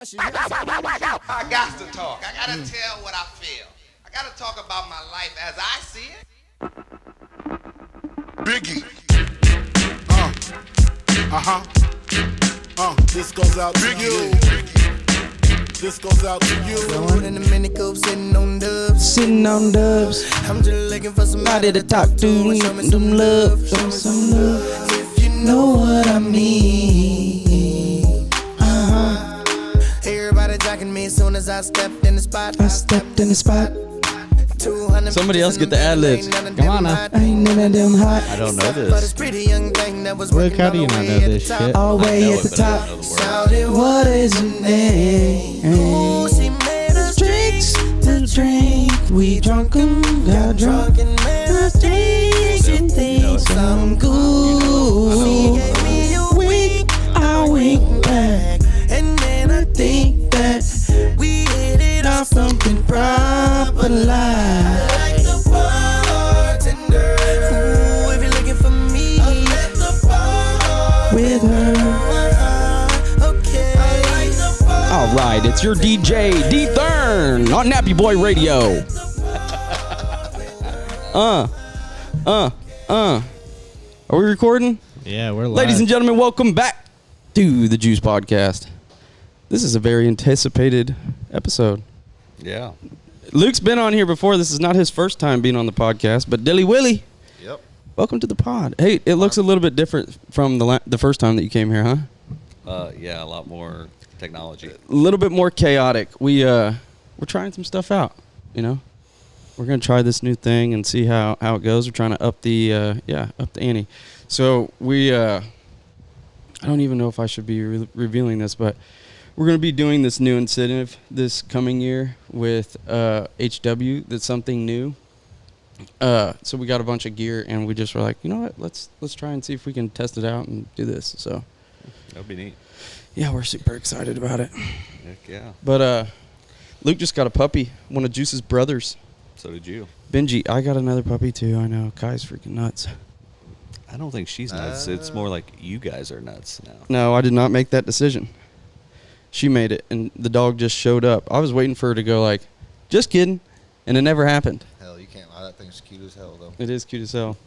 I got to talk. I got to tell what I feel. I got to talk about my life as I see it. Biggie. This goes out to you. This goes out to you. Going in the mini coupe, sitting on dubs. Sitting on dubs. I'm just looking for somebody to talk to. Show me some love. Show me some love. If you know what I mean. Everybody jacking me as soon as I stepped in the spot. I stepped in the spot. Somebody else get the ad-libs. Come on now. I ain't none of them hot. I don't know this. Rick, how do you not know this shit? All the way at the top. What is your name? Drinks to drink. We drunk and got drunk. I think things I'm good. Wink, I wink back. And then I think that we hit it off something proper like the bartender. Ooh, if you're looking for me, I'm at the bar with her. Okay. All right, it's your DJ, D Thurn, on Nappy Boy Radio. Are we recording? Yeah, we're live. Ladies and gentlemen, welcome back to the Juice Podcast. This is a very anticipated episode. Yeah. Luke's been on here before. This is not his first time being on the podcast, but Dilly Willy, Yep. welcome to the pod. Hey, it looks a little bit different from the first time that you came here, huh? Yeah, a lot more technology. A little bit more chaotic. We're trying some stuff out, you know. We're gonna try this new thing and see how it goes. We're trying to up the ante. So I don't even know if I should be revealing this, but we're gonna be doing this new incentive this coming year with HW. That's something new. So we got a bunch of gear, and we just were like, you know what? Let's try and see if we can test it out and do this. So That'd be neat. yeah, we're super excited about it. Heck yeah. But Luke just got a puppy, one of Juice's brothers. So did you. Benji, I got another puppy too. I know. Kai's freaking nuts. I don't think she's nuts. It's more like you guys are nuts now. No, I did not make that decision. She made it, and the dog just showed up. I was waiting for her to go like, just kidding, and it never happened. Hell, you can't lie. That thing's cute as hell, though. It is cute as hell.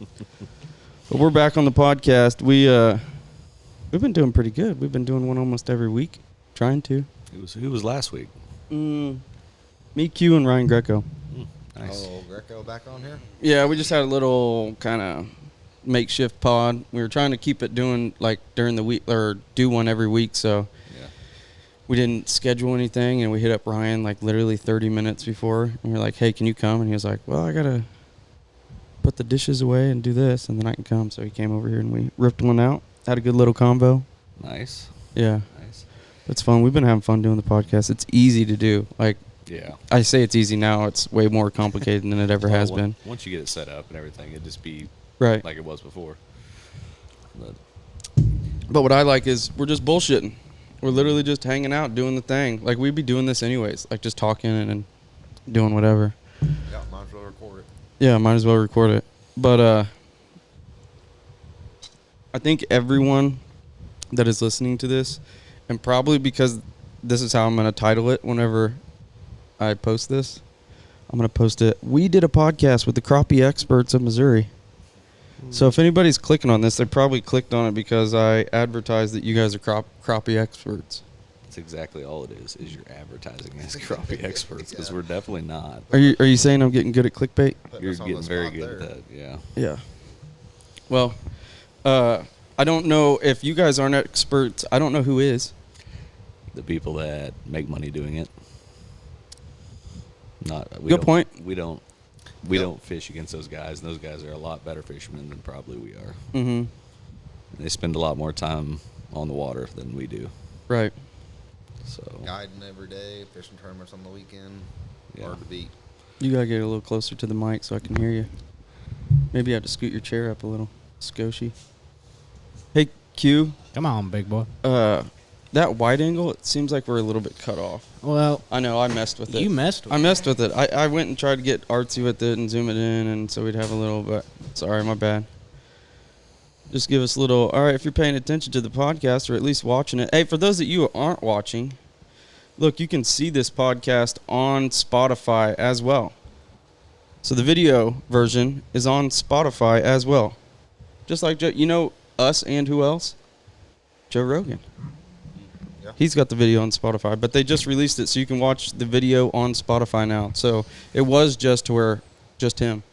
But we're back on the podcast. We've been doing pretty good. We've been doing one almost every week, trying to. Who was last week? Me, Q, and Ryan Greco. Nice. Oh, Greco back on here? Yeah, we just had a little kind of makeshift pod. We were trying to keep it doing like during the week, or do one every week, so Yeah. we didn't schedule anything, and we hit up Ryan like literally 30 minutes before, and we were like, hey, can you come? And he was like, well, I gotta put the dishes away and do this, and then I can come. So he came over here, and we ripped one out, had a good little convo. Nice. Yeah, Nice. it's fun. We've been having fun doing the podcast. It's easy to do. Like, Yeah. I say it's easy now. It's way more complicated than it ever has been. Once you get it set up and everything, it'd just be Right. like it was before. But But what I like is we're just bullshitting. We're literally just hanging out, doing the thing. Like, we'd be doing this anyways, like just talking and doing whatever. Yeah, might as well record it. Yeah, might as well record it. But I think everyone that is listening to this, and probably because this is how I'm going to title it whenever I post this, I'm going to post it. We did a podcast with the Crappie experts of Missouri. So if anybody's clicking on this, they probably clicked on it because I advertised that you guys are crappie experts. that's exactly all it is you're advertising as crappie experts, because we're definitely not. Are you saying I'm getting good at clickbait? Putting You're us on getting the very spot good there. at that, yeah. Yeah. Well, I don't know if you guys aren't experts. I don't know who is. The people that make money doing it. Good point. We don't fish against those guys, and those guys are a lot better fishermen than probably we are. Mm-hmm. They spend a lot more time on the water than we do. Right. So Guiding every day, fishing tournaments on the weekend. Yeah. Hard to beat. You gotta get a little closer to the mic so I can hear you. Maybe you have to scoot your chair up a little. Scoshy. Hey, Q. Come on, big boy. That wide angle, it seems like we're a little bit cut off. Well, I know, I messed with it. you messed with I messed with it. I went and tried to get artsy with it and zoom it in, and so we'd have a little, but sorry, my bad. Just give us a little, all right, if you're paying attention to the podcast or at least watching it. Hey, for those of you who aren't watching, Look, you can see this podcast on Spotify as well. So the video version is on Spotify as well. Just like Joe, you know us and who else? Joe Rogan. Yeah. He's got the video on Spotify, but they just released it so you can watch the video on Spotify now. So it was just him.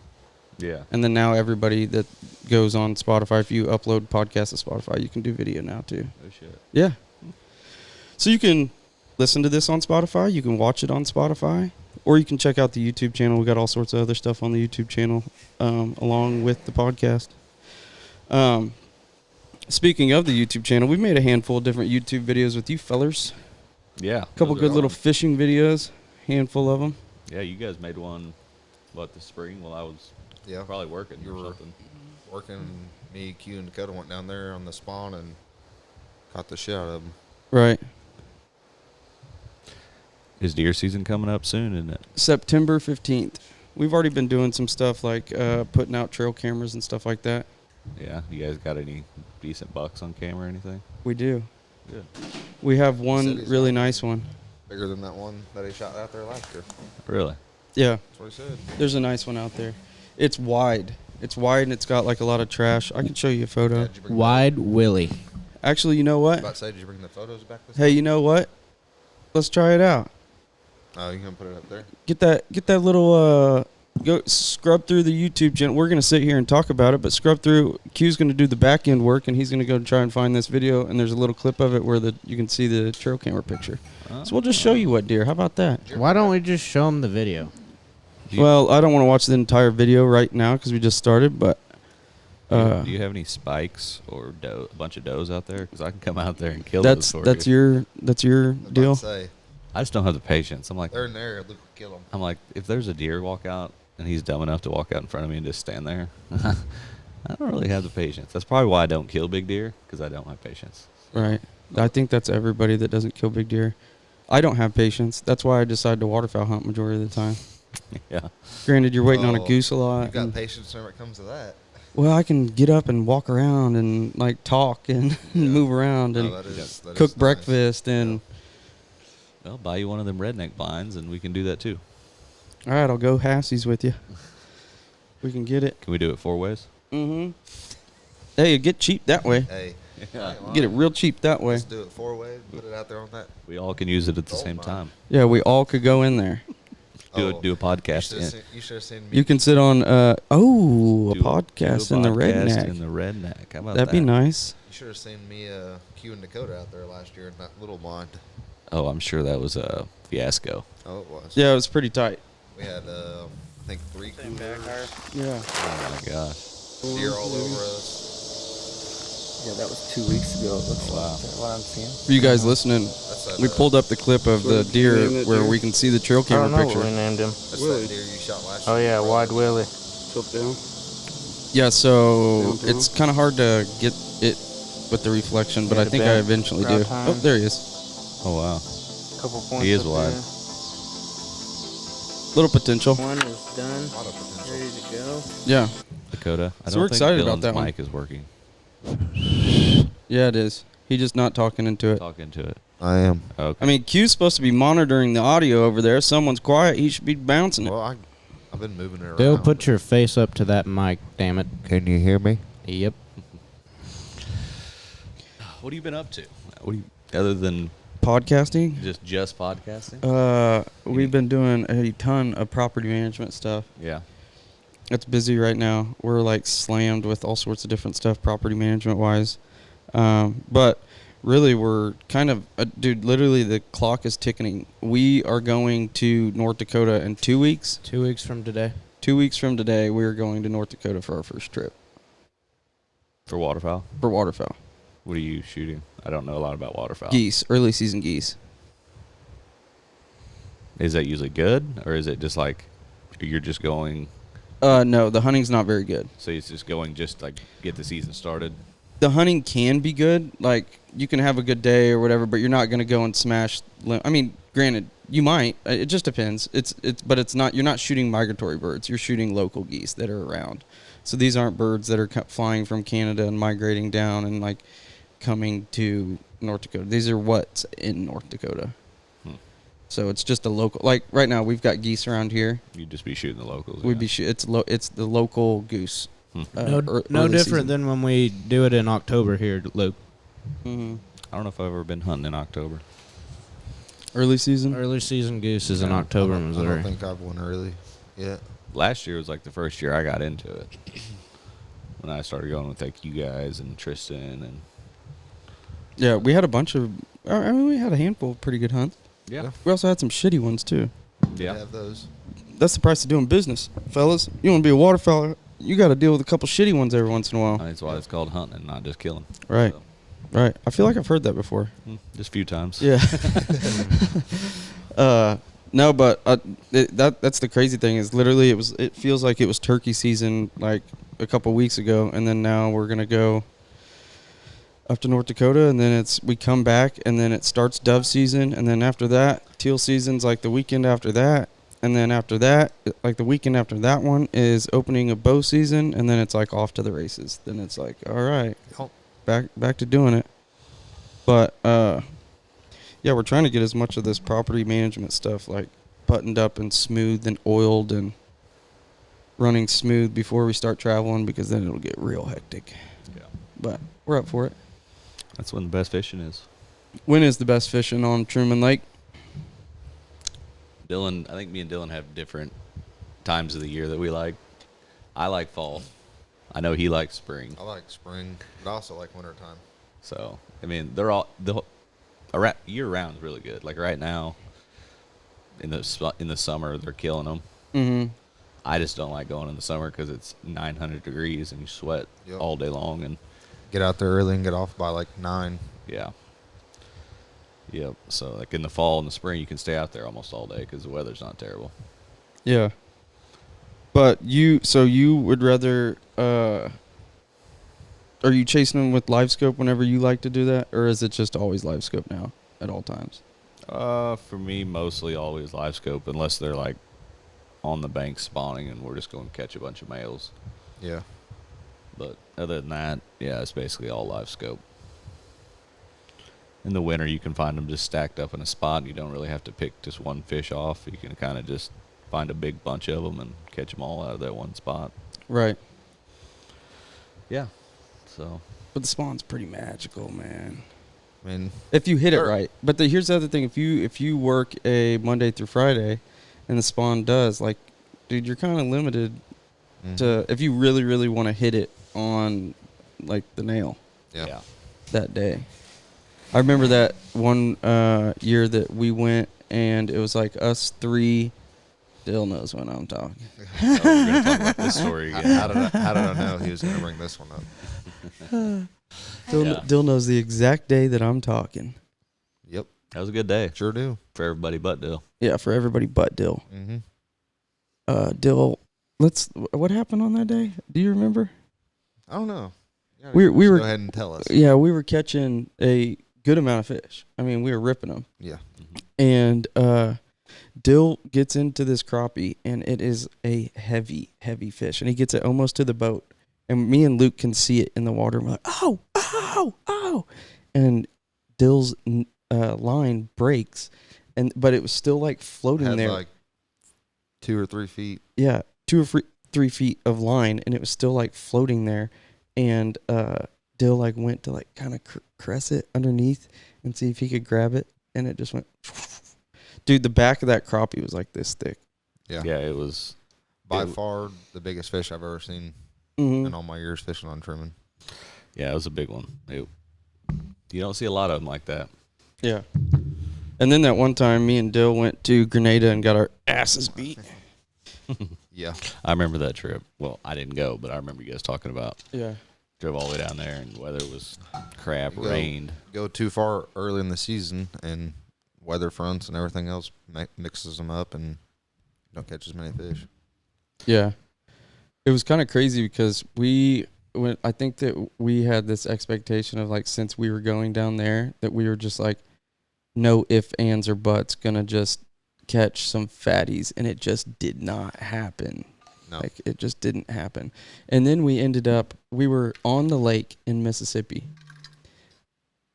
Yeah. And then now everybody that goes on Spotify, if you upload podcasts to Spotify, you can do video now too. Oh shit. Yeah. So you can listen to this on Spotify, you can watch it on Spotify, or you can check out the YouTube channel. We got all sorts of other stuff on the YouTube channel along with the podcast. Speaking of the YouTube channel, we've made a handful of different YouTube videos with you fellers. Yeah. A couple those good are little on. fishing videos, handful of them. Yeah, you guys made one, this spring while I was Yeah. probably working You or were something. working. Me, Q, and Dakota went down there on the spawn and caught the shit out of them. Right. Is deer season coming up soon, isn't it? September 15th. We've already been doing some stuff like putting out trail cameras and stuff like that. Yeah. You guys got any decent bucks on camera or anything? We do. Good. We have Said one he's really got- nice one. Bigger than that one that he shot out there last year. Really? Yeah. That's what he said. There's a nice one out there. It's wide. It's wide and it's got like a lot of trash. I can show you a photo. Yeah, did you bring Wide Willie. Actually, you know The, what? about to say, did you bring the photos back this Hey, you know what? Let's try it out. Oh, you gonna put it up there? Get that little go scrub through the YouTube channel. We're gonna sit here and talk about it, but scrub through. Q's gonna do the back end work, and he's gonna go try and find this video. And there's a little clip of it where you can see the trail camera picture. So we'll just show you what deer. How about that? Why don't we just show him the video? Well, I don't want to watch the entire video right now because we just started, but Do you have any spikes or a bunch of does out there? Because I can come out there and kill those for that's you. your I was about deal. to say, I just don't have the patience. I'm like, they're in there. Luke will kill them. I'm like, if there's a deer walk out and he's dumb enough to walk out in front of me and just stand there, I don't really have the patience. That's probably why I don't kill big deer, because I don't have patience. Right. I think that's everybody that doesn't kill big deer. I don't have patience. That's why I decide to waterfowl hunt majority of the time. Yeah. Granted, you're waiting on a Oh, goose a lot. You've got and- patience when it comes to that. Well, I can get up and walk around and like talk and move around and No, that is cook nice. breakfast and. Well, buy you one of them redneck blinds and we can do that too. All right, I'll go halfsies with you. We can get it. Can we do it 4 ways? Mm-hmm. Hey, get cheap that way. Hey, I ain't Get it lying. real cheap that way. Let's do it 4 ways. Put it out there on that. We all can use it at the Gold same mine. time. Yeah, we all could go in there. Do a podcast. You should have seen me. You can sit on a Do podcast do a in the podcast redneck. In the redneck. How about That'd that? be nice. You should have seen me, Q and Dakota out there last year in that little blind. Oh, I'm sure that was a fiasco. Oh, it was. Yeah, it was pretty tight. We had, I think 3 coolers, Yeah. Oh my gosh. deer all over us. Yeah, that was 2 weeks ago. It looks Wow. like what I'm seeing. For you guys listening, That's that, we pulled up the clip of the deer name that where deer? we can see the trail I don't camera know picture. what we named him. That's Willie. that deer you shot last Oh year. yeah, Wide Willie. Tilt down. Yeah, so Down, down. it's kind of hard to get it with the reflection, but Yeah, I the think I bend, eventually crowd do. time. Oh, there he is. Oh wow. Couple points. He is up wide. there. Little potential. One is done. A lot of potential. Ready to go. Yeah. Dakota. I So don't we're think excited about Dylan's that one. mic is working. Yeah, it is. He's just not talking into it. Talk into it. I am. Okay. I mean, Q's supposed to be monitoring the audio over there. If someone's quiet, he should be bouncing it. Well, I've been moving it around. Bill, put your face up to that mic, damn it. Can you hear me? Yep. What have you been up to? What do you, other than Podcasting? just podcasting? We've been doing a ton of property management stuff. Yeah. It's busy right now. We're like slammed with all sorts of different stuff, property management wise. But really, we're kind of, dude, literally the clock is ticking. We are going to North Dakota in 2 weeks. 2 weeks from today. 2 weeks from today, we're going to North Dakota for our first trip For waterfowl? for waterfowl. What are you shooting? I don't know a lot about waterfowl. Geese, early season geese. Is that usually good, or is it just like you're just going? No, the hunting's not very good. So it's just going just like get the season started. The hunting can be good. Like, you can have a good day or whatever, but you're not going to go and smash. I mean, granted, you might. It just depends. But it's not. You're not shooting migratory birds. You're shooting local geese that are around. So these aren't birds that are flying from Canada and migrating down and like coming to North Dakota. These are what's in North Dakota. So it's just a local. Like right now, we've got geese around here. You'd just be shooting the locals. We'd be it's the local goose. No early different season. than when we do it in October here, Luke. Mm-hmm. I don't know if I've ever been hunting in October. Early season. Early season goose is in October in I Missouri. don't think I've went early yet. Last year was like the first year I got into it. When I started going with like you guys and Tristan and Yeah, we had a bunch of. I mean, we had a handful of pretty good hunts. yeah, We also had some shitty ones too. yeah. Have those. That's the price of doing business, fellas. You want to be a waterfowler, you got to deal with a couple shitty ones every once in a while. That's why it's called hunting and not just killing. Right. So, Right. I feel like I've heard that before. just a few times. Yeah. No, but that's the crazy thing is literally it feels like it was turkey season like a couple weeks ago, and then now we're gonna go up to North Dakota, and then we come back, and then it starts dove season, and then after that teal season's like the weekend after that, and then after that, like the weekend after that one is opening of bow season, and then it's like off to the races. Then it's like, all right, back to doing it. But yeah, we're trying to get as much of this property management stuff like buttoned up and smooth and oiled and running smooth before we start traveling, because then it'll get real hectic. Yeah. But we're up for it. That's when the best fishing is. When is the best fishing on Truman Lake? Dylan, I think me and Dylan have different times of the year that we like. I like fall. I know he likes spring. I like spring, but I also like wintertime. So, I mean, year round is really good. Like right now, in the summer, they're killing them. Mm-hmm. I just don't like going in the summer because it's 900 degrees and you sweat all day long. And Get out there early and get off by like 9. yeah. Yep. So, like in the fall and the spring, you can stay out there almost all day because the weather's not terrible. Yeah. But you would rather, are you chasing them with live scope whenever you like to do that? Or is it just always live scope now at all times? For me, mostly always live scope unless they're like on the bank spawning and we're just going to catch a bunch of males. Yeah. But other than that, yeah, it's basically all live scope. In the winter, you can find them just stacked up in a spot. And you don't really have to pick just one fish off. You can kind of just find a big bunch of them and catch them all out of that one spot. Right. Yeah. So. But the spawn's pretty magical, man. I mean, If you hit it right. But here's the other thing. If you work a Monday through Friday and the spawn does, like, dude, you're kind of limited to, if you really, really want to hit it on, like, the nail yeah. that day. I remember that one year that we went, and it was like us three. Dill knows when I'm talking. We're going to talk about this story again. How did I know he was going to bring this one up? Dill knows the exact day that I'm talking. Yep. That was a good day. Sure do. For everybody but Dill. Yeah, for everybody but Dill. Mm-hmm. Dill, what happened on that day? Do you remember? I don't know. Yeah, We were go ahead and tell us. Yeah, we were catching a good amount of fish. I mean, we were ripping them. Yeah. And Dill gets into this crappie, and it is a heavy, heavy fish. And he gets it almost to the boat. And me and Luke can see it in the water. And we're like, oh, oh, oh. And Dill's line breaks. But it was still like floating Had there. like 2 or 3 feet. Yeah, 2 or 3 feet of line. And it was still like floating there. And Dill like went to like kind of caress it underneath and see if he could grab it. And it just went. Dude, the back of that crappie was like this thick. Yeah. Yeah, it was. By far the biggest fish I've ever seen Mm-hmm. in all my years fishing on Truman. Yeah, it was a big one. You don't see a lot of them like that. Yeah. And then that one time, me and Dill went to Grenada and got our asses beat. Yeah. I remember that trip. Well, I didn't go, but I remember you guys talking about. Yeah. Drove all the way down there, and the weather was crap, rained. Go too far early in the season, and weather fronts and everything else mixes them up, and don't catch as many fish. Yeah. It was kind of crazy because I think that we had this expectation of like, since we were going down there, that we were just like, no ifs, ands, or buts, gonna just catch some fatties, and it just did not happen. No. Like, it just didn't happen. And then we were on the lake in Mississippi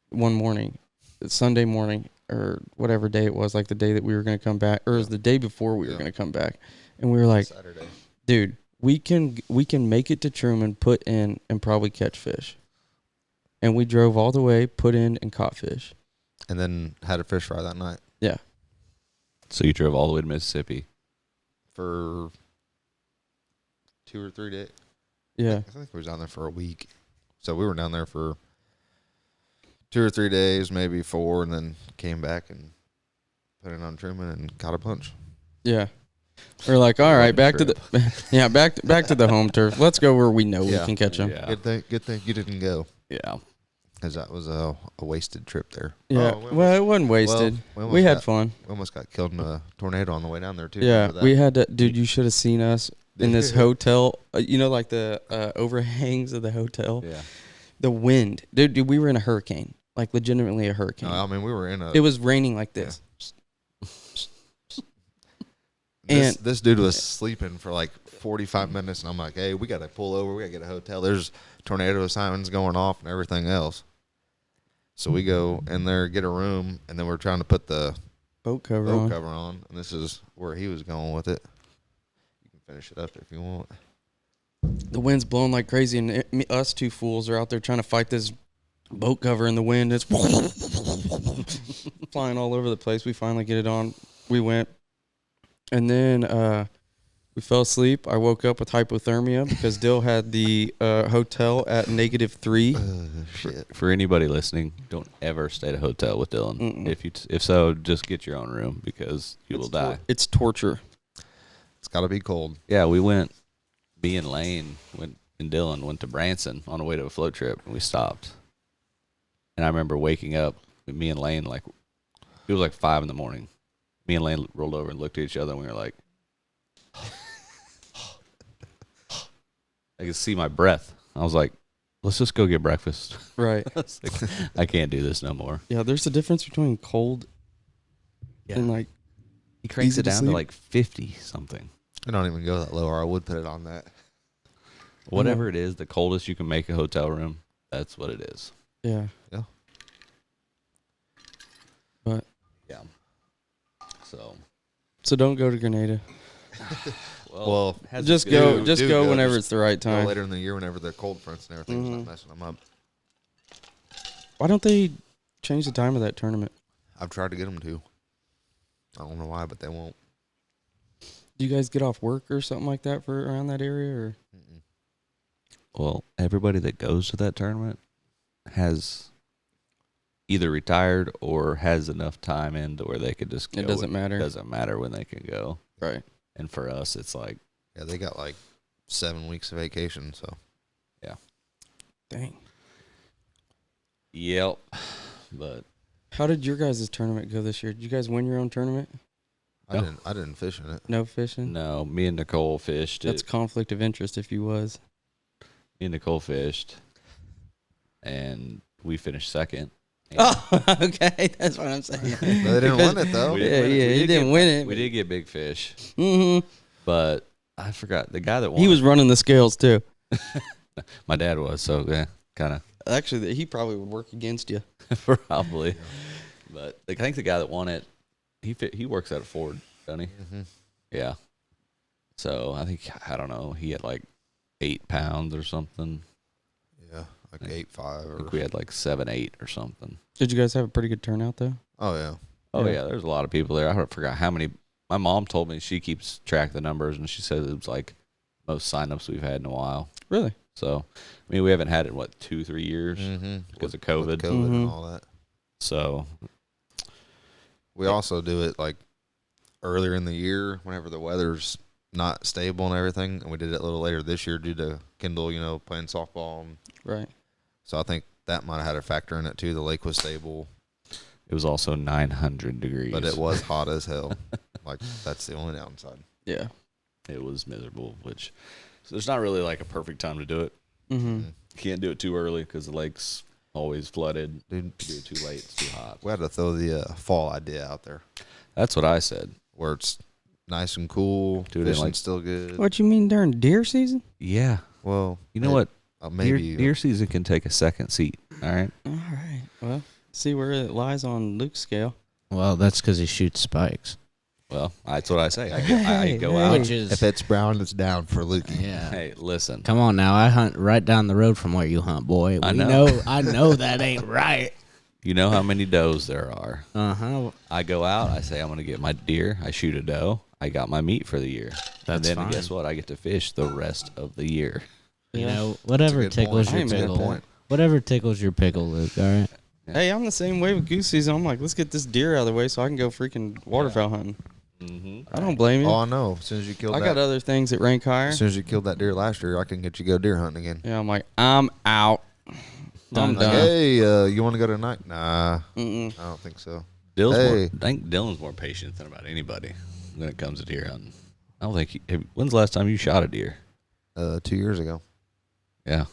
one morning, Sunday morning, or whatever day it was, like the day that we were going to come back, or it was the day before we were going to come back. And we were like, Saturday. dude, we can make it to Truman, put in, and probably catch fish. And we drove all the way, put in, and caught fish. And then had a fish fry that night. Yeah. So you drove all the way to Mississippi. For 2 or 3 days. Yeah. I think we was down there for a week. So we were down there for 2 or 3 days, maybe 4, and then came back and put it on Truman and caught a bunch. Yeah. We're like, all right, back to the back to the home turf. Let's go where we know we can catch them. Yeah. Good thing you didn't go. Yeah. Because that was a wasted trip there. Yeah. Oh, Well, it wasn't wasted. We had fun. We almost got killed in a tornado on the way down there, too. Yeah. Remember that? We had to, dude, you should have seen us in this hotel. You know, like the overhangs of the hotel? Yeah. The wind. Dude, we were in a hurricane. Like, legitimately a hurricane. No, I mean, we were in a... It was raining like this. This dude was sleeping for like 45 minutes, and I'm like, hey, we got to pull over. We got to get a hotel. There's tornado sirens going off and everything else. So we go in there, get a room, and then we're trying to put the boat cover on. And this is where he was going with it. You can finish it up if you want. The wind's blowing like crazy, and us two fools are out there trying to fight this boat cover in the wind. It's flying all over the place. We finally get it on. We went. And then we fell asleep. I woke up with hypothermia because Dill had the hotel at -3. Shit. For anybody listening, don't ever stay at a hotel with Dylan. Mm-mm. If so, just get your own room because you will die. It's torture. It's got to be cold. Yeah, we went. Me and Lane and Dylan went to Branson on the way to a float trip, and we stopped. And I remember waking up with me and Lane, like it was like 5 in the morning. Me and Lane rolled over and looked at each other, and we were like, I could see my breath. I was like, let's just go get breakfast. Right. I was like, I can't do this no more. Yeah, there's a difference between cold and like. He cranks easy it to down to sleep. like 50 something. I don't even go that low, or I would put it on that. Whatever it is, the coldest you can make a hotel room, that's what it is. Yeah. Yeah. But. Yeah. So don't go to Grenada. Well, Just go whenever just it's the right go time. later in the year, whenever the cold fronts and everything's not messing them up. Why don't they change the time of that tournament? I've tried to get them to. I don't know why, but they won't. Do you guys get off work or something like that for around that area? Or Well, everybody that goes to that tournament has either retired or has enough time in to where they could just go. It doesn't matter. It doesn't matter when they can go. Right. And for us, it's like, Yeah, they got like 7 weeks of vacation, so. yeah. Dang. Yep. But How did your guys' tournament go this year? Did you guys win your own tournament? No. I didn't fish in it. No fishing? no, me and Nicole fished. That's conflict of interest if you was. Me and Nicole fished, and we finished second. And Oh, okay. That's what I'm saying. But they didn't win it, though. we Yeah, didn't win it. yeah, We he did didn't get- win it. We did get big fish, Mm-hmm. but I forgot the guy that won. He was running the scales, too. My dad was, so yeah, kind of. Actually, he probably would work against you. Probably. But I think the guy that won it, he works at a Ford, doesn't he? Mm-hmm. Yeah. So I think, I don't know, he had like 8 pounds or something. Yeah, like I 8.5 I or. think we had like 7, 8 or something. Did you guys have a pretty good turnout, though? Oh, yeah. Oh, Yeah. yeah, there's a lot of people there. I forgot how many. My mom told me she keeps track of the numbers, and she said it was like most signups we've had in a while. Really? So, I mean, we haven't had it in, 2-3 years Mm-hmm. because of COVID. With COVID Mhm. and all that. So, We also do it like earlier in the year whenever the weather's not stable and everything. And we did it a little later this year due to Kendall, playing softball. And Right. so I think that might have had a factor in it too. The lake was stable, it was also 900 degrees. but it was hot as hell. Like, that's the only downside. Yeah. It was miserable, which so there's not really like a perfect time to do it. Mm-hmm. Mm. Can't do it too early because the lake's always flooded. Dude, If you do it too late, it's too hot. we had to throw the fall idea out there That's what I said. where it's nice and cool. Do it in, Fishing's like- still good. What you mean during deer season? Yeah. Well, You know what? Maybe. Deer season can take a second seat. All right. All right. Well, see where it lies on Luke's scale. Well, that's because he shoots spikes. Well, that's what I say. I go out. Which is, If it's brown, it's down for Lukey. yeah. Hey, listen. Come on now, I hunt right down the road from where you hunt, boy. I know. I know that ain't right. You know how many does there are. Uh-huh. I go out. I say I'm going to get my deer. I shoot a doe. I got my meat for the year. And That's then fine. guess what? I get to fish the rest of the year. You know, whatever That's a good tickles point. your That's a good pickle. point. Whatever tickles your pickle, Luke, all right? Hey, I'm the same way with goose season. I'm like, let's get this deer out of the way so I can go freaking waterfowl hunting. I don't blame you. Oh, I know. As soon as you killed I that, got other things that rank higher. as soon as you killed that deer last year, I can get you go deer hunting again. Yeah, I'm like, I'm out. I'm Like, done. hey, you want to go tonight? Nah, Mm-mm. I don't think so. I think Dylan's more patient than about anybody when it comes to deer hunting. I don't think. When's the last time you shot a deer? 2 years ago. Yeah.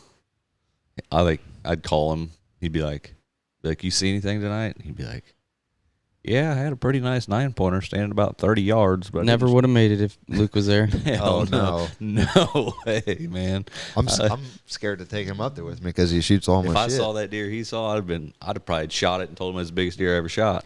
I'd call him. He'd be like, you see anything tonight? He'd be like, yeah, I had a pretty nice 9-pointer standing about 30 yards, but Never would have made it if Luke was there. Hell Oh, no way, man. I'm scared to take him up there with me because he shoots all If my I shit. saw that deer he saw, I'd have probably shot it and told him it was the biggest deer I ever shot.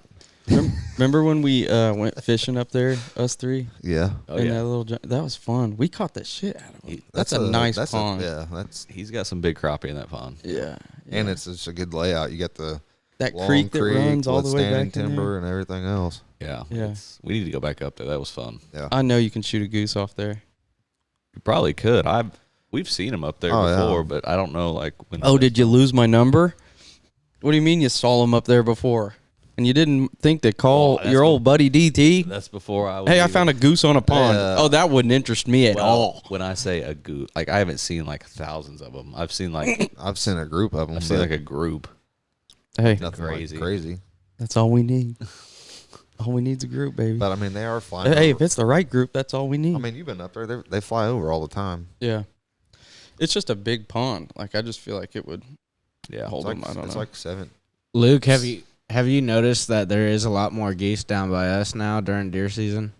Remember when we went fishing up there, us three? Yeah. Oh in yeah, that little that was fun. We caught the shit out of him. That's a nice pond. That's he's got some big crappie in that pond. Yeah. and it's just a good layout. You got the That long creek that runs all with the way standing back in timber there. and everything else. Yeah, Yeah. We need to go back up there. That was fun. Yeah. I know you can shoot a goose off there. You probably could. We've seen him up there Oh, yeah. before, but I don't know when. Oh, did you lose my number? What do you mean you saw him up there before? And you didn't think to call that's your old buddy DT? That's before I was. Hey, I found a goose on a pond. Oh, that wouldn't interest me at all. When I say a goose, like I haven't seen like thousands of them. I've seen like I've seen a group of them. I've seen like a group. Hey, nothing crazy. Crazy. that's all we need. All we need's a group, baby. But I mean, they are flying. Hey, over. if it's the right group, that's all we need. I mean, you've been up there. They fly over all the time. Yeah. It's just a big pond. Like, I just feel like it would Yeah, hold It's like, them. I don't it's know. like 7. Luke, have you noticed that there is a lot more geese down by us now during deer season,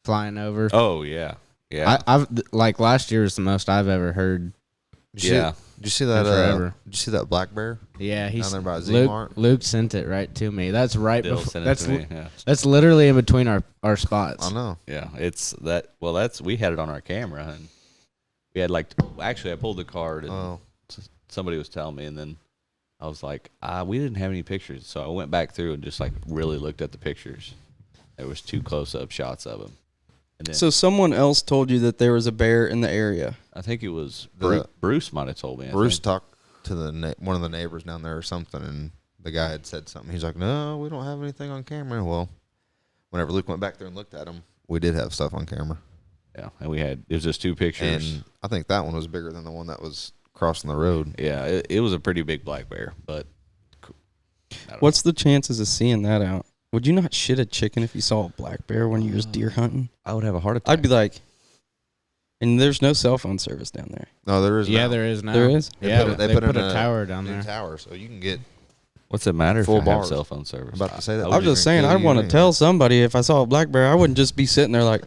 flying over? Oh yeah, yeah, I've like last year was the most I've ever heard. yeah. Did you see that? Forever. Did you see that black bear? Yeah, he's Down there by Luke, Z-Mart? Luke sent it right to me. That's right Bill before. sent it to me. Yeah, That's literally in between our spots. I know. yeah. It's that. Well, we had it on our camera, and we had actually I pulled the card, and Oh, somebody was telling me, and then I was like, we didn't have any pictures, so I went back through and just really looked at the pictures. There was 2 close-up shots of him, and then So someone else told you that there was a bear in the area. I think it was The- Bruce might have told me. I Bruce think. talked to one of the neighbors down there or something, and the guy had said something. He's like, "No, we don't have anything on camera." Well, whenever Luke went back there and looked at him, we did have stuff on camera, Yeah, and it was just 2 pictures. and I think that one was bigger than the one that was crossing the road. Yeah, it was a pretty big black bear, but I don't What's the chances of seeing that out? Would you not shit a chicken if you saw a black bear when you was deer hunting? know. I would have a heart attack. I'd be like, and there's no cell phone service down there. No, there is. Yeah, now. there is now. There is? They Yeah, put it- they they put put in a a tower down new there. tower, so you can get. What's it matter if Full I have bars. cell phone service? I'm about to say that. I'm just saying, I'd want to tell somebody if I saw a black bear. I wouldn't just be sitting there like,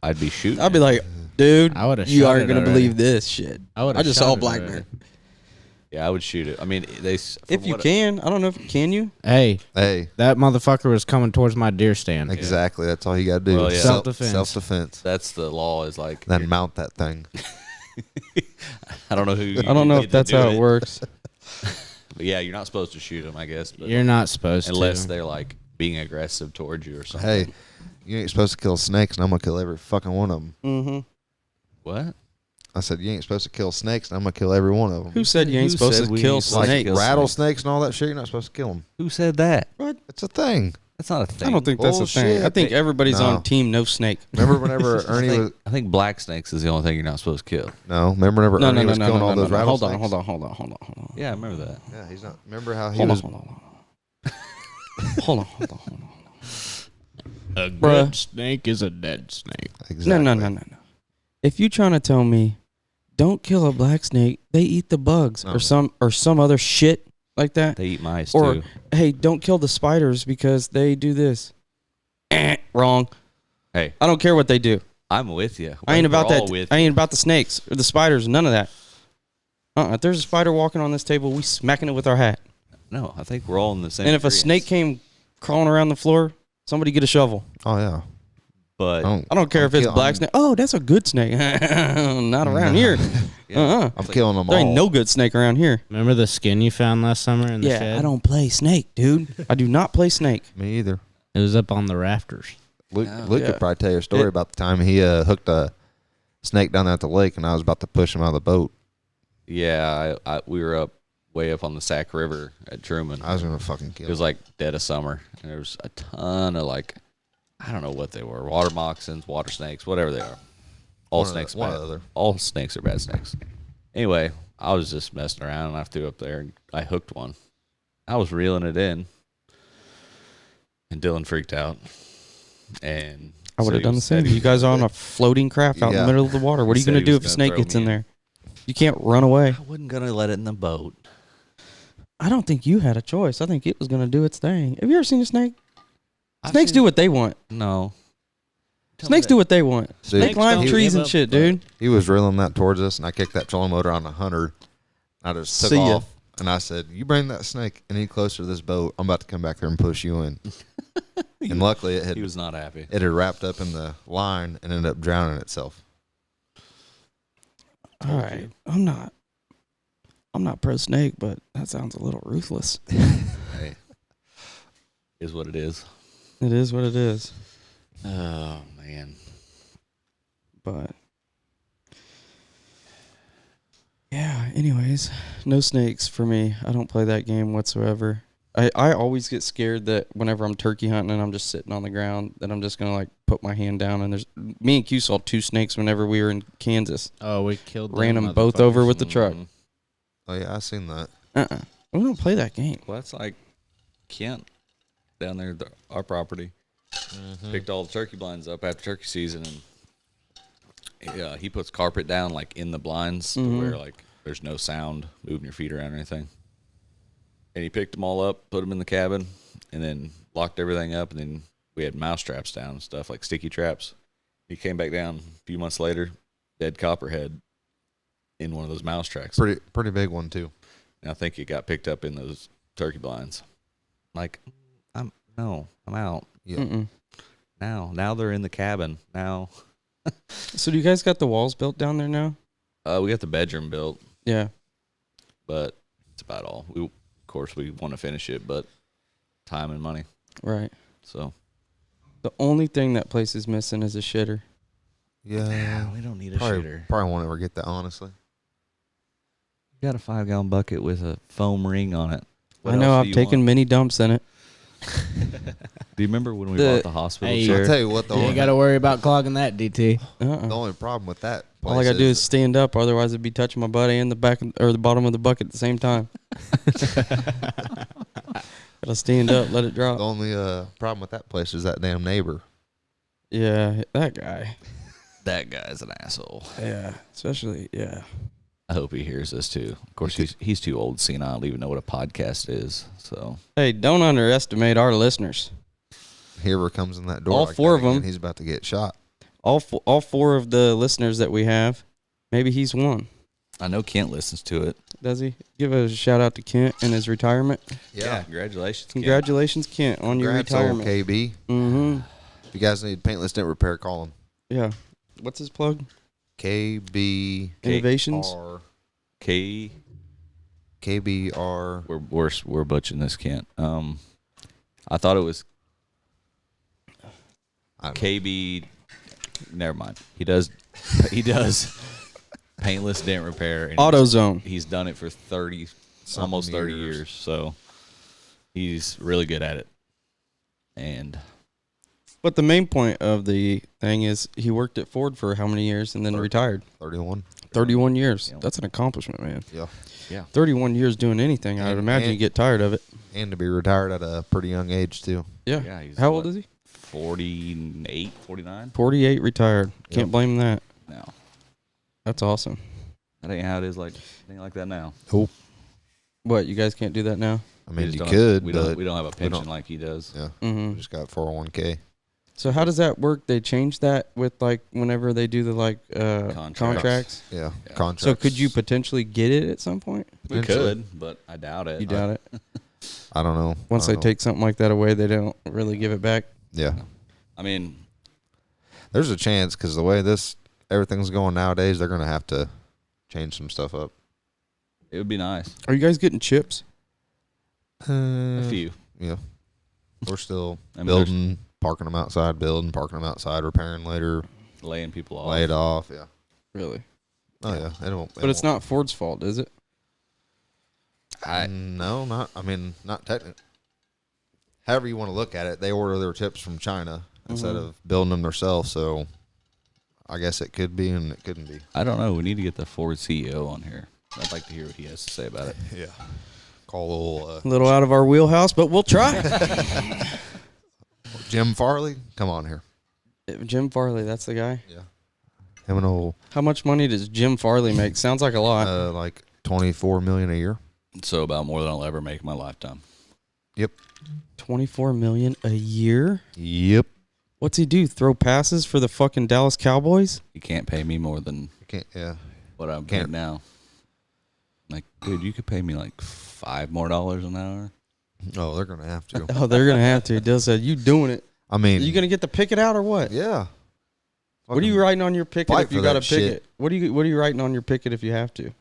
I'd be shooting. I'd be like, dude, I would've you shot aren't it going to already. believe this shit. I I just saw a black bear. yeah, I would shoot it. I mean, If you can, I don't know can you? Hey, Hey, that motherfucker was coming towards my deer stand. exactly. That's all you got to do. Well, yeah. Self-defense. Self-defense. That's the law. Is like Then mount that thing. I don't know who. I don't know if that's how it works. But yeah, you're not supposed to shoot them, I guess. But You're not supposed unless to. they're being aggressive towards you or something. Hey, you ain't supposed to kill snakes, and I'm gonna kill every fucking one of them. Mm-hmm. What? I said you ain't supposed to kill snakes, and I'm gonna kill every one of them. Who said you ain't Who supposed said to we kill ain't supposed to snakes? kill rattlesnakes and all that shit? You're not supposed to kill them. Who said that? It's a thing. That's not a thing. I don't think that's a thing. I Bullshit. think everybody's No. on team no snake. Remember whenever Ernie was I think black snakes is the only thing you're not supposed to kill. no. Remember whenever No, Ernie no, no, was no, killing no, all no, those no. Hold rattlesnakes. on, hold on. Yeah, I remember that. Yeah, he's not. Remember how he Hold was. on. Hold on. A Bruh. good snake is a dead snake. Exactly. No. If you trying to tell me, don't kill a black snake, they eat the bugs No. or some other shit like that. They eat mice Or too. hey, don't kill the spiders because they do this. Wrong. Hey, I don't care what they do. I'm with you. I ain't We're about all that. with I ain't about the snakes or the spiders. None of that. If there's a spider walking on this table, we smacking it with our hat. No, I think we're all in the same. And if a agreeance. snake came crawling around the floor, somebody get a shovel. Oh yeah. But I don't care if it's black snake. Oh, that's a good snake. Not around here. yeah, I'm killing them There all. ain't no good snake around here. Remember the skin you found last summer in the shed? I don't play snake, dude. I do not play snake. Me either. It was up on the rafters. Luke Yeah. could probably tell you a story about the time he hooked a snake down there at the lake, and I was about to push him out of the boat. yeah, we were way up on the Sac River at Truman. I was gonna fucking kill It was him. like dead of summer, and there was a ton of like, I don't know what they were, water moccasins, water snakes, whatever they are. All One or snakes the- one are or the bad. other. All snakes are bad snakes. Anyway, I was just messing around, and I threw up there, and I hooked one. I was reeling it in, and Dylan freaked out. And I would said have he done the was- same. said he You guys are on a floating craft out in Yeah. the middle of the water. What are you Said going to he do was if a gonna snake throw gets me in in. there? You can't run away. I wasn't gonna let it in the boat. I don't think you had a choice. I think it was going to do its thing. Have you ever seen a snake? I've Snakes seen- do what they want. No. Snakes do what they want. Dude, They climb don't trees give and up, shit, but- dude. He was reeling that towards us, and I kicked that trolling motor on 100. I just took See ya. off, and I said, "You bring that snake any closer to this boat, I'm about to come back there and push you in." And luckily, it He was not happy. had wrapped up in the line and ended up drowning itself. All right. I'm not pro snake, but that sounds a little ruthless. Hey, is what it is. It is what it is. Oh man. But yeah, anyways, no snakes for me. I don't play that game whatsoever. I always get scared that whenever I'm turkey hunting and I'm just sitting on the ground, that I'm just gonna like put my hand down and there's me and Q saw 2 snakes whenever we were in Kansas. Oh, we killed Ran them both over with the truck. Mhm. Oh yeah, I seen that. We don't play that game. Well, that's like Kent down there, our property. Picked all the turkey blinds up after turkey season, and he puts carpet down like in the blinds to where like there's no sound moving your feet around or anything. And he picked them all up, put them in the cabin, and then locked everything up. And then we had mouse traps down and stuff like sticky traps. He came back down a few months later, dead copperhead in one of those mouse traps. Pretty big one too. And I think it got picked up in those turkey blinds. Like, I'm out. Yeah. Now they're in the cabin. Now, So do you guys got the walls built down there now? we got the bedroom built, Yeah. but it's about all. Of course, we want to finish it, but time and money. Right. So, The only thing that place is missing is a shitter. Yeah. we don't need a Probably, shitter. probably won't ever get that, honestly. We got a 5-gallon bucket with a foam ring on it. What I know else I've do you taken want? many dumps in it. Do you remember when we The- bought the hospital Hey, I'll chair? tell you what, You ain't got to worry about clogging that, DT. the only problem with that place All I gotta do is stand up, otherwise it'd be touching my butt and the back or the bottom of the bucket at the same time. Gotta stand up, let it the drop. only problem with that place is that damn neighbor. Yeah, that guy. That guy's an asshole. Yeah, especially I hope he hears this too. Of course, he's too old senile to even know what a podcast is. So Hey, don't underestimate our listeners. Whoever comes in that door, All like 4 that of them. again, he's about to get shot. All 4 of the listeners that we have, maybe he's one. I know Kent listens to it. Does he? Give a shout out to Kent and his retirement. Congratulations. Kent. Congratulations, Kent, on your Congrats, old retirement. KB. Mm-hmm. If you guys need paintless dent repair, call him. Yeah. What's his plug? KB Innovations. K. KBR. We're butchering this, Kent. I thought it was I don't know. KB. Never mind. He does paintless dent repair. And AutoZone. He's done it for 30, Something almost 30 years. years. So he's really good at it. And But the main point of the thing is he worked at Ford for how many years and then retired? 31. 31 years. Yeah. That's an accomplishment, man. Yeah. 31 years doing anything. I would imagine you get tired of it. And to be retired at a pretty young age, too. Yeah. he's How old is he? 48, 49? 48, retired. Can't Yep. blame that. No. That's awesome. That ain't how it is like that now. What, you guys can't do that now? I We mean, just you don't- could, we but don't have a pension don't. like he does. yeah, Mm-hmm. we just got 401k. So how does that work? They change that with like whenever they do the like contracts. Yeah, Yeah. contracts. So could you potentially get it at some point? We Potentially. could, but I doubt it. You doubt it? I don't know. Once they take something like that away, they don't really give it back. Yeah. I mean, there's a chance because the way everything's going nowadays, they're going to have to change some stuff up. it would be nice. Are you guys getting chips? A few. Yeah. We're still I mean, building, parking them outside, repairing later, laying people off. lay it off. Yeah. Really? Oh, yeah. But it's not Ford's fault, is it? No, not technically. However you want to look at it, they order their chips from China instead of building them themselves. So I guess it could be and it couldn't be. I don't know. We need to get the Ford CEO on here. I'd like to hear what he has to say about it. Yeah. Call a little out of our wheelhouse, but we'll try. Jim Farley, come on here. Jim Farley, that's the guy? Yeah. Him and old. How much money does Jim Farley make? Sounds like a lot. Like $24 million a year. So about more than I'll ever make in my lifetime. Yep. $24 million a year? Yep. What's he do? Throw passes for the fucking Dallas Cowboys? You can't pay me more than what I'm paid now. Like, dude, you could pay me like $5 more an hour. Oh, they're gonna have to. Oh, they're gonna have to. Dill said, "You doing it? I mean, are you gonna get the picket out or what? Yeah. What are you writing on your picket if you got a picket? Shit. What are you writing on your picket if you have to?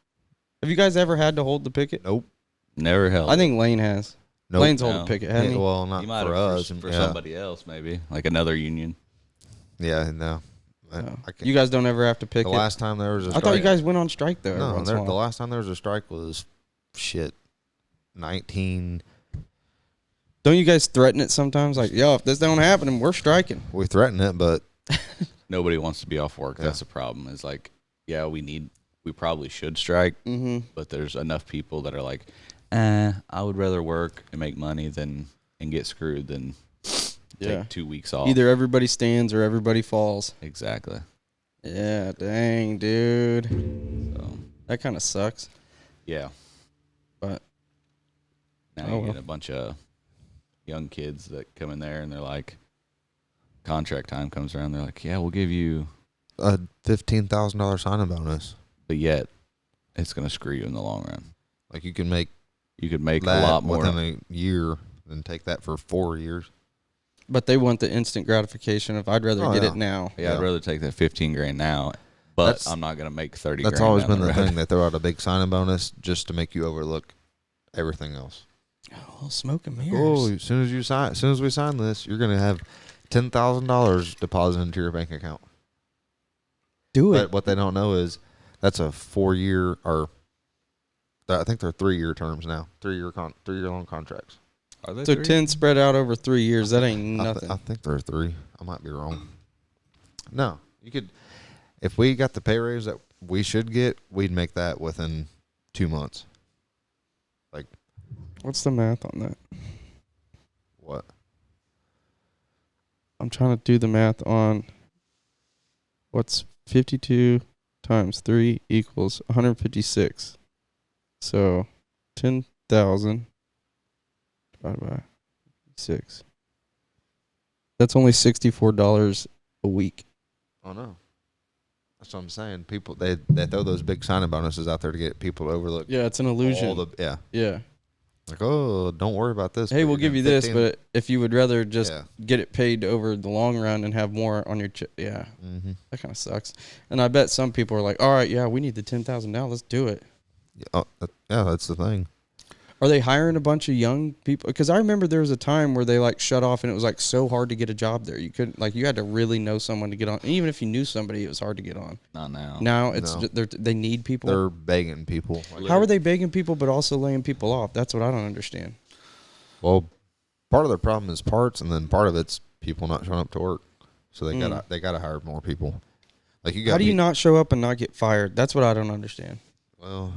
Have you guys ever had to hold the picket? Nope. Never held. I think Lane has. Nope. Lane's holding the picket, hasn't he? Well, not you might for have us. for somebody else, maybe like another union. Yeah, no. You guys don't ever have to picket. The last time there was a strike. I thought you guys went on strike though. No, the last time there was a strike was 19. Don't you guys threaten it sometimes? Like, yo, if this don't happen, we're striking. We threaten it, but nobody wants to be off work. That's the problem. It's like, yeah, we probably should strike, but there's enough people that are like, I would rather work and make money and get screwed than take 2 weeks off. Either everybody stands or everybody falls. Exactly. Yeah, dang, dude. So that kind of sucks. Yeah. But now you get a bunch of young kids that come in there and they're like, contract time comes around, they're like, yeah, we'll give you a $15,000 signing bonus. But yet, it's going to screw you in the long run. Like you could make a lot more within a year than take that for 4 years. But they want the instant gratification of I'd rather get it now. Yeah, I'd rather take that $15,000 now, but I'm not going to make $30,000. That's always been the thing. They throw out a big signing bonus just to make you overlook everything else. Oh, smoke and mirrors. Oh, as soon as we sign this, you're gonna have $10,000 deposited into your bank account. Do it. But what they don't know is that's a 4-year or I think they're 3-year terms now. 3-year long contracts. Are they so 3? 10 spread out over 3 years. That ain't nothing. I think they're 3. I might be wrong. No, you could. If we got the pay raise that we should get, we'd make that within 2 months. Like, what's the math on that? What? I'm trying to do the math on what's 52 times 3 equals 156. So 10,000 divided by 6. That's only $64 a week. Oh no. That's what I'm saying. People they throw those big signing bonuses out there to get people to overlook. Yeah, it's an illusion. Yeah. Like, oh, don't worry about this. Hey, we'll give you this, but if you would rather just get it paid over the long run and have more on your that kind of sucks. And I bet some people are like, all right, yeah, we need the 10,000 now. Let's do it. Yeah, that's the thing. Are they hiring a bunch of young people? Because I remember there was a time where they like shut off and it was like so hard to get a job there. You couldn't you had to really know someone to get on. And even if you knew somebody, it was hard to get on. Not now. Now it's they need people. They're begging people. How are they begging people but also laying people off? That's what I don't understand. Well, part of the problem is parts, and then part of it's people not showing up to work. So they gotta hire more people. Like how do you not show up and not get fired? That's what I don't understand. Well,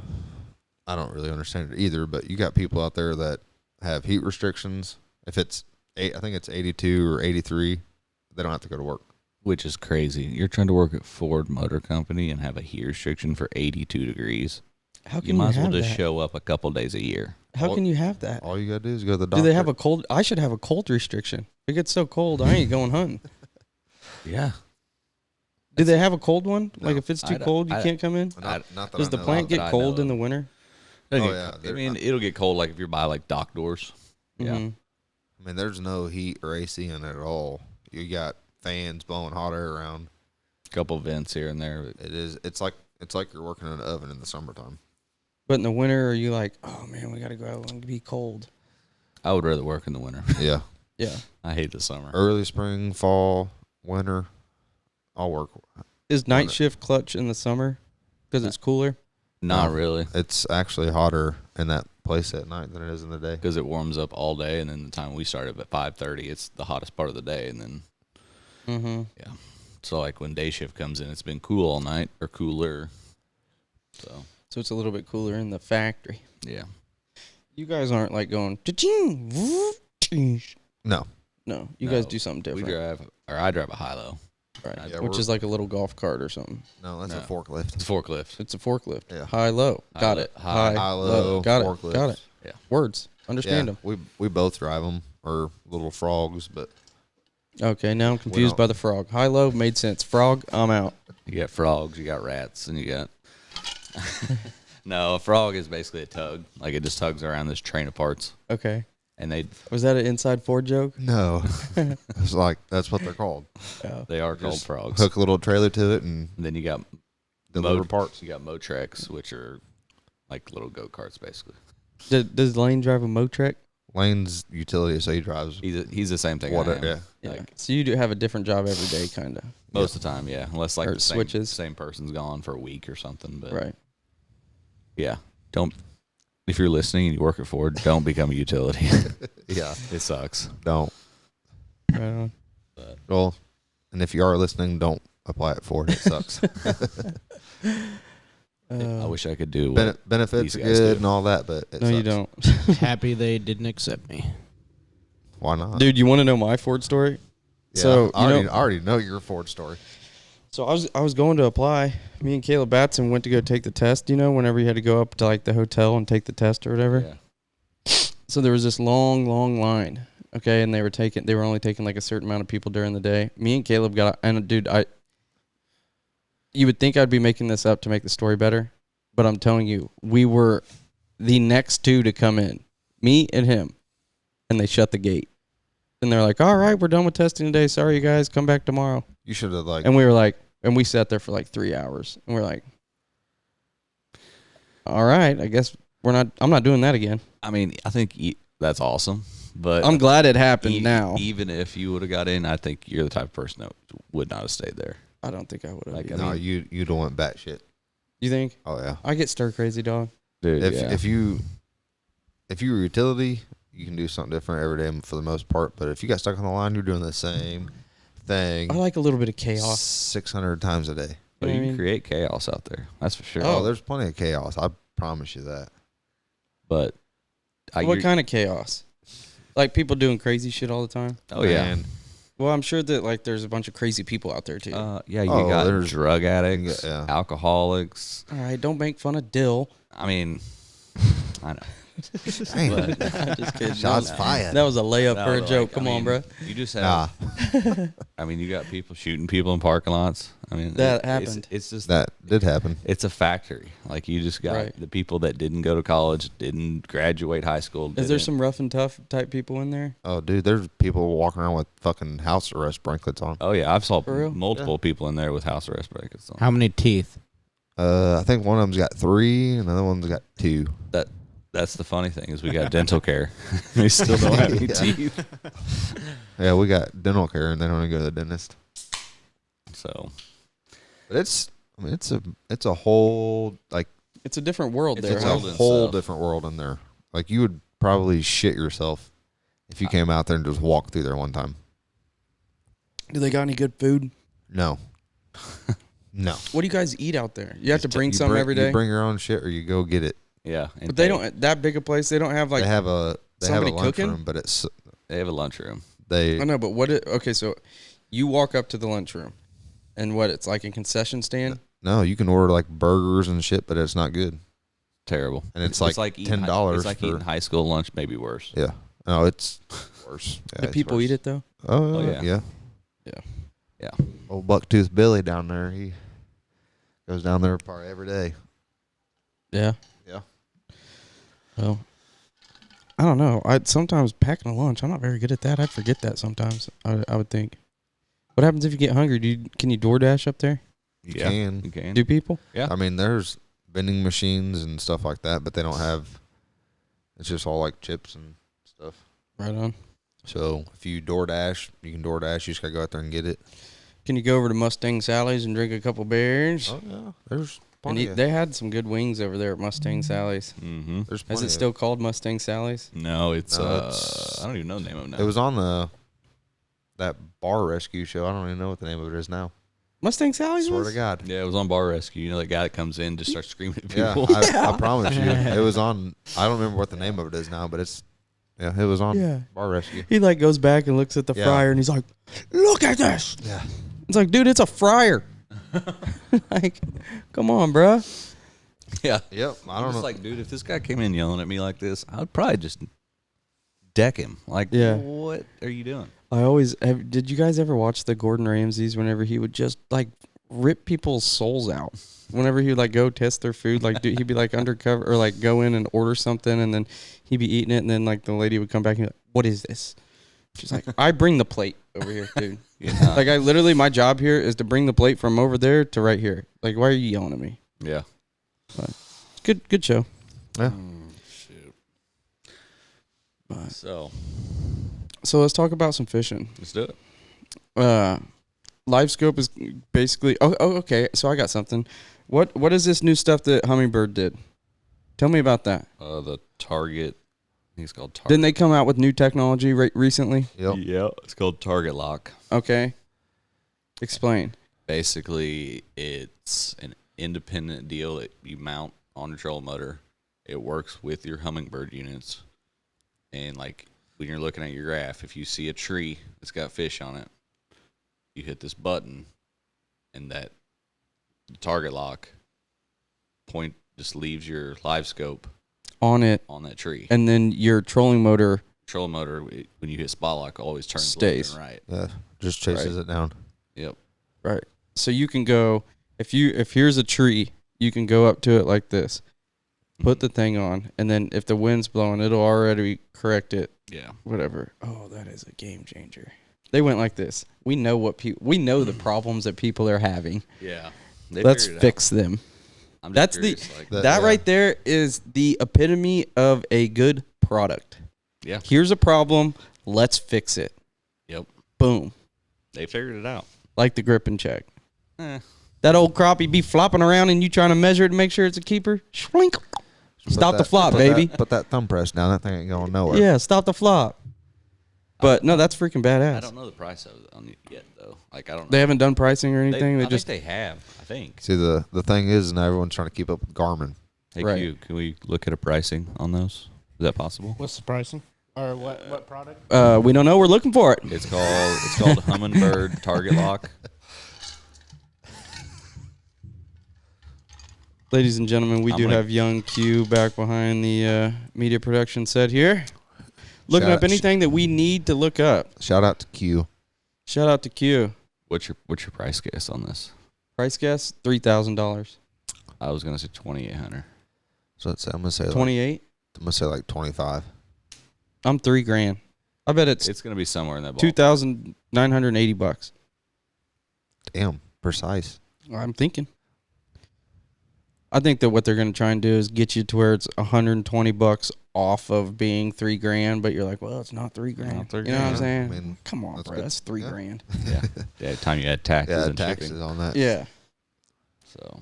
I don't really understand it either, but you got people out there that have heat restrictions. If it's I think it's 82 or 83, they don't have to go to work. Which is crazy. You're trying to work at Ford Motor Company and have a heat restriction for 82 degrees. How can you might as well have just that? show up a couple days a year. How can you have that? All you gotta do is go to the doctor. Do they have a cold? I should have a cold restriction. If it gets so cold, I ain't going hunting. Yeah. Do they have a cold one? No. Like if it's too cold, you can't come in? Not that Does I the know plant of. get cold in the winter? yeah. I mean, it'll get cold like if you're by like dock doors. Yeah. Mhm. I mean, there's no heat or AC in it at all. You got fans blowing hot air around. Couple vents here and there. It's like you're working in an oven in the summertime. But in the winter, are you like, oh man, we got to go out and be cold? I would rather work in the winter. Yeah. Yeah. I hate the summer. Early spring, fall, winter, I'll work. Is night shift clutch in the summer because it's cooler? Not really, It's actually hotter in that place at night than it is in the day. because it warms up all day, and then the time we start up at 5:30, it's the hottest part of the day, and then Mm-hmm. yeah. So like when day shift comes in, it's been cool all night or cooler. So So it's a little bit cooler in the factory. yeah, You guys aren't like going, "Cha-ching, whoop, ching." No. No, you No, guys do something different. I drive a high-low. Right. Yeah, Which we're- is like a little golf cart or something. No, that's No. a forklift. It's a forklift. It's a forklift. Yeah. High, low. Got it. High, low, Got forklift. it. Got it. Yeah. Words. Understand them. We both drive them, or little frogs, but Okay, now I'm confused don't- by the frog. High, low made sense. Frog, I'm out. You got frogs, you got rats, and you got no. A frog is basically a tug. Like it just tugs around this train of parts, Okay. and they Was that an inside Ford joke? no. It's like, that's what they're called. are called Just frogs. Hook a little trailer to it and And then you got deliver parts. You got Motrex, which are like little go karts, basically. Does Lane drive a Motrek? Lane's utility, so he drives He's the same thing. what? I am. Yeah. Yeah. Like, So you do have a different job every day, kind of. most of the time, yeah. Unless like Or the switches. same person's gone for a week or something. But Right. yeah, don't. If you're listening and you work at Ford, don't become a utility. Yeah. It sucks. Don't. Right on. Well, and if you are listening, don't apply it for it. It sucks. I wish I could do what Benefits these are guys good do. and all that, but it No, you sucks. don't. Happy they didn't accept me. Why not? Dude, you want to know my Ford story? Yeah, So, I you know, already know your Ford story. So I was going to apply. Me and Caleb Batson went to go take the test, you know, whenever you had to go up to like the hotel and take the test or whatever. Yeah. So there was this long line. Okay, and they were only taking like a certain amount of people during the day. Me and Caleb and dude, you would think I'd be making this up to make the story better, but I'm telling you, we were the next two to come in. Me and him. And they shut the gate. And they're like, "All right, we're done with testing today. Sorry you guys, come back tomorrow." You should have like. And we were like, and we sat there for like 3 hours. And we're like, all right, I guess I'm not doing that again. I mean, I think that's awesome, but I'm glad it happened now. Even if you would have got in, I think you're the type of person that would not have stayed there. I don't think I would have. Like, no, you'd have went batshit. You think? Oh yeah. I get stir crazy, dog. Dude, If you were utility, you can do something different every day for the most part. But if you got stuck on the line, you're doing the same thing. I like a little bit of chaos. 600 times a day. but You know what you I can mean? create chaos out there. That's for sure. Oh, there's plenty of chaos. I promise you that. But What kind of chaos? Like people doing crazy shit all the time? Oh yeah. Man. Well, I'm sure that like there's a bunch of crazy people out there too. Yeah, you Oh, got there's- drug addicts, yeah. alcoholics. All right, don't make fun of Dill. I mean, I know. Dang. I'm just kidding. Shots No, fired. That was a layup No, for a like, joke. I Come on, mean, bro. You just Nah, have. I mean, you got people shooting people in parking lots. I mean, That happened. It's just that did happen. it's a factory. Like you just got Right. the people that didn't go to college, didn't graduate high school. Is there didn't- some rough and tough type people in there? Oh, dude, there's people walking around with fucking house arrest bracelets on. Oh yeah, I've saw For real? multiple people in there with house arrest brackets on. How many teeth? I think one of them's got 3, and the other one's got 2. That's the funny thing is we got dental care. They still don't have any Yeah. teeth. Yeah, we got dental care, and they don't even go to the dentist. So But it's a whole like It's a different world It's there. it's huh? a world in whole itself. different world in there. Like you would probably shit yourself if you came out there and just walked through there one time. Do they got any good food? No, no. What do you guys eat out there? You have to bring You some every day. You bring your own shit, or you go get it. yeah, and But they don't that big a place. They don't have like they have a somebody cooking? lunchroom, but it's They have a lunchroom. I know, but okay, so you walk up to the lunchroom, and what it's like a concession stand. no. You can order like burgers and shit, but it's not good. Terrible. And it's like eating $10 It's like for- eating high school lunch, maybe worse. Yeah. No, it's worse. Yeah, Do it's people worse. eat it though? Oh, Oh, yeah. yeah. Yeah. Yeah. Old Bucktooth Billy down there, he goes down there probably every day. Yeah. Yeah. Well, I don't know. I sometimes packing a lunch. I'm not very good at that. I'd forget that sometimes. I would think. What happens if you get hungry? Can you DoorDash up there? You can. You can. Do people? Yeah. I mean, there's vending machines and stuff like that, but they don't have. It's just all like chips and stuff. Right on. So if you DoorDash, you can DoorDash. You just gotta go out there and get it. Can you go over to Mustang Sally's and drink a couple beers? Oh yeah, there's. And they had some good wings over there at Mustang Sally's. Mm-hmm. There's Is it still called Mustang Sally's? No, it's it's I don't even know the name of it now. It was on that bar rescue show. I don't even know what the name of it is now. Mustang Sally's. Swear was? to God. Yeah, it was on Bar Rescue. You know that guy that comes in just starts screaming at Yeah, people. I promise you, it was on. I don't remember what the name of it is now, but it was on Bar Rescue. He like goes back and looks at the fryer and he's like, "Look at this." Yeah. It's like, dude, it's a fryer. Like, come on, bro. Yeah. Yep. I don't know. Like, dude, if this guy came in yelling at me like this, I'd probably just deck him. Like, Yeah. What are you doing? Did you guys ever watch the Gordon Ramsays whenever he would just like rip people's souls out? Whenever he would like go test their food, like he'd be like undercover or like go in and order something and then he'd be eating it and then like the lady would come back and be like, "What is this?" She's like, "I bring the plate over here, dude." Yeah. Like my job here is to bring the plate from over there to right here. Like, why are you yelling at me? Yeah. But good show. Yeah. Shoot. But, So let's talk about some fishing. let's do it. Live scope is basically okay. So I got something. What is this new stuff that Hummingbird did? Tell me about that. The Target. I think it's called Target. Didn't they come out with new technology recently? Yep. Yeah, it's called Target Lock. Okay. Explain. Basically, it's an independent deal that you mount on your trolling motor. It works with your Hummingbird units. And like when you're looking at your graph, if you see a tree that's got fish on it, you hit this button and that Target Lock point just leaves your live scope On it. on that tree. And then your trolling motor Trolling motor, when you hit spot lock, always turns Stays. left and right. Yeah. Just chases it down. Yep. right. So you can go if here's a tree, you can go up to it like this. Put the thing on, and then if the wind's blowing, it'll already correct it. Yeah. Whatever. Oh, that is a game changer. They went like this. We know we know the problems that people are having. Yeah. Let's fix them. I'm That's just curious, like, that right there is the epitome of a good product. yeah. Here's a problem. Let's fix it. Yep. Boom. They figured it out. Like the grip and check. Eh. That old crappie be flopping around and you trying to measure it to make sure it's a keeper. Shrink. Stop the flop, baby. Put that thumb press down. That thing ain't going nowhere. Yeah, stop the flop. But no, that's freaking badass. I don't know the price of it on it yet, though. Like, I don't know. They haven't done pricing or anything. I They just think they have, I think. See, the thing is now everyone's trying to keep up with Garmin. Hey, Right. Q, can we look at a pricing on those? Is that possible? What's the pricing? Or what product? we don't know. We're looking for it. It's called Hummingbird Target Lock. Ladies and gentlemen, we I'm do like- have young Q back behind the media production set here. Looking Shout up out- anything that we need to look up. Shout out to Q. Shout out to Q. What's your price guess on this? Price guess $3,000. I was gonna say 2,800. So I'm gonna say 28. I'm gonna say like 25. I'm $3,000. I bet it's It's gonna be somewhere in that ballpark. $2,980. Damn, precise. I'm thinking. I think that what they're going to try and do is get you to where it's $120 off of being $3,000, but you're like, well, it's not $3,000. Not $3,000. You know what I'm saying? I mean, Come on, that's bro. good. That's $3,000. Yeah. Yeah. Time you add taxes Yeah, and taxes shipping. on that. Yeah. So.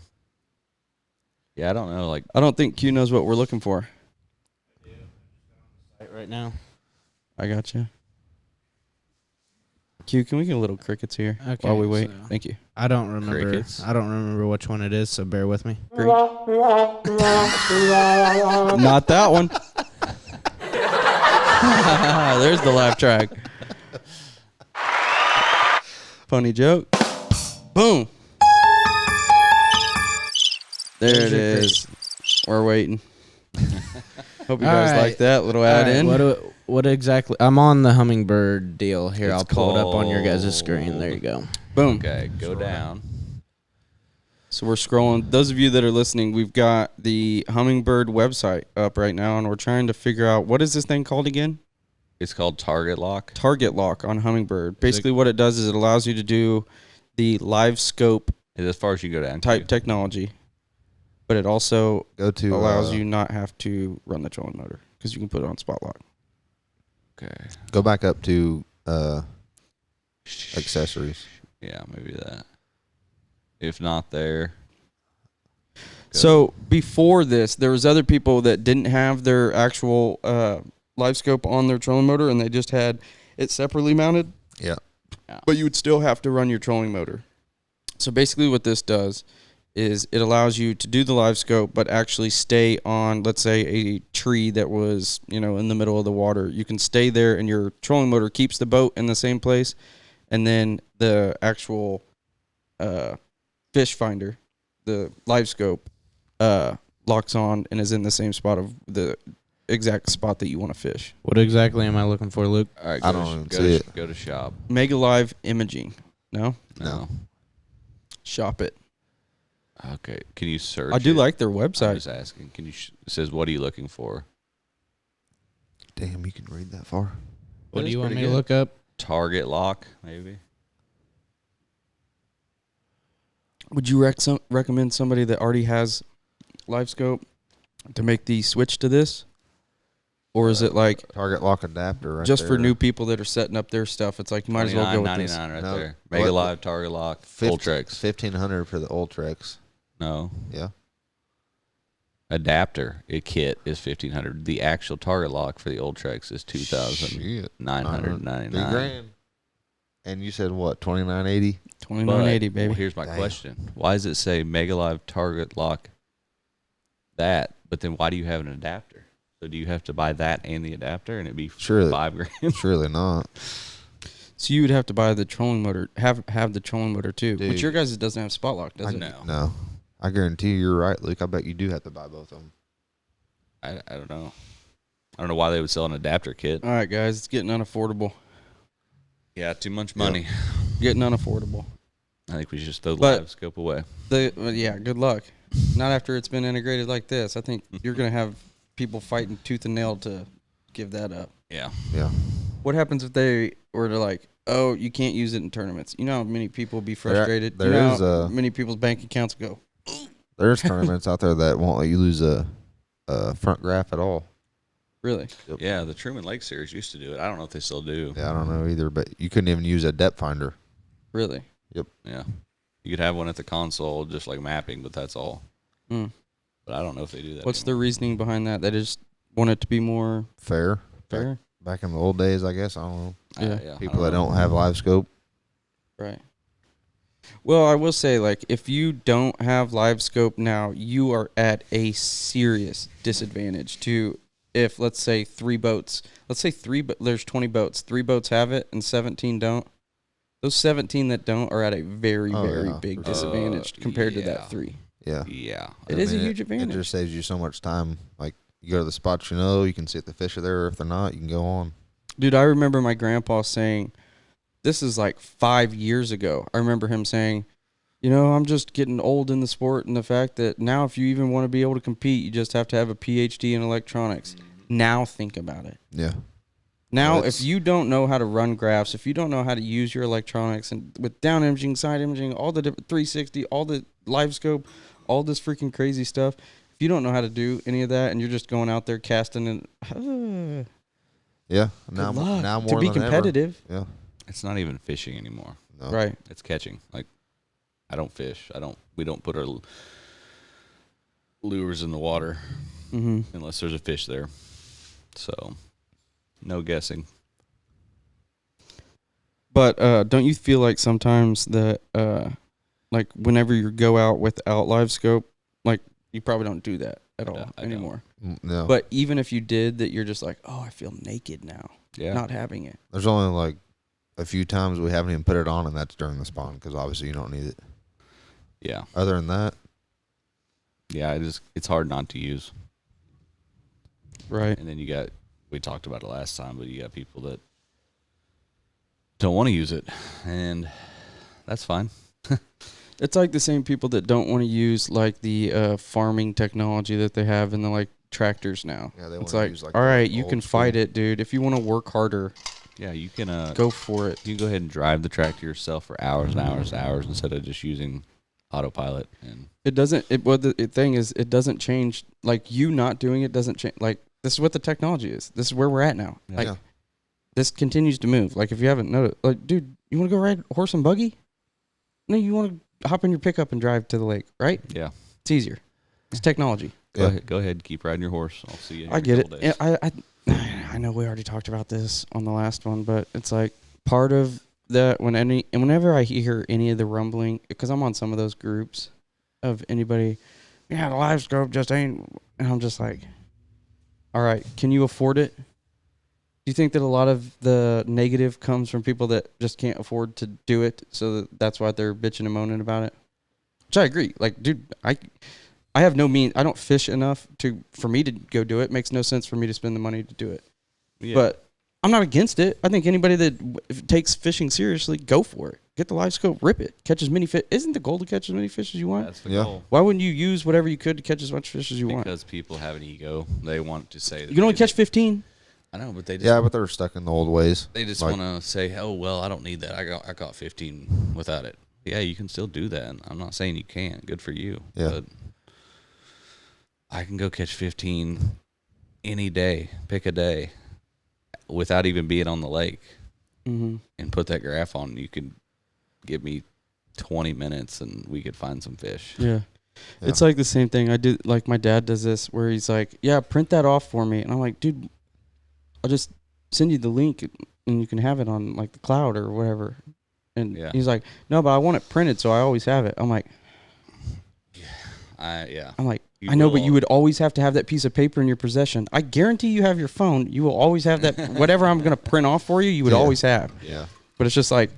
Yeah, I don't know. Like, I don't think Q knows what we're looking for. Right now. I got you. Q, can we get a little crickets here Okay, while we wait? so- Thank you. I don't remember. Crickets. I don't remember which one it is, so bear with me. Not that one. There's the laugh track. Funny joke. Boom. There it is. We're waiting. Hope you guys All right. like that little All add right, in. what exactly? I'm on the Hummingbird deal here. It's I'll pull it up on your guys' called- screen. There you go. Boom. okay, go down. So we're scrolling. Those of you that are listening, we've got the Hummingbird website up right now, and we're trying to figure out, what is this thing called again? It's called Target Lock. Target Lock on Hummingbird. Basically what it does is it allows you to do the live scope As far as you go down. type technology, but it also Go to allows you not have to run the trolling motor because you can put it on spot lock. Okay. Go back up to accessories. Yeah, maybe that. If not there. So before this, there was other people that didn't have their actual live scope on their trolling motor, and they just had it separately mounted. Yeah. But you would still have to run your trolling motor. So basically what this does is it allows you to do the live scope, but actually stay on, let's say, a tree that was, in the middle of the water. You can stay there, and your trolling motor keeps the boat in the same place, and then the actual fish finder, the live scope, locks on and is in the same spot of the exact spot that you want to fish. What exactly am I looking for, Luke? All right, I don't see it. Go to shop. Mega Live Imaging. No? No. Shop it. Okay. Can you search? I do it? like their I'm website. just asking. Can you? It says, "What are you looking for?" Damn, you can read that far. What That do is you want me pretty to good. look up? Target Lock, maybe. Would you recommend somebody that already has live scope to make the switch to this? Or is it like Target Lock adapter right just there. for new people that are setting up their stuff? It's like you might as well go with this. $29.99 right No. there. Mega What- Live, Target Lock, Ultrex. 1,500 for the Ultrex. No. Yeah. Adapter, a kit is $1,500. The actual Target Lock for the Ultrex is Shit. $2,999. $2,000. And you said what? 2980. $29.80, baby. Well, here's my Damn. question: why does it say Mega Live, Target Lock? That, but then why do you have an adapter? So do you have to buy that and the adapter, and it'd be Surely. $5,000? Surely not. So you would have to buy the trolling motor, have the trolling motor too. But Dude. your guys' doesn't have spot lock, does it? No. No. I guarantee you're right, Luke. I bet you do have to buy both of them. I don't know. I don't know why they would sell an adapter kit. All right, guys, it's getting unaffordable. Yeah, too much money. Getting unaffordable. I think we should just throw the But- live scope away. Yeah, good luck. Not after it's been integrated like this. I think you're going to have people fighting tooth and nail to give that up. Yeah. Yeah. What happens if they were to like, oh, you can't use it in tournaments? You know how many people will be frustrated? there you know is how many people's bank accounts go, There's tournaments out there that won't let you lose a front graph at all. really? Yeah, the Truman Lake Series used to do it. I don't know if they still do. Yeah, I don't know either, but you couldn't even use a depth finder. Really? Yeah. You could have one at the console, just like mapping, but that's all. Mm. But I don't know if they do that What's the anymore. reasoning behind that? They just want it to be more Fair. fair? Back in the old days, I guess. I don't know. Yeah. I People that know. don't have live scope. Right. Well, I will say, like, if you don't have live scope now, you are at a serious disadvantage to if, let's say, there's 20 boats. 3 boats have it and 17 don't. Those 17 that don't are at a very, Oh, very yeah, big for sure. disadvantage compared to yeah. that 3. Yeah. Yeah. It is a mean, huge advantage. It just saves you so much time. Like, you go to the spots you can see if the fish are there, or if they're not, you can go on. Dude, I remember my grandpa saying, this is like 5 years ago. I remember him saying, I'm just getting old in the sport, and the fact that now if you even want to be able to compete, you just have to have a PhD in electronics. Now think about it. Yeah. Now, Well, if it's- you don't know how to run graphs, if you don't know how to use your electronics and with down imaging, side imaging, all the different 360, all the live scope, all this freaking crazy stuff, if you don't know how to do any of that and you're just going out there casting and Yeah. good luck Now to more be than ever. competitive. Yeah. It's not even fishing anymore. No. Right. It's catching. Like, I don't fish. We don't put our lures in the water Mm-hmm. unless there's a fish there. So, no guessing. But don't you feel like sometimes that, like, whenever you go out without live scope, like, you probably don't do that at all I don't. anymore. No. But even if you did, that you're just like, oh, I feel naked now, Yeah. not having it. There's only like a few times we haven't even put it on, and that's during the spawn because obviously you don't need it. Yeah. Other than that, Yeah. It's hard not to use. Right. And then we talked about it last time, but you got people that don't want to use it, and that's fine. It's like the same people that don't want to use like the farming technology that they have in the like tractors now. Yeah, they it's wanna like, use, like, all the right, you old can school. fight it, dude. If you want to work harder, Yeah, you can go for it. you can go ahead and drive the tractor yourself for hours and hours and hours instead of just using autopilot. And It doesn't. The thing is, it doesn't change. Like you not doing it doesn't change. Like this is what the technology is. This is where we're at now. Yeah. Like Yeah. this continues to move. Like if you haven't noticed, like dude, you want to go ride horse and buggy? No, you want to hop in your pickup and drive to the lake, right? yeah, It's easier. It's technology. go ahead and keep riding your horse. I'll see you. in I your get it. couple days. I know we already talked about this on the last one, but it's like part of that whenever I hear any of the rumbling, because I'm on some of those groups of anybody, yeah, the live scope just ain't, and I'm just like, all right, can you afford it? Do you think that a lot of the negative comes from people that just can't afford to do it, so that's why they're bitching and moaning about it? Which I agree. Like, dude, I have no means. I don't fish enough for me to go do it. Makes no sense for me to spend the money to do it. Yeah. But I'm not against it. I think anybody that takes fishing seriously, go for it. Get the live scope, rip it, catch as many fish. Isn't the goal to catch as many fish as you want? That's the Yeah. goal. Why wouldn't you use whatever you could to catch as much fish as you want? Because people have an ego. They want to say that You can only they- catch 15. I know, but they just Yeah, but they're stuck in the old ways. they just Like- want to say, "Oh, well, I don't need that. I caught 15 without it." Yeah, you can still do that. I'm not saying you can't. Good for you. Yeah. But I can go catch 15 any day. Pick a day without even being on the lake Mm-hmm. and put that graph on. You could give me 20 minutes and we could find some fish. Yeah. It's like the same thing. I do, like my dad does this where he's like, yeah, print that off for me. And I'm like, dude, I'll just send you the link and you can have it on like the cloud or whatever. And Yeah. he's like, no, but I want it printed so I always have it. I'm like, Yeah. I know, but you would always have to have that piece of paper in your possession. I guarantee you have your phone. You will always have that. Whatever I'm going to print off for you, you would Yeah. always have. Yeah. But it's just like,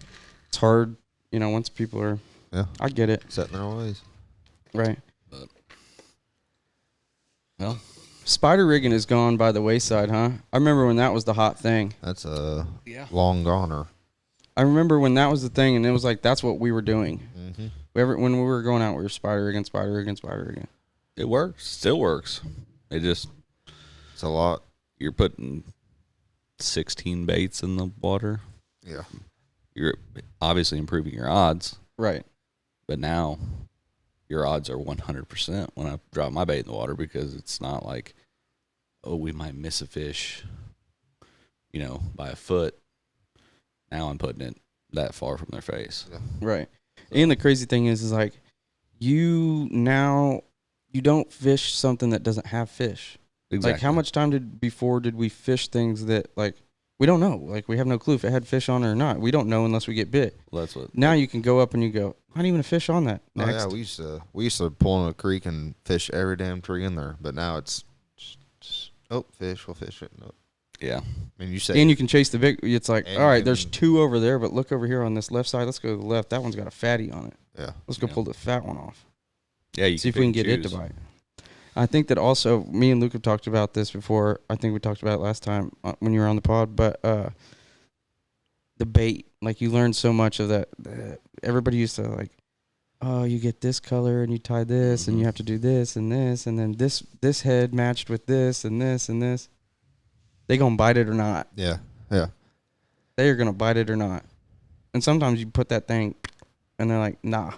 it's hard, once people are, Yeah. I get it. Set in their ways. Right. Well, Spider rigging is gone by the wayside, huh? I remember when that was the hot thing. That's a Yeah. long goner. I remember when that was the thing, and it was like, that's what we were doing. Mm-hmm. When we were going out, we were spider rigging. it works. Still works. It just, It's a lot. you're putting 16 baits in the water. Yeah. You're obviously improving your odds, Right. but now your odds are 100% when I drop my bait in the water, because it's not like, oh, we might miss a fish, by a foot. Now I'm putting it that far from their face. Yeah. Right. And the crazy thing is like, you don't fish something that doesn't have fish. Exactly. Like, how much time did we fish things that, like, we don't know. Like, we have no clue if it had fish on it or not. We don't know unless we get bit. Well, that's what. Now you can go up and you go, not even a fish on that. Oh, Next. yeah, we used to pull in a creek and fish every damn tree in there, but now it's just fish, we'll fish it. No. Yeah. I mean, you say And you can chase the big. It's like, And all right, you there's can- 2 over there, but look over here on this left side. Let's go to the left. That one's got a fatty on it. yeah, Let's go Yeah. pull the fat one off. Yeah. You See if pick we can and get it to choose. bite. I think that also, me and Luke have talked about this before. I think we talked about it last time when you were on the pod. But the bait, like, you learn so much of that. Everybody used to like, oh, you get this color and you tie this and you have to do this and then this head matched with this and this and this. They gonna bite it or not? yeah. They are gonna bite it or not. And sometimes you put that thing, and they're like, nah.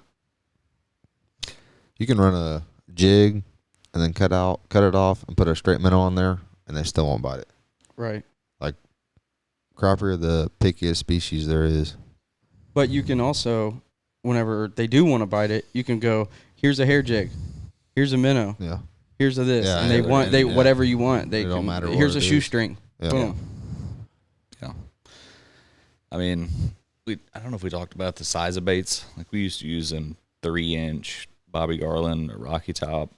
You can run a jig and then cut it off and put a straight minnow on there, and they still won't bite it. Right. Crappie are the pickiest species there is. But you can also, whenever they do want to bite it, you can go, here's a hair jig, here's a minnow, Yeah. here's a this, Yeah, and they yeah, want yeah. whatever you want. They It don't can, matter what here's a it is. shoestring. Yeah. Boom. Yeah. I mean, I don't know if we talked about the size of baits. Like, we used to use them 3-inch Bobby Garland or Rocky Top,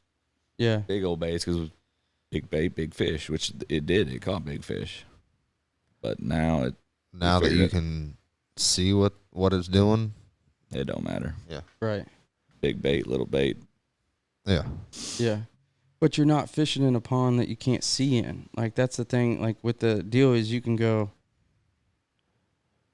Yeah. big old baits, because it was big bait, big fish, which it did. It caught big fish. But now Now that figured you it- can see what it's doing. it don't matter. Right. Big bait, little bait. Yeah. Yeah. But you're not fishing in a pond that you can't see in. Like, that's the thing. Like, with the deal is you can go,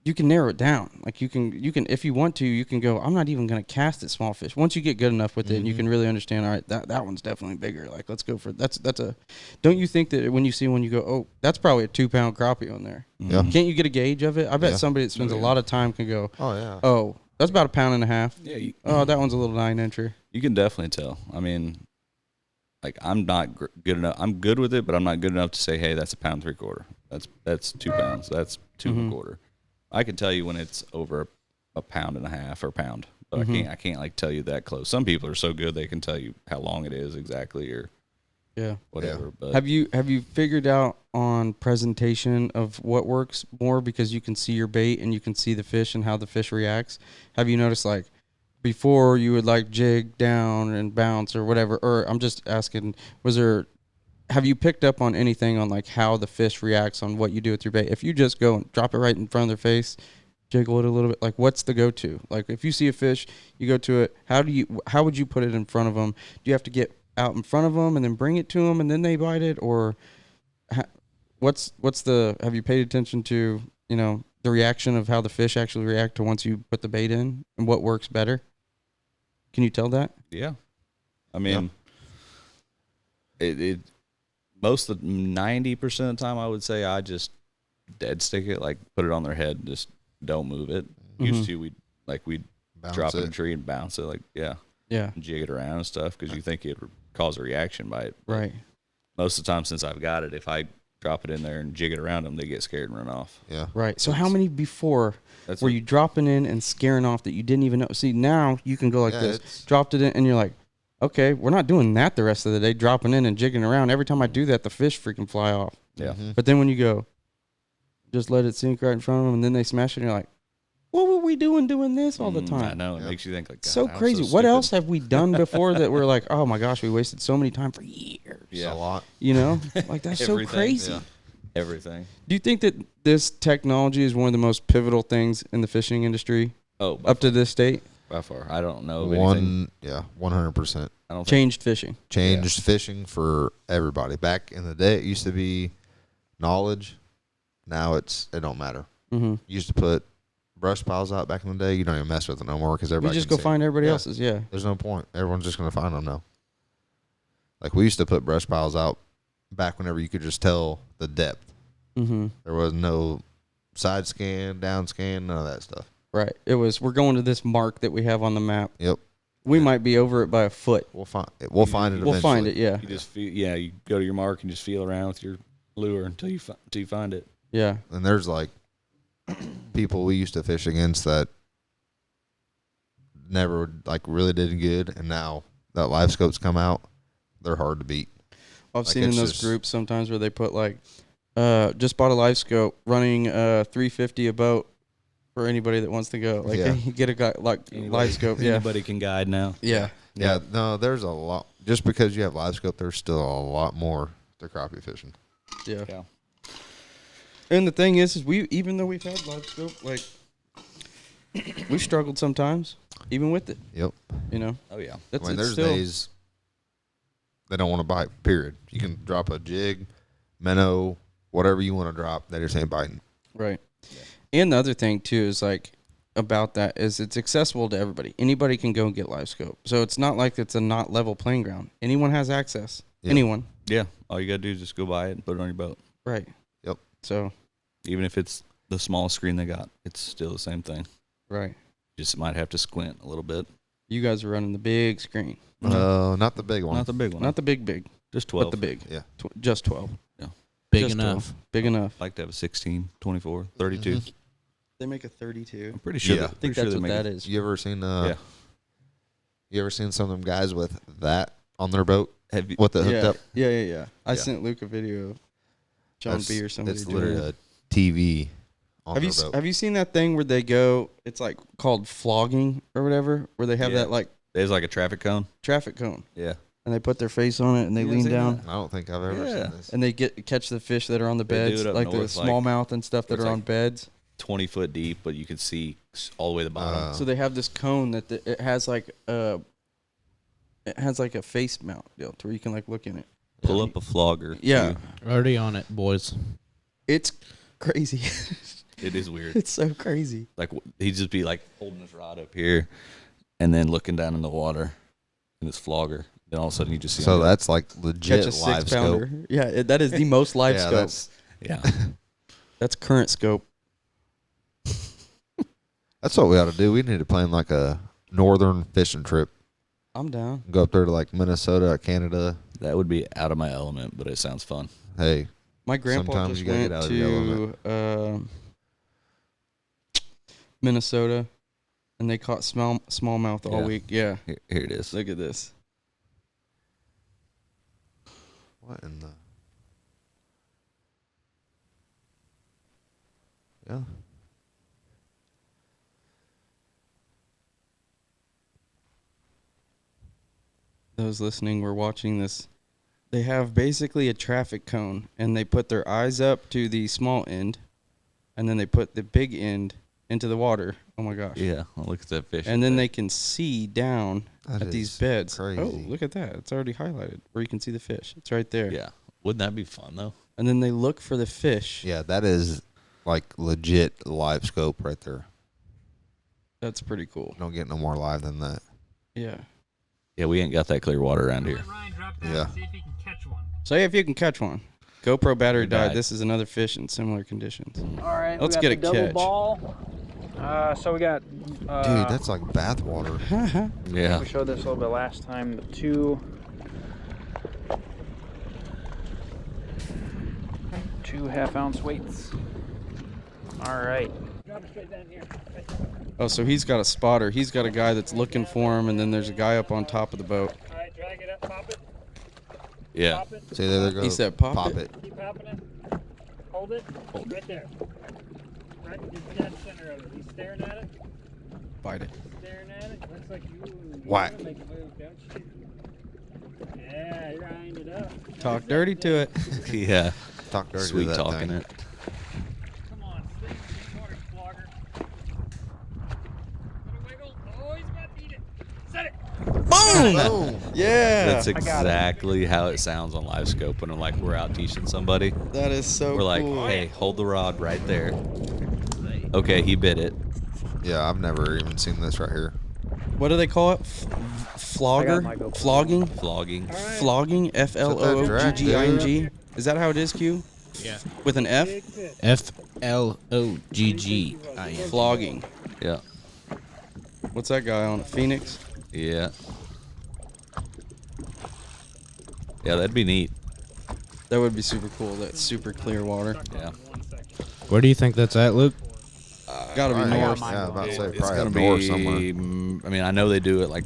you can narrow it down. Like you can if you want to, you can go, I'm not even going to cast at small fish. Once you get good enough with it, and you can really understand, all right, that one's definitely bigger. Like let's go for that's a. Don't you think that when you see one, you go, oh, that's probably a 2-pound crappie on there? Yeah. Can't you get a gauge of it? I bet somebody that spends a lot of time can go, Oh yeah. oh, that's about 1.5 pounds. Yeah. Oh, that one's a little 9-incher. You can definitely tell. I mean, like I'm not good enough. I'm good with it, but I'm not good enough to say, hey, that's 1 3/4 pounds. That's 2 pounds. That's 2 1/4. I can tell you when it's over 1.5 pounds or a pound, but I can't like tell you that close. Some people are so good they can tell you how long it is exactly or whatever. Yeah. But Have you figured out on presentation of what works more, because you can see your bait and you can see the fish and how the fish reacts? Have you noticed, like, before you would like jig down and bounce or whatever, or I'm just asking, have you picked up on anything on like how the fish reacts on what you do with your bait? If you just go and drop it right in front of their face, jiggle it a little bit, like what's the go-to? Like if you see a fish, you go to it, how would you put it in front of them? Do you have to get out in front of them and then bring it to them and then they bite it, or have you paid attention to, the reaction of how the fish actually react to once you put the bait in, and what works better? Can you tell that? yeah, I mean, it most of the 90% of the time I would say I just dead stick it, like put it on their head, just don't move it. Used to we'd Bounce drop it in it. a tree and bounce it, like Yeah. and jig it around and stuff because you think it would cause a reaction by it. But Right. most of the time since I've got it, if I drop it in there and jig it around them, they get scared and run off. Yeah. Right. So how many before That's were it. you dropping in and scaring off that you didn't even know? See, now you can go like Yeah, this, it's- dropped it in, and you're like, okay, we're not doing that the rest of the day, dropping in and jigging around. Every time I do that, the fish freaking fly off. Yeah. But then when you go, just let it sink right in front of them, and then they smash it, and you're like, what were we doing this all the I time? know. It makes you think like, God, So I'm crazy. What stupid. else have we done before that we're like, oh my gosh, we wasted so many time for years? Yeah. A lot. Like that's so Everything. crazy. Yeah. Everything. Do you think that this technology is one of the most pivotal things in the fishing industry Oh, up to this date? by far. I don't know of anything. 100%. I don't think Changed fishing. Changed fishing for everybody. Back in the day, it used to be knowledge. Now it don't matter. Mm-hmm. You used to put brush piles out back in the day. You don't even mess with it no more because You everybody just can go see find it. everybody Yeah. else's. Yeah. There's no point. Everyone's just going to find them now. Like we used to put brush piles out back whenever you could just tell the depth. Mm-hmm. There was no side scan, down scan, none of that stuff. Right. It was, we're going to this mark that we have on the map. Yep. We might be over it by a foot. We'll find it. We'll find it. We'll find it. eventually. Yeah. you just feel. Yeah, you go to your mark and just feel around with your lure until you find it. Yeah. And there's like people we used to fish against that never like really did good, and now that live scopes come out, they're hard to beat. I've Like, seen in it's those just- groups sometimes where they put like, just bought a live scope, running $350 a boat for anybody that wants to go. Like Yeah. you get a guy like live scope. Yeah. Anybody can guide now. Yeah. Yeah, no, there's a lot. Just because you have live scope, there's still a lot more to crappie fishing. Yeah. Yeah. And the thing is we, even though we've had live scope, like we've struggled sometimes, even with it. Yep. Oh yeah. That's I mean, it's there's still, days they don't want to bite. Period. You can drop a jig, minnow, whatever you want to drop. They just ain't biting. right. And the other thing too is like about that is it's accessible to everybody. Anybody can go and get live scope. So it's not like it's a not level playing ground. Anyone has access. Yeah. Anyone. Yeah. All you gotta do is just go buy it and put it on your boat. Right. Yep. So Even if it's the smallest screen they got, it's still the same thing. right. Just might have to squint a little bit. You guys are running the big screen. Not the big one. Not the big one. Not the big, just 12. but the big. Yeah. Just 12. Big Just enough. 12. Big enough. Like to have a 16, 24, 32. They make a 32. I'm pretty sure. Yeah. that- I I think pretty sure that's they what make that it- is. You ever seen Yeah. You ever seen some of them guys with that on their boat Have you, with the hooked Yeah. up? Yeah. I Yeah. sent Luke a video of John B. or somebody It's doing literally it. a TV on Have their you boat. have you seen that thing where they go? It's like called flogging or whatever, where they have Yeah. that like there's like a traffic cone. traffic cone, Yeah. and they put their face on it and they You lean seen down that? I don't think I've ever Yeah. seen this. and they catch the fish that are on the They do beds, it up like the north, like- smallmouth and stuff that it's are on like- beds. 20 foot deep, but you can see all the way to the bottom. So they have this cone that it has like a face mount deal to where you can like look in it. Pull up a flogger. Yeah, too. Already on it, boys. it's crazy. It is weird. It's so crazy. Like he'd just be like holding his rod up here, and then looking down in the water in his flogger. Then all of a sudden you just see. So him that's like Catch legit a live scope. 6-pounder. Yeah, that is the most live Yeah, scope. That's current scope. That's what we ought to do. We need to plan like a northern fishing trip. I'm down. Go up there to like Minnesota, Canada. That would be out of my element, but it sounds fun. Hey, My grandpa sometimes just you gotta went get out of the element. to Minnesota, and they caught smallmouth all Yeah. week. Yeah, Here it is. look at this. What in the? Yeah. Those listening were watching this. They have basically a traffic cone, and they put their eyes up to the small end, and then they put the big end into the water. Oh my gosh! Yeah, well, look at that fish. And then they can see down That at these is beds. crazy. Oh, look at that! It's already highlighted where you can see the fish. It's right there. Yeah, wouldn't that be fun though? And then they look for the fish. Yeah, that is like legit live scope right there. That's pretty cool. Don't get no more live than that. Yeah. Yeah, we ain't got that clear water around here. Yeah. Say if you can catch one. GoPro battery died. died. This is another fish in similar conditions. All right. Let's we got get a the double catch. ball. So we got. Dude, that's like bath water. Yeah. We showed this a little bit last time. The two 1/2-ounce weights. All right. Drop it straight down here. Oh, so he's got a spotter. He's got a guy that's looking for him, and then there's a guy up on top of the boat. All right, drag it up, pop it. Yeah. Pop it. See, there they go. He said pop it. Keep popping it. Hold it. Right there. Right in the dead center of it. He's staring at it. Bite it. Staring at it. Looks like you. Whack. Make a move, don't you? Yeah, you're eyeing it up. Talk dirty to it. Yeah. Talk dirty to Sweet that talking thing. it. Come on, stick water, flogger. Let it wiggle. Oh, he's about to eat it. Set it. Boom! Yeah. That's exactly how it sounds on live scope when we're out teaching somebody. That is so We're like, cool. hey, hold the rod right there. Okay, he bit it. Yeah, I've never even seen this right here. What do they call it? Flogger? my GoPro. Flogging? Flogging. Flogging? Flogging? Is that how it is, Q? Yeah. With an F? Flogging. Flogging. Yeah. What's that guy on? A Phoenix? Yeah. Yeah, that'd be neat. That would be super cool. That's super clear water. Yeah. Where do you think that's at, Luke? Gotta be Probably- north. Yeah, about to say It's probably gonna up be. north somewhere. I mean, I know they do it like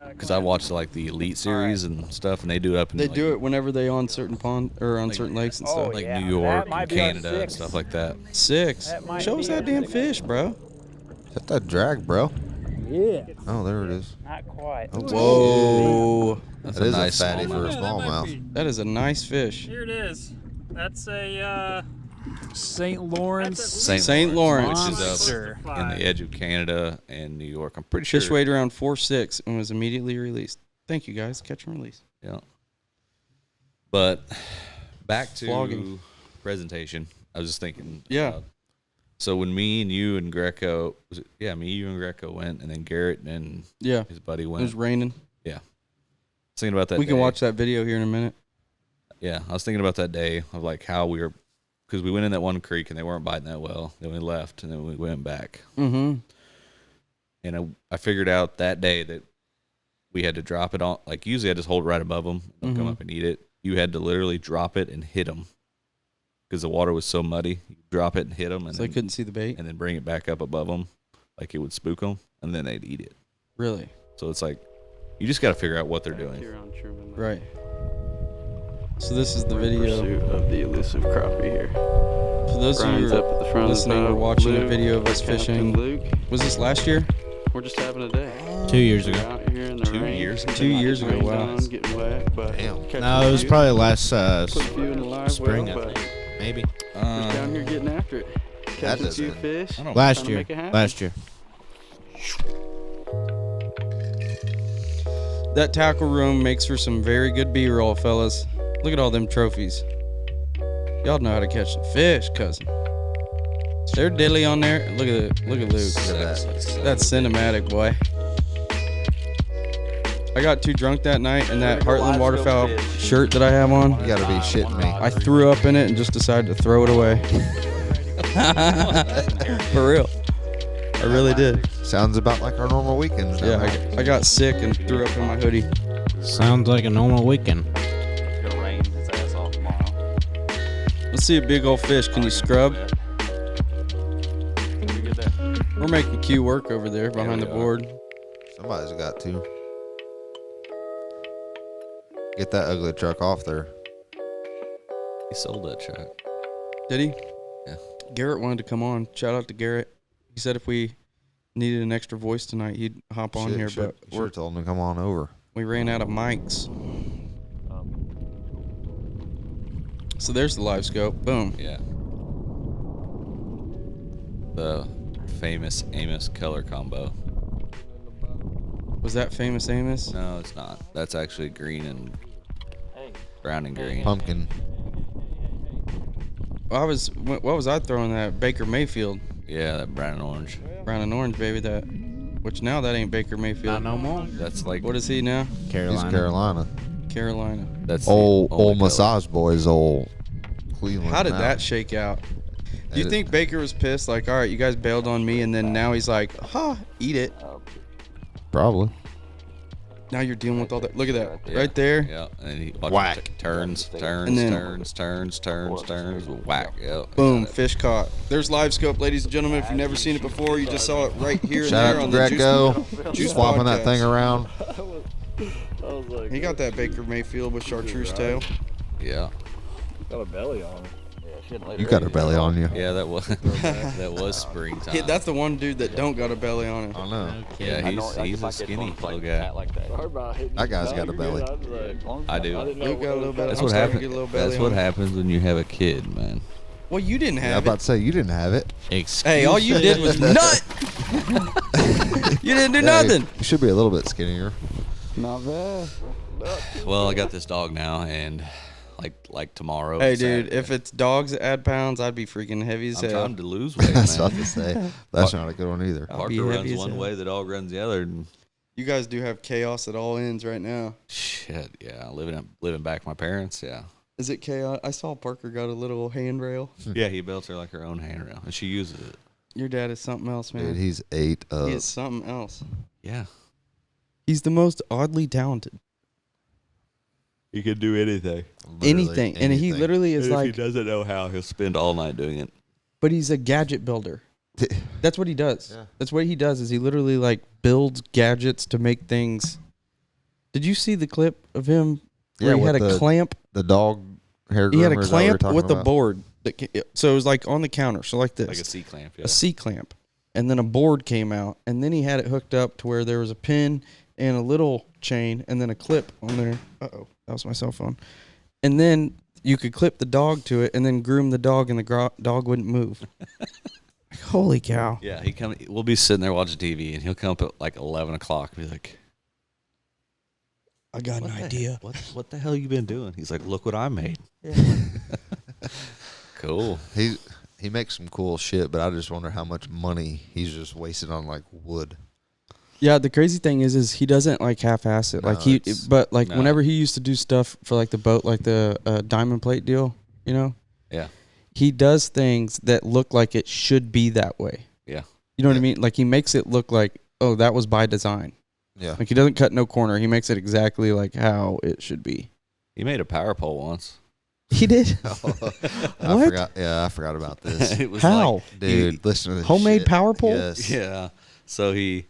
because I watched like the Elite series and stuff, and they do it up in They like, do it whenever they on certain pond or on certain lakes and stuff. Oh, like yeah. New York That might and be our Canada and 6. stuff like that. 6. That might Show us be that our damn 6. fish, bro. Hit that drag, bro. Yeah. Oh, there it is. Not quite. Oh, Whoa. That's That is a nice fatty for a smallmouth. smallmouth. That is a nice fish. Here it is. That's a St. Lawrence. St. Lawrence. which is Monster. up in the edge of Canada and New York. I'm pretty sure. Fish weighed around 4.6 and was immediately released. Thank you, guys. Catch and release. Yeah. But back to Flogging. presentation. I was just thinking. Yeah. So when me and you and Greco, you and Greco went, and then Garrett and Yeah. his buddy It went. was raining. Yeah. I was thinking about that. We can day. watch that video here in a minute. Yeah, I was thinking about that day of like how we were, because we went in that one creek and they weren't biting that well. Then we left and then we went back. Mm-hmm. And I figured out that day that we had to drop it on. Like usually I just hold it right above them. They'll come Mhm. up and eat it. You had to literally drop it and hit them because the water was so muddy. You drop it and hit them, and So they couldn't see the bait? and then bring it back up above them, like it would spook them, and then they'd eat it. Really? So it's like you just got to figure out what they're doing. Here on Truman. Right. So this is the We're in video. pursuit of the elusive crappie here. For those of you Brian's who up at the front listening of the or boat. watching a Luke, video of us Captain fishing, Luke. was this last year? We're just having a day. 2 years We're ago. out here in the 2 rain. years? 2 years ago, Rained wow. on, getting wet, but Damn. catching No, it was a few. probably last Put a few in the live spring, well, I but think. Maybe. we're down here getting after it. Catching a few doesn't- fish. I don't- Last trying to year. make it happen. Last year. That tackle room makes for some very good B-roll, fellas. Look at all them trophies. Y'all know how to catch some fish, cousin. They're dilly on there. Look at Luke. That's cinematic, boy. I got too drunk that night, and that Heartland Waterfowl shirt that I have on, You gotta be shitting me. I threw up in it and just decided to throw it away. For real. I really did. Sounds about like our normal weekends. Yeah, Now. I got sick and threw up in my hoodie. Sounds like a normal weekend. It's gonna rain his ass off tomorrow. Let's see a big old fish. Can you scrub? Can you get that? We're making Q work over there behind the board. Somebody's got to. Get that ugly truck off there. He sold that truck. Did he? Yeah. Garrett wanted to come on. Shout out to Garrett. He said if we needed an extra voice tonight, he'd hop on here, but we're told him to come on over. we ran out of mics. So there's the live scope. Boom. Yeah. The famous Amos color combo. Was that famous Amos? No, it's not. That's actually green and brown and green. Pumpkin. Well, what was I throwing that? Baker Mayfield. Yeah, that brown and orange. Brown and orange, baby. Which now that ain't Baker Mayfield. Not no more. That's like What is he now? Carolina. He's Carolina. Carolina. that's the Old only color. massage boys. Old Cleveland. How did now. that shake out? Do you think Baker was pissed? Like, all right, you guys bailed on me, and then now he's like, eat it. Probably. Now you're dealing with all that. Look at that. Yeah. Right there. Yeah, and he watch Whack. it turns, And then- turns, whack. Yeah. Boom, fish caught. There's live scope, ladies and gentlemen. If you've never seen it before, you just saw it right here and Shout there out on to the Greco. Juice Swapping Podcast. that thing around. I was like, He got that Baker Mayfield with chartreuse tail. Yeah. got a belly on him. You got a belly on you. Yeah, that was that was springtime. Yeah, that's the one dude that don't got a belly on him. I know. Yeah, he's a skinny little guy. That guy's got a belly. I do. Luke got a little belly. That's I'm what starting to happens. get a little belly That's what on him. happens when you have a kid, man. Well, you didn't Yeah, I'm have about it. to say you didn't have it. Hey, all you did was nut. You didn't do Yeah, nothing. You should be a little bit skinnier. Not bad. Well, I got this dog now, and like tomorrow. Hey, Saturday, dude, if it's dogs that add pounds, I'd be freaking heavy as I'm hell. trying to lose weight, That's man. what to say. That's not a good one either. be Parker heavy runs as one hell. way, the dog runs the other. And You guys do have chaos at all ends right now. shit, yeah, living back with my parents, yeah. Is it chaos? I saw Parker got a little handrail. Yeah, he built her like her own handrail, and she uses it. Your dad is something else, man. Dude, he's ate up. He is something else. Yeah, He's the most oddly talented. he can do anything. Literally Anything. And he anything. literally is And if like, he doesn't know how, he'll spend all night doing it. but he's a gadget builder. That's what he does. Yeah. That's what he does is he literally like builds gadgets to make things. Did you see the clip of him where he with had a the clamp? The dog hair groomer. He had a is that what you're clamp talking with a about? board. So it was like on the counter. So like this. Like a C clamp, yeah. A C clamp, and then a board came out, and then he had it hooked up to where there was a pin and a little chain, and then a clip on there. That was my cell phone. And then you could clip the dog to it, and then groom the dog, and the dog wouldn't move. Like, holy cow! Yeah, we'll be sitting there watching TV, and he'll come up at like 11 o'clock and be like, I got an idea. What the hell you been doing? He's like, look what I made. Cool. He makes some cool shit, but I just wonder how much money he's just wasted on like wood. Yeah, the crazy thing is he doesn't like half-ass it. No, Like but like no. whenever he used to do stuff for like the boat, like the diamond plate deal, you know, Yeah. he does things that look like it should be that way. Yeah. You know what I mean? Like he makes it look like, oh, that was by design. Yeah. Like he doesn't cut no corner. He makes it exactly like how it should be. He made a power pole once. He did. I What? forgot. Yeah, I forgot about this. It was How? like, Dude, listen to this Homemade shit. power pole? Yes. yeah. So he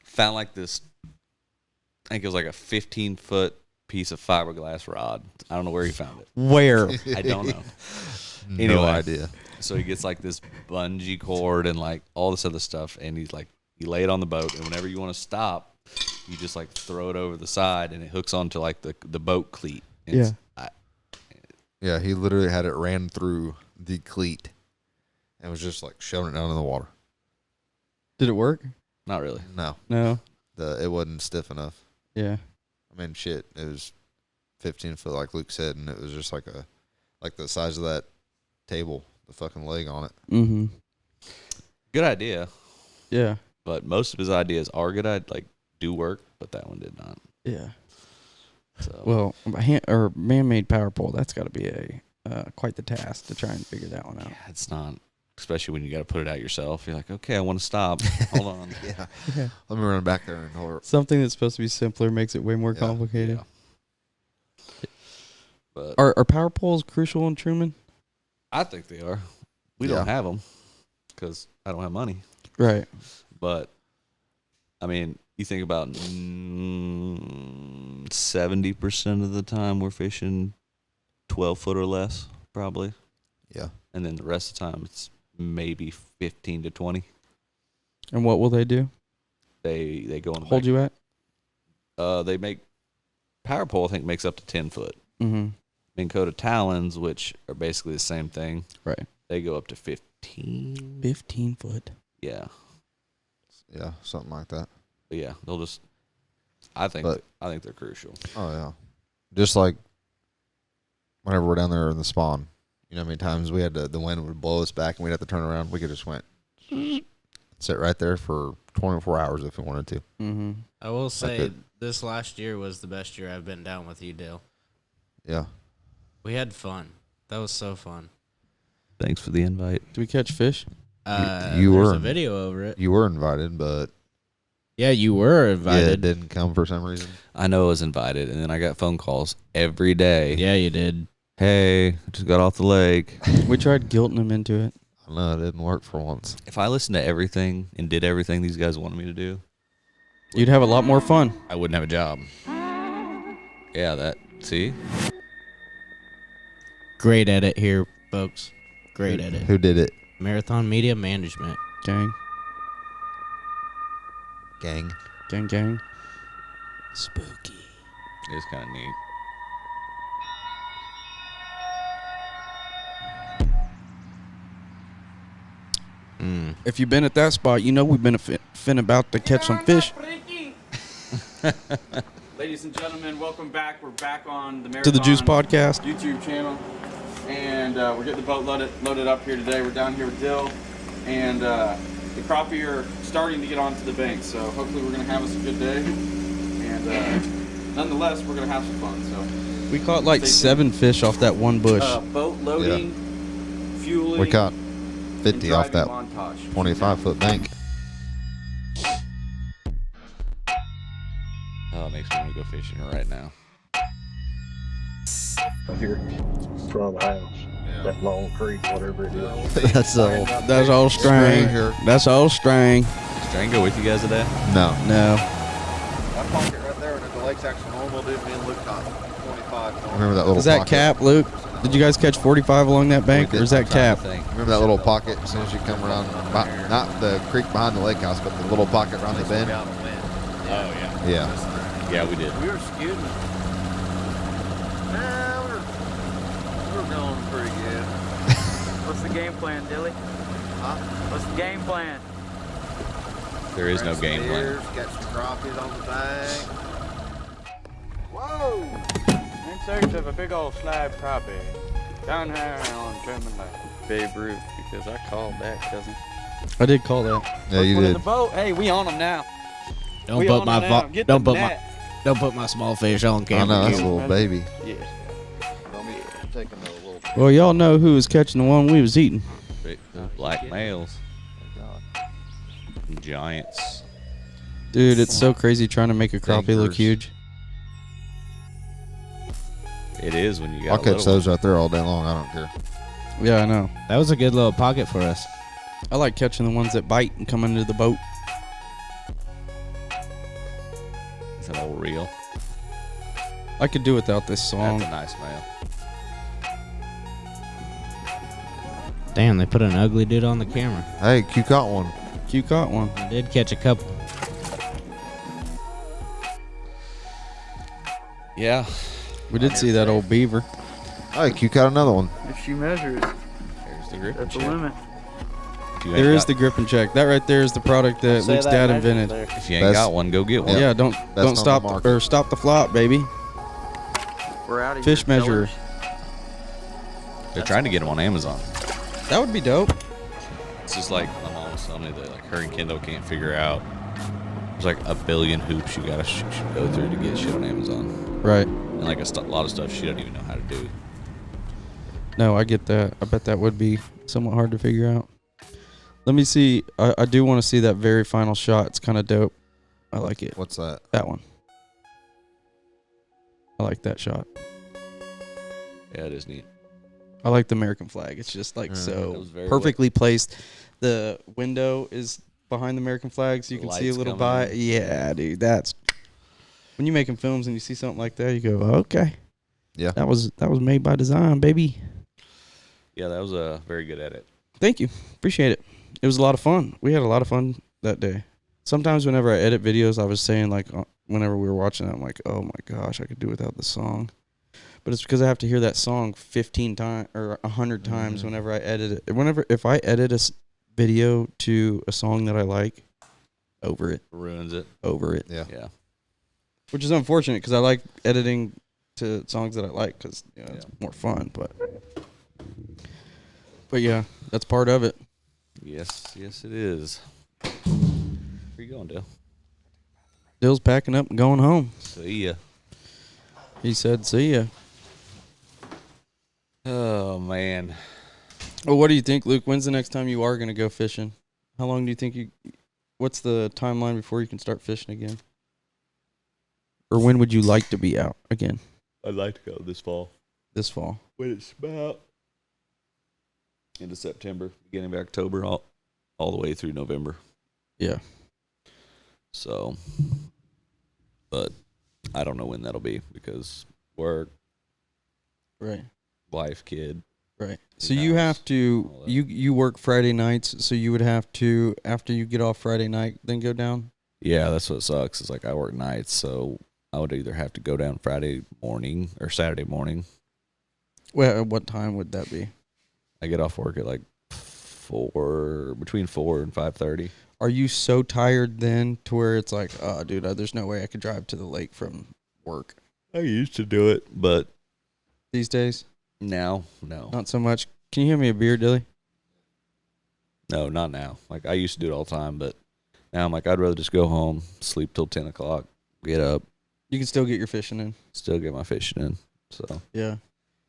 found like this, I think it was like a 15-foot piece of fiberglass rod. I don't know where he found it. Where? I don't know. No Anyway. idea. So he gets like this bungee cord and like all this other stuff, and he's like, you lay it on the boat, and whenever you want to stop, you just like throw it over the side, and it hooks onto like the boat cleat. And Yeah. Yeah, he literally had it ran through the cleat and was just like shoving it down in the water. Did it work? Not really. No, No. it wasn't stiff enough. Yeah. I mean, shit, it was 15 foot, like Luke said, and it was just like the size of that table, the fucking leg on it. Mm-hmm. Good idea, Yeah. but most of his ideas are good. Do work, but that one did not. Yeah. So Well, man-made power pole. That's got to be quite the task to try and figure that one out. yeah, it's not, especially when you got to put it out yourself. You're like, okay, I want to stop. Hold on. Yeah. Let me run back there and hold. Something that's supposed to be simpler makes it way more complicated. Yeah. But Are power poles crucial in Truman? I think they are. We don't have them because I don't have money. Right. But I mean, you think about 70% of the time we're fishing 12 foot or less, probably. Yeah. And then the rest of the time it's maybe 15 to 20. And what will they do? They go in the Hold back. you at? They make power pole, I think, makes up to 10 foot. Mm-hmm. Minn Kota talons, which are basically the same thing, Right. they go up to 15. 15 foot. Yeah. Yeah, something like that. But yeah, they'll just. I think they're crucial. Oh yeah, just like whenever we're down there in the spawn, you know, how many times we had the wind would blow us back and we'd have to turn around. We could just sit right there for 24 hours if we wanted to. Mm-hmm. I will say this last year was the best year I've been down with you, Dale. Yeah, we had fun. That was so fun. Thanks for the invite. Do we catch fish? You there's were a video over it. You were invited, but yeah, you were invited. it didn't come for some reason. I know I was invited, and then I got phone calls every day. Yeah, you did. Hey, I just got off the lake. We tried guilting him into it. I know it didn't work for once. If I listened to everything and did everything these guys wanted me to do, you'd have a lot more fun. I wouldn't have a job. Yeah, see? Great edit here, folks. Great edit. Who did it? Marathon Media Management. Gang. Gang. Gang, gang. Spooky. It's kind of neat. If you've been at that spot, you know we've been about to catch some fish. Ladies and gentlemen, welcome back. We're back on the Marathon To the Juice Podcast YouTube channel, and we're getting the boat loaded up here today. We're down here with Dill, and the crappie are starting to get onto the bank. So hopefully we're gonna have us a good day, and nonetheless we're gonna have some fun. So we caught like 7 fish off that one bush. Boat loading, fueling. We caught 50 off that montage. 25-foot bank. Oh, it makes me want to go fishing right now. Here from the house. That Long Creek, whatever it is. That's all. That's all string. That's all string. String go with you guys today? No. That pocket right there, and the lake's actually normal, dude. Me and Luke caught 25. Remember that little Is that pocket? cap, Luke? Did you guys catch 45 along that bank, or is that cap? Remember that little pocket as soon as you come around, not the creek behind the lake house, but the little pocket around the bend? Oh, yeah. Yeah. Yeah, we did. We were skewed. Nah, we're going pretty good. What's the game plan, Dilly? Huh? What's the game plan? There is no game plan. Got some crappies on the bank. Whoa! In search of a big old slab crappie. Down here on Truman Lake. Babe Ruth, because I called that, cousin. I did call that. Yeah, you One in did. the boat. Hey, we on them now. Don't We put on my them now. vo- Get don't the put net. don't put my small fish on I camera. know, that's a Q. little baby. Yeah. I'm taking a little. Well, y'all know who was catching the one we was eating. Black males. Giants. Dude, it's so crazy trying to make a crappie look Dankers. huge. It is when you got I'll a catch little those right there all day long. I don't care. Yeah, I know. That was a good little pocket for us. I like catching the ones that bite and come into the boat. It's an old reel. I could do without this song. That's a nice male. Damn, they put an ugly dude on the camera. Hey, Q caught one. Q caught one. I did catch a couple. Yeah. We did see that old beaver. Hey, Q caught another one. If she measures, There's the grip. that's the limit. There is the grip and check. That right there is the product that Say Luke's that dad measure invented. there. If you ain't Best- got one, go get one. Yeah, don't on the stop market. or stop the flop, baby. We're out of Fish here, measurer. They're trying to get them on Amazon. That would be dope. It's just like my mom was telling telling me that like her and Kendall can't figure out. There's like a billion hoops you gotta go through to get shit on Amazon. Right. And like a lot of stuff she doesn't even know how to do. No, I get that. I bet that would be somewhat hard to figure out. Let me see. I do want to see that very final shot. It's kind of dope. I like it. What's that? That one. I like that shot. Yeah, it is neat. I like the American flag. It's just like so very perfectly placed. The window is behind the American flag, so you can see a little by. Yeah, dude. That's when you're making films and you see something like that, you go, okay. Yeah. That was made by design, baby. Yeah, that was a very good edit. Thank you. Appreciate it. It was a lot of fun. We had a lot of fun that day. Sometimes whenever I edit videos, I was saying like whenever we were watching it, I'm like, oh my gosh, I could do without the song. But it's because I have to hear that song 15 times or 100 times whenever I edit it. If I edit a video to a song that I like, over it. Ruins it. Over it. Yeah. Yeah. Which is unfortunate because I like editing to songs that I like because it's more fun. But yeah, that's part of it. Yes, it is. Where you going, Dale? Dill's packing up and going home. See ya. He said, see ya. Oh, man. Well, what do you think, Luke? When's the next time you are going to go fishing? How long do you think what's the timeline before you can start fishing again? Or when would you like to be out again? I'd like to go this fall. This fall. When it's about into September, beginning of October, all the way through November. Yeah. So, but I don't know when that'll be because work, right, wife, kid. Right. So you have to you work Friday nights, so you would have to after you get off Friday night then go down? Yeah, that's what sucks. Is like I work nights, so I would either have to go down Friday morning or Saturday morning. Well, at what time would that be? I get off work at like between 4 and 5:30. Are you so tired then to where it's like, oh, dude, there's no way I could drive to the lake from work? I used to do it, but these days? No. Not so much. Can you hand me a beer, Dilly? No, not now. Like, I used to do it all the time, but now I'm like, I'd rather just go home, sleep till 10 o'clock, get up. You can still get your fishing in. Still get my fishing in, so. Yeah.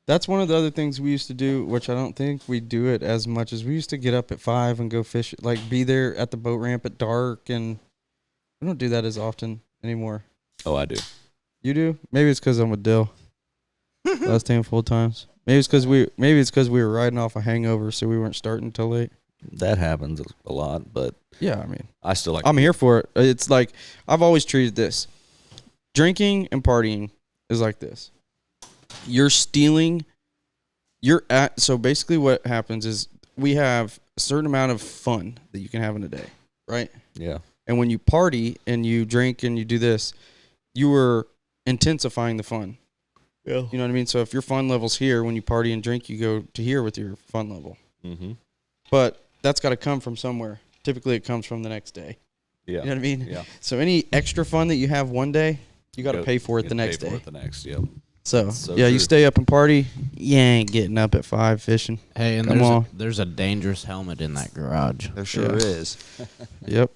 That's one of the other things we used to do, which I don't think we do it as much as we used to get up at 5 and go fish, like be there at the boat ramp at dark, and we don't do that as often anymore. Oh, I do. You do? Maybe it's because I'm with Dill. Last handful of times. Maybe it's because we were riding off a hangover, so we weren't starting till late. That happens a lot, but yeah, I mean, I still like. I'm here for it. It's like I've always treated this. Drinking and partying is like this. You're stealing. So basically, what happens is we have a certain amount of fun that you can have in a day, right? Yeah. And when you party and you drink and you do this, you are intensifying the fun. Yeah. You know what I mean? So if your fun level's here, when you party and drink, you go to here with your fun level. Mm-hmm. But that's got to come from somewhere. Typically, it comes from the next day. Yeah. You know what I mean? Yeah. So any extra fun that you have one day, you got to pay for it the next day. Yep. So So yeah, true. you stay up and party. You ain't getting up at 5 fishing. Hey, and Come on. there's a dangerous helmet in that garage. There sure is. Yep.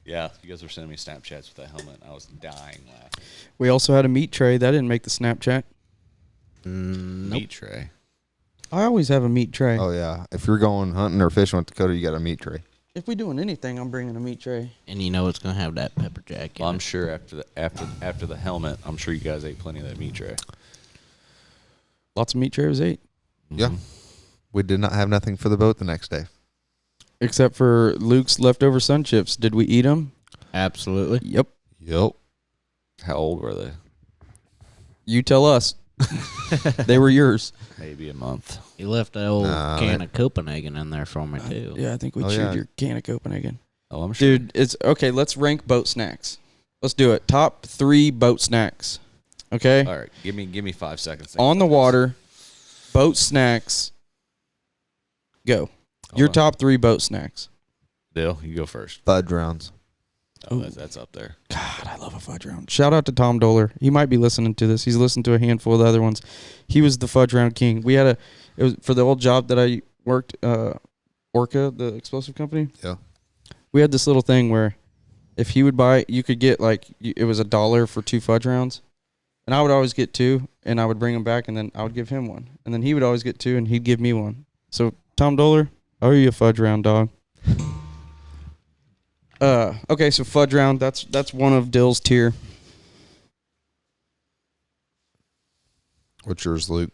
Yeah, you guys were sending me Snapchats with that helmet. I was dying laughing. We also had a meat tray. That didn't make the Snapchat. Meat tray. I always have a meat tray. Oh yeah. If you're going hunting or fishing with Dakota, you got a meat tray. If we doing anything, I'm bringing a meat tray. And you know it's gonna have that pepper jack in Well, I'm it. sure after the helmet, I'm sure you guys ate plenty of that meat tray. Lots of meat tray was ate. Yeah. We did not have nothing for the boat the next day. Except for Luke's leftover sun chips. Did we eat them? Absolutely. Yep. How old were they? You tell us. They were yours. Maybe a month. You left that old can of Copenhagen in there for me too. Yeah, I think we Oh, chewed yeah. your can of Copenhagen. Oh, I'm sure. Dude, it's okay. Let's rank boat snacks. Let's do it. Top 3 boat snacks. Okay. All right, give me 5 seconds. On the water, boat snacks. Go. Your on. top 3 boat snacks. Dale, you go first. Fudge rounds. Oh, that's up there. God, I love a fudge round. Shout out to Tom Doler. He might be listening to this. He's listened to a handful of the other ones. He was the fudge round king. It was for the old job that I worked, Orca, the explosive company. Yeah. We had this little thing where if he would buy, you could get like it was $1 for 2 fudge rounds, and I would always get 2, and I would bring him back, and then I would give him one, and then he would always get 2, and he'd give me one. So Tom Doler, I owe you a fudge round, dog. Okay, so fudge round. That's one of Dill's tier. What's yours, Luke?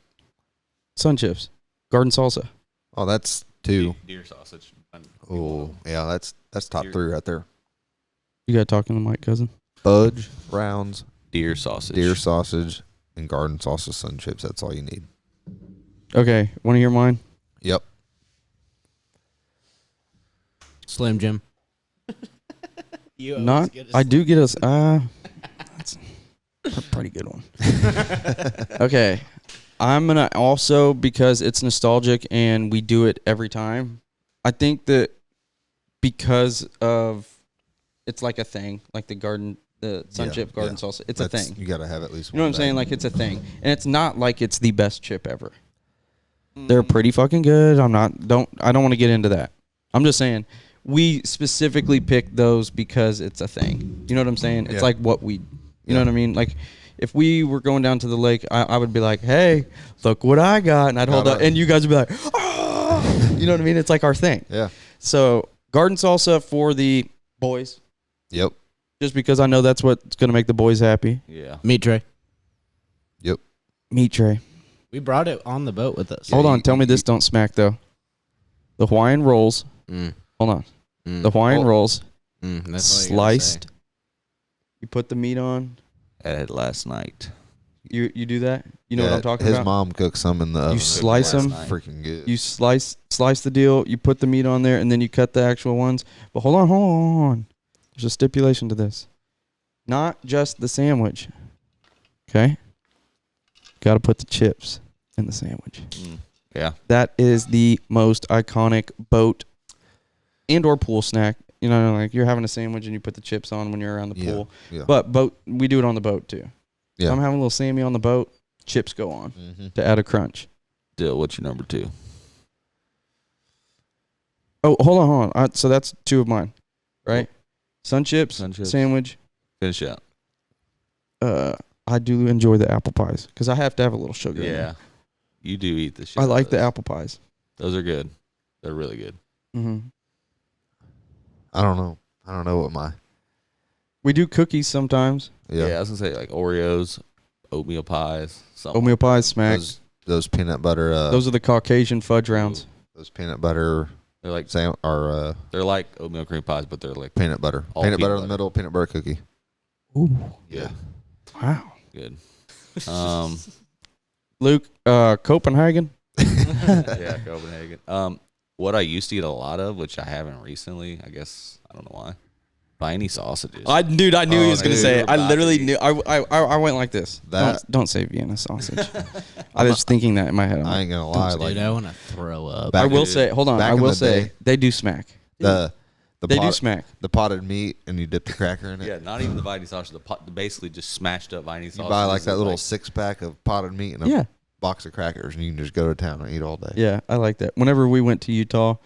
Sun chips, garden salsa. Oh, that's 2. Deer sausage. Oh, yeah, that's top 3 right there. You got to talk in the mic, cousin. Fudge rounds, Deer sausage, and garden salsa sun chips. That's all you need. Okay, want to hear mine? Yep. Slim Jim. Not. I do get us. That's a pretty good one. Okay, I'm gonna also, because it's nostalgic and we do it every time. I think that because of it's like a thing, like the sun chip garden salsa. It's a thing. You gotta have at least. You know what I'm saying? Like it's a thing, and it's not like it's the best chip ever. They're pretty fucking good. I don't want to get into that. I'm just saying we specifically pick those because it's a thing. You know what I'm saying? It's like what we, you know what I mean? Like if we were going down to the lake, I would be like, hey, look what I got. And I'd hold up, and you guys would be like, oh, you know what I mean? It's like our thing. Yeah. So garden salsa for the boys. Yep. Just because I know that's what's going to make the boys happy. Yeah. Meat tray. Yep. Meat tray. We brought it on the boat with us. Hold on. Tell me this don't smack, though. The Hawaiian rolls. Hold on. The Hawaiian rolls. That's sliced. You put the meat on. I had it last night. You do that? You know what I'm talking about? His mom cooks some in the oven. You slice them. Freaking good. You slice the deal. You put the meat on there, and then you cut the actual ones. But hold on. There's a stipulation to this. Not just the sandwich. Okay? Got to put the chips in the sandwich. Yeah. That is the most iconic boat and or pool snack. You know, like you're having a sandwich and you put the chips on when you're around the pool. Yeah. But boat, we do it on the boat too. Yeah. So I'm having a little Sammy on the boat. Chips go on to add a crunch. Dill, what's your number 2? Oh, hold on. So that's 2 of mine, right? Sun chips, sandwich. Finish out. I do enjoy the apple pies because I have to have a little sugar. in there. You do eat the shit. I like the apple pies. Those are good. They're really good. I don't know what my. We do cookies sometimes. Yeah, I was gonna say like Oreos, oatmeal pies. Oatmeal pies smack. Those peanut butter. Those are the Caucasian fudge rounds. Those peanut butter. They're like they're like oatmeal cream pies, but they're like peanut butter. Peanut butter in the middle. Peanut butter cookie. Ooh. Yeah. Wow. Good. Luke, Copenhagen. Yeah, Copenhagen. What I used to eat a lot of, which I haven't recently, I guess I don't know why. Viney sausages. I knew he was gonna say it. I literally knew. I went like this. Don't say Vienna sausage. I was thinking that in my head. I ain't gonna lie. Dude, I want to throw up. I will say. Hold on. I will say they do smack. They do smack. The potted meat, and you dip the cracker in it. Yeah, not even the Viney sausage. Basically just smashed up Viney sausage. You buy like that little 6-pack of potted meat and a box of crackers, and you can just go to town and eat all day. Yeah, I like that. Whenever we went to Utah,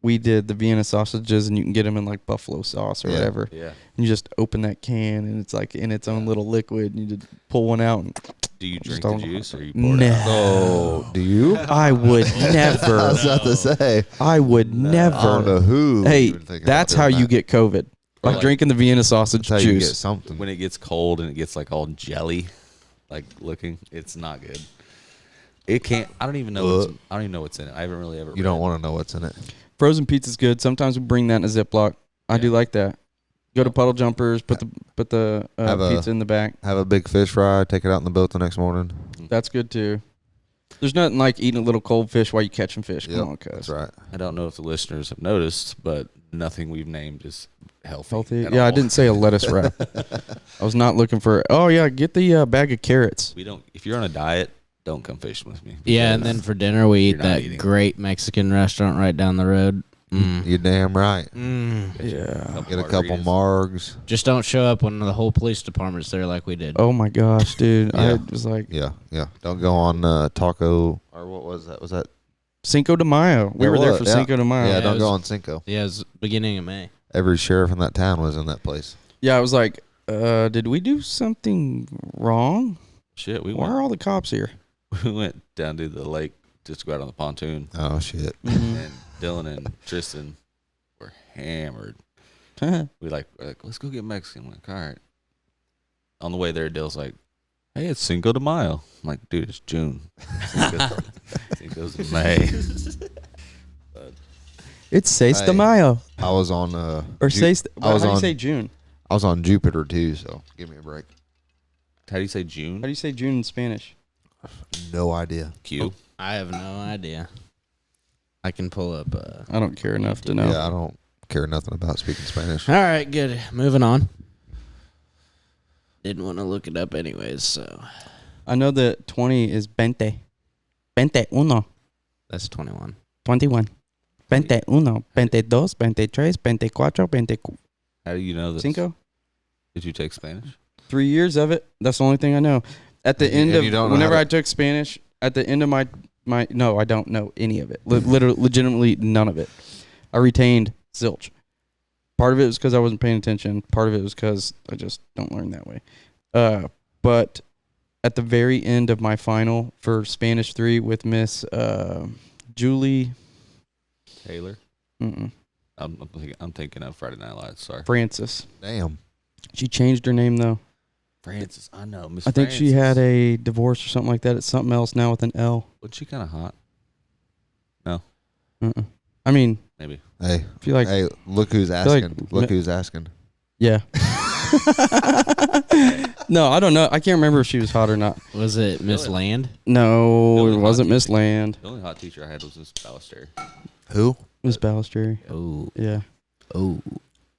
we did the Vienna sausages, and you can get them in like buffalo sauce or whatever. Yeah. And you just open that can, and it's like in its own little liquid, and you just pull one out. And do you drink the juice, or you pour it out? Oh, do you? I would never. I was about to say. I would never. I don't know who. Hey, that's how you get COVID. Like drinking the Vienna sausage juice. You get something. When it gets cold and it gets like all jelly, like looking, it's not good. It can't. I don't even know. I don't even know what's in it. I haven't really ever. You don't want to know what's in it. Frozen pizza's good. Sometimes we bring that in a Ziploc. I do like that. Go to Puddle Jumpers, put the pizza in the back. Have a big fish fry. Take it out in the boat the next morning. That's good too. There's nothing like eating a little cold fish while you catching fish. Come on, cuz. That's right. I don't know if the listeners have noticed, but nothing we've named is healthy. Yeah, I didn't say a lettuce wrap. I was not looking for. Oh yeah, get the bag of carrots. We don't. If you're on a diet, don't come fishing with me. Yeah, and then for dinner we eat that great Mexican restaurant right down the road. You're damn right. Yeah. Get a couple margs. Just don't show up when the whole police department's there like we did. Oh my gosh, dude! I was like, yeah. Don't go on taco or what was that? Was that Cinco de Mayo. We were there for Cinco de Mayo. Yeah, don't it go was- on Cinco. Yeah, it was beginning of May. Every sheriff in that town was in that place. Yeah, I was like, did we do something wrong? Shit, Why are all the cops here? We went down to the lake just to go out on the pontoon. Oh shit! And Dylan and Tristan were hammered. We're like, let's go get Mexican. I'm like, all right. On the way there, Dill's like, hey, it's Cinco de Mayo. I'm like, dude, it's June. Cinco's May. It's Seis de Hey, Mayo. I was on Or Seis. I was how do you on say June? I was on Jupiter too, so give me a break. How do you say June? How do you say June in Spanish? No idea. Q. I have no idea. I can pull up. I don't care enough to know. Yeah, I don't care nothing about speaking Spanish. All right, good. Moving on. Didn't want to look it up anyways, so. I know that 20 is 20. 21. That's 21. 21. 21. 22. 23. 24. 25. How do you know this? Cinco. Did you take Spanish? 3 years of it. That's the only thing I know. At the end and you don't of know whenever how I took Spanish, at the end of my no, I don't know any of it. Literally, legitimately none of it. I retained zilch. Part of it was because I wasn't paying attention. Part of it was because I just don't learn that way. But at the very end of my final for Spanish 3 with Miss Julie Taylor? Mm-mm. I'm thinking of Friday Night Lights. Sorry. Francis. Damn. She changed her name though. Francis. I know. Miss I think she Francis. had a divorce or something like that. It's something else now with an L. Wasn't she kind of hot? No. Mm-mm. I mean, Maybe. Hey, I feel like hey, look who's feel like asking. Look who's asking. yeah. No, I don't know. I can't remember if she was hot or not. Was it Miss Land? No, Really it hot wasn't Miss teacher. Land. The only hot teacher I had was Miss Ballester. Who? Miss Ballester. Oh. Yeah. Oh.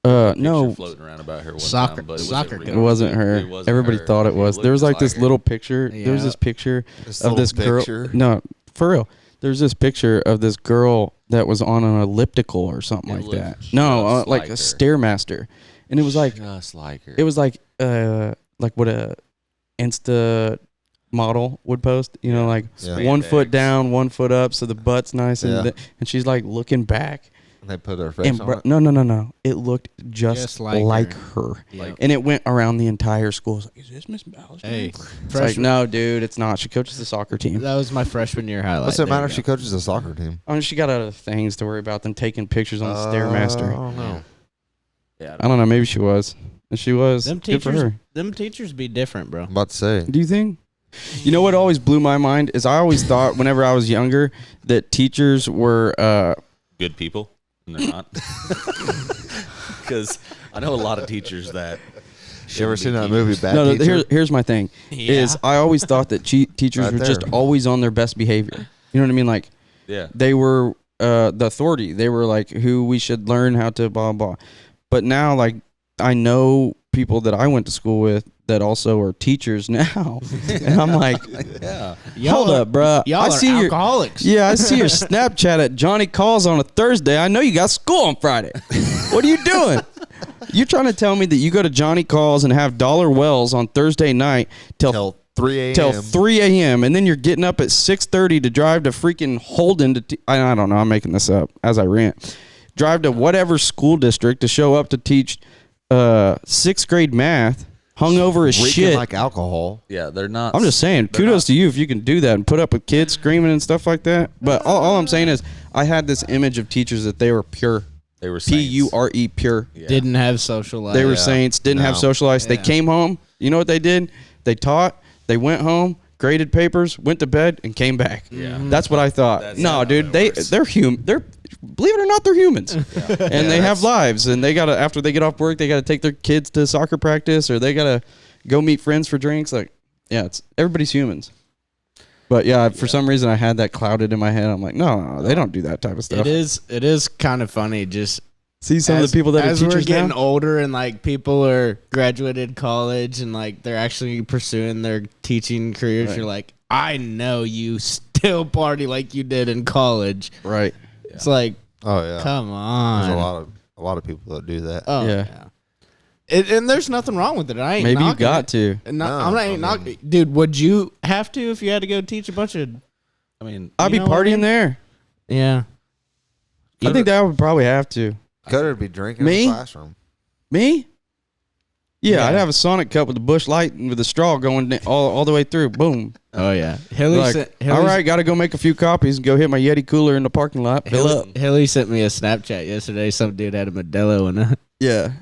No, Picture floating around about her one Soccer- time, but it soccer wasn't coach. it wasn't her. It wasn't Everybody her. thought it was. It There was looked like this her. little picture. There was Yeah. this picture This of little this girl. picture? No, for real. There's this picture of this girl that was on an elliptical or something It like looked that. No, just like like a her. stairmaster, and it was like Just like her. it was like what a Insta model would post. You know, like Yeah. one foot Spandex. down, 1 foot up, so the butt's nice, and Yeah. and she's like looking back. And they put her face And on bro, it. no. It looked just like like her. her. Like- And it went around the entire school. It's like, is this Miss Ballester? Hey, It's like, freshman. no, dude, it's not. She coaches the soccer team. That was my freshman year highlight. What's it There matter you if she go. coaches a soccer team? I mean, she got other things to worry about than taking pictures on the I Stairmaster. don't know. Yeah, I don't know. Maybe she was. And she was. Them Good for teachers, her. them teachers be different, bro. I'm about to say. Do you think? You know what always blew my mind is I always thought whenever I was younger that teachers were Good people, and they're not. Because I know a lot of teachers that. You ever seen that movie Bad no, Teacher? here's my thing is I always thought that teachers Right were just there. always on their best behavior. You know what I mean? Like Yeah. they were the authority. They were like who we should learn how to blah blah. But now, like I know people that I went to school with that also are teachers now, and I'm like, Yeah. hold up, bruh. Y'all I are see alcoholics. Yeah, I see your Snapchat at Johnny Calls on a Thursday. I know you got school on Friday. What are you doing? You trying to tell me that you go to Johnny Calls and have dollar wells on Thursday night Till 3 a.m. till 3 a.m. and then you're getting up at 6:30 to drive to freaking Holden to I don't know, I'm making this up as I rant. Drive to whatever school district to show up to teach 6th grade math, hungover as Reeking shit. like alcohol. Yeah, they're not. I'm just saying, they're kudos not- to you if you can do that and put up with kids screaming and stuff like that. But all I'm saying is I had this image of teachers that they were pure. They were saints. P-U-R-E, pure. Yeah. Didn't have social life. They were saints, didn't have No. social lives. They Yeah. came home. You know what they did? They taught, they went home, graded papers, went to bed, and came back. Yeah. That's what I thought. That's No, how dude, it works. they're human. They're believe it or not, they're humans, and they have lives. And they gotta after they get off work, they gotta take their kids to soccer practice, or they gotta go meet friends for drinks. Like, yeah, it's everybody's humans. But yeah, for some reason I had that clouded in my head. I'm like, no, they don't do that type of stuff. It is kind of funny just See some of the people that are as we're teachers getting now. older and like people are graduated college and like they're actually pursuing their teaching careers. Right. You're like, I know you still party like you did in college. Right. It's like, Oh yeah. come on. There's a lot of people that do that. Oh Yeah. yeah. And there's nothing wrong with it. I ain't Maybe you knocking got it. to. I'm No, not I mean- knocking. Dude, would you have to if you had to go teach a bunch of? I mean, I'd be You know what I partying mean? there. Yeah. I think that I would probably have to. Cutter'd be drinking Me? in the classroom. Me? Yeah, Yeah. I'd have a Sonic cup with a Busch Light and with a straw going all the way through. Boom. Oh yeah. Hilly All right, got to go make a few copies and go hit my Yeti cooler in the parking lot. Fill up. Hilly sent me a Snapchat yesterday. Some dude had a Modelo and a Yeah.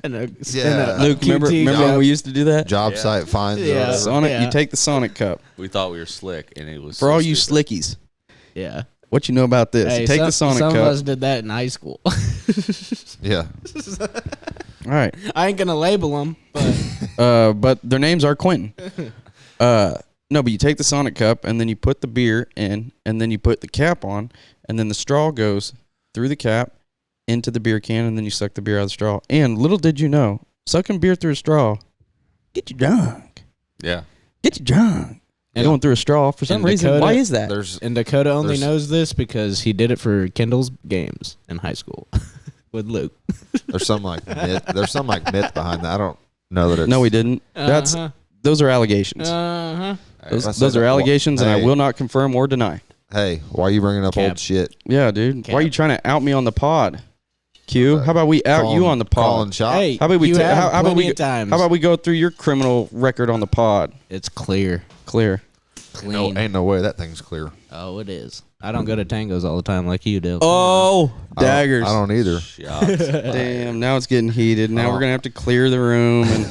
Luke, remember when we used to do that? Job site finds. Yeah. Sonic, you take the Sonic cup. We thought we were slick, and it was For so all you stupid. slickies, Yeah. what you know about this? Hey, You take the Sonic some cup. of us did that in high school. Yeah. All right. I ain't gonna label them, but But their names are Quentin. No, but you take the Sonic cup and then you put the beer in and then you put the cap on and then the straw goes through the cap into the beer can and then you suck the beer out of the straw. And little did you know, sucking beer through a straw, get you drunk. Yeah. Get you drunk. And going through a straw for some reason. Dakota- Why is that? and Dakota only there's- knows this because he did it for Kendall's games in high school with Luke. There's some like myth. There's some like myth behind that. I don't know that it's. No, we didn't. Those are allegations. Those are allegations, and I will not confirm or deny. Hey, why are you bringing up old shit? Yeah, dude. Why are you trying to out me on the pod? Q, how about we out you on the pod? Calling shots. Hey, How about we you have how about plenty we of times. how about we go through your criminal record on the pod? It's clear. Clear. Clean. No, ain't no way that thing's clear. Oh, it is. I don't go to tangos all the time like you do. Oh, daggers. I don't either. Damn, now it's getting heated. Now we're going to have to clear the room and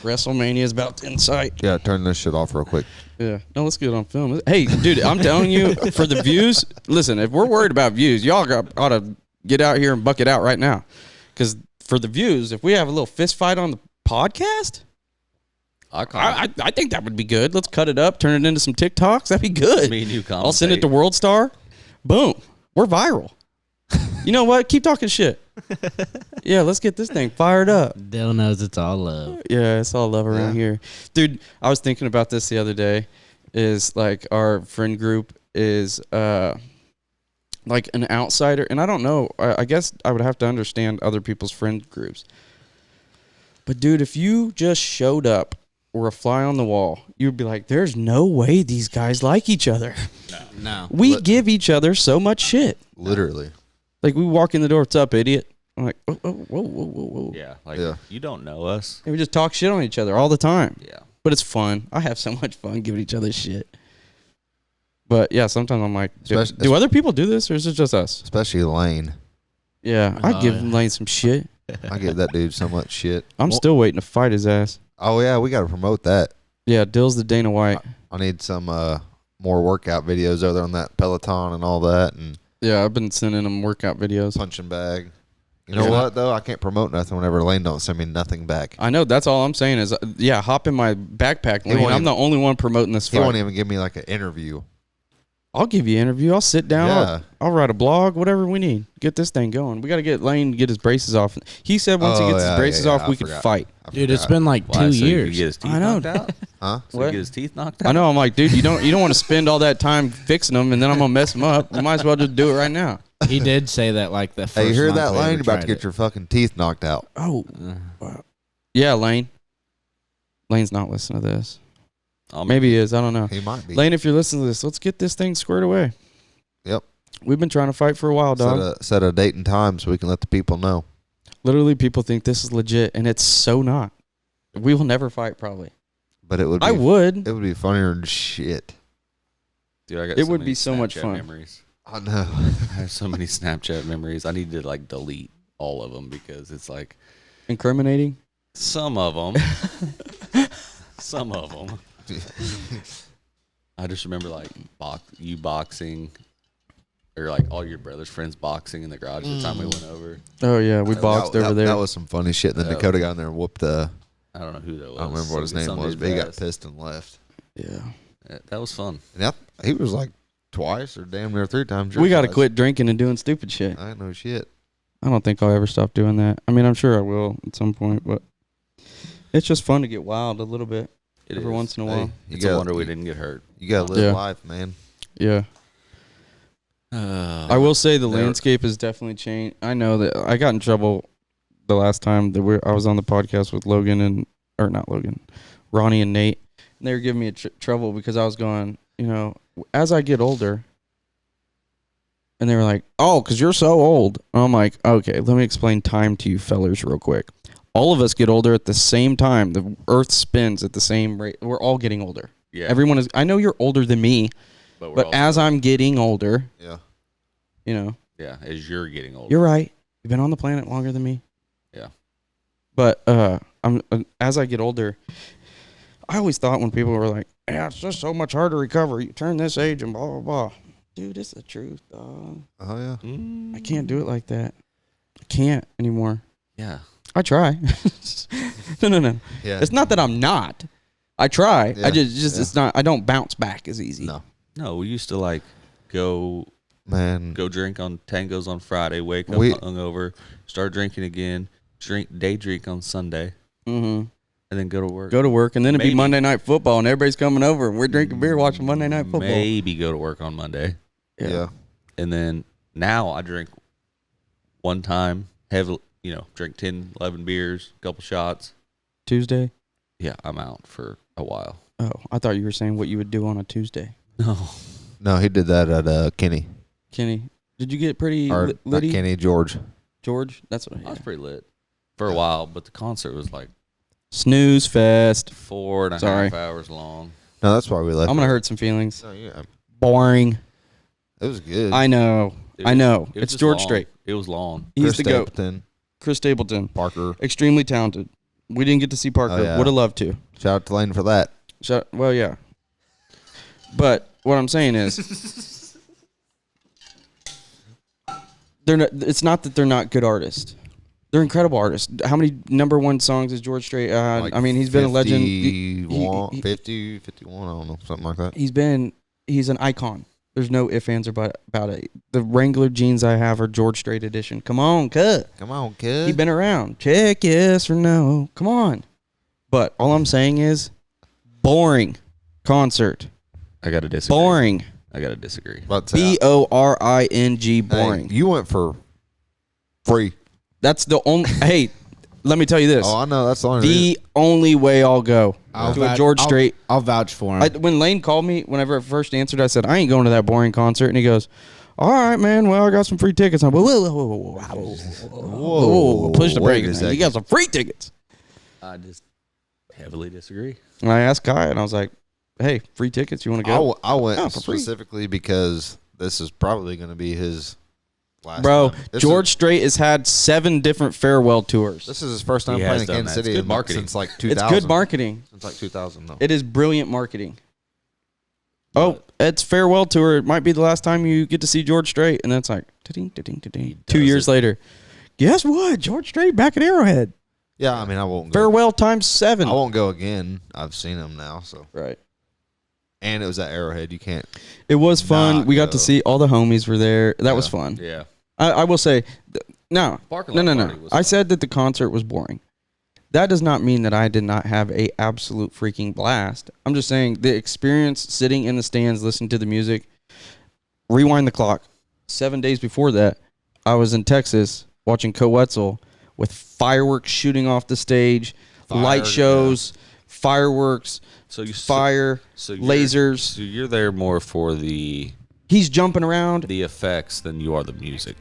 WrestleMania is about in sight. Yeah, turn this shit off real quick. Yeah. No, let's get it on film. Hey, dude, I'm telling you, for the views, listen, if we're worried about views, y'all ought to get out here and buck it out right now. Because for the views, if we have a little fist fight on the podcast, I think that would be good. Let's cut it up, turn it into some TikToks. That'd be good. Me and you I'll send it to World Star. Boom. We're viral. You know what? Keep talking shit. Yeah, let's get this thing fired up. Dale knows it's all love. Yeah, it's all love around here. Dude, I was thinking about this the other day. Is like our friend group is like an outsider. And I don't know. I guess I would have to understand other people's friend groups. But dude, if you just showed up or a fly on the wall, you'd be like, there's no way these guys like each other. No. We give each other so much shit. Literally. Like, we walk in the door, what's up, idiot? I'm like, whoa. Yeah, like you don't know us. And we just talk shit on each other all the time. Yeah. But it's fun. I have so much fun giving each other shit. But yeah, sometimes I'm like, do other people do this or is it just us? Especially Lane. Yeah, I give Lane some shit. I give that dude so much shit. I'm still waiting to fight his ass. Oh yeah, we got to promote that. Yeah, Dill's the Dana White. I need some more workout videos over there on that Peloton and all that, and yeah, I've been sending him workout videos. Punching bag. You know what though? I can't promote nothing whenever Lane don't send me nothing back. I know. That's all I'm saying is, hop in my backpack, Lane. I'm the only one promoting this fight. He won't even give me like an interview. I'll give you an interview. I'll sit down. Yeah. I'll write a blog, whatever we need. Get this thing going. We got to get Lane to get his braces off. He said once he gets his braces off, we could fight. Dude, it's been like 2 years. You get his teeth I know. knocked out? Huh? So you get his teeth knocked out? I know. I'm like, dude, you don't want to spend all that time fixing them, and then I'm gonna mess them up. You might as well just do it right now. He did say that like the first Hey, you hear month that, we Lane? ever You're about to tried get it. your fucking teeth knocked out. Oh, wow. Yeah, Lane. Lane's not listening to this. Maybe he is. I don't know. He might be. Lane, if you're listening to this, let's get this thing squared away. Yep. We've been trying to fight for a while, dog. Set a date and time so we can let the people know. Literally, people think this is legit, and it's so not. We will never fight, probably. But it would. Be, I would. It would be funnier than shit. Dude, I got It so would many be so much Snapchat fun. Memories. I know. I have so many Snapchat memories. I need to like delete all of them because it's like Incriminating? some of them. Some of them. I just remember like you boxing, or like all your brother's friends boxing in the garage the time we went over. Oh, yeah. We boxed over there. That was some funny shit. Then Dakota got in there and whooped the. I don't know who that was. I don't remember what his name was, but he got pissed and left. Yeah. That was fun. And he was like twice or damn near 3 times. We got to quit drinking and doing stupid shit. I ain't no shit. I don't think I'll ever stop doing that. I mean, I'm sure I will at some point, but it's just fun to get wild a little bit every once in a while. It's a wonder we didn't get hurt. You got to live life, man. Yeah. I will say the landscape has definitely changed. I know that I got in trouble the last time that I was on the podcast with Ronnie and Nate. And they were giving me trouble because I was going, as I get older, And they were like, oh, because you're so old. And I'm like, okay, let me explain time to you fellers real quick. All of us get older at the same time. The earth spins at the same rate. We're all getting older. Yeah. Everyone is. I know you're older than me, but as I'm getting older, yeah, you know. Yeah, as you're getting older. You're right. You've been on the planet longer than me. Yeah. But as I get older, I always thought when people were like, yeah, it's just so much harder to recover. You turn this age and blah, blah, blah. Dude, it's the truth, dog. Oh, yeah. I can't do it like that. I can't anymore. Yeah. I try. No. Yeah. It's not that I'm not. I try. Yeah. I just it's not. I don't bounce back as easy. No, we used to like go drink on tangos on Friday, wake up hungover, start drinking again, day drink on Sunday, mm-hmm. and then go to work. Go to work, and then it'd be Monday Night Football, and everybody's coming over, and we're drinking beer, watching Monday Night Football. Maybe go to work on Monday. Yeah. And then now I drink one time, drink 10, 11 beers, a couple shots. Tuesday? Yeah, I'm out for a while. Oh, I thought you were saying what you would do on a Tuesday. No, he did that at Kenny. Kenny. Did you get pretty Or litty? not Kenny, George. George? That's what I was pretty lit for a while, but the concert was like snooze fest. 4.5 hours long. No, that's why we left. I'm going to hurt some feelings. Oh, yeah. Boring. It was good. I know. It's George long. Strait. It was long. He's Chris the GOAT. Stapleton. Chris Stapleton. Parker. Extremely talented. We didn't get to see Parker. Oh, yeah. Would have loved to. Shout out to Lane for that. Well, yeah. But what I'm saying is, it's not that they're not good artists. They're incredible artists. How many #1 songs has George Strait? Like I mean, he's been a legend. 50, 51, I don't know, something like that. He's an icon. There's no ifs, ands, or about it. The Wrangler jeans I have are George Strait edition. Come on, cut. Come on, kid. He's been around. Check yes or no. Come on. But all I'm saying is, boring concert. I got to disagree. Boring. I got to disagree. BORING. Boring. Hey, you went for free. That's the only. Hey, let me tell you this. Oh, I know. That's the only reason. Only way I'll go to a George Strait. I'll vouch for him. When Lane called me, whenever I first answered, I said, I ain't going to that boring concert. And he goes, all right, man. Well, I got some free tickets. I'm whoa. Push the brakes, man. You got some free tickets. I just heavily disagree. And I asked Kai, and I was like, hey, free tickets. You want to go? I went specifically because this is probably going to be his last Bro, time. George Strait has had 7 different farewell tours. This is his first time playing in Kansas City since like 2000. It's good marketing. Since like 2000, though. It is brilliant marketing. Oh, it's farewell tour. It might be the last time you get to see George Strait. And then it's like, 2 years later. Guess what? George Strait back at Arrowhead. Yeah, I mean, I won't go. Farewell times 7. I won't go again. I've seen him now, so. Right. And it was at Arrowhead. You can't. It was fun. We got to see all the homies were there. That was fun. Yeah. I will say, no. I said that the concert was boring. That does not mean that I did not have a absolute freaking blast. I'm just saying the experience sitting in the stands, listening to the music. Rewind the clock. 7 days before that, I was in Texas watching Coetzel with fireworks shooting off the stage, light shows, fireworks, lasers. So you're there more for the... He's jumping around. The effects than you are the music,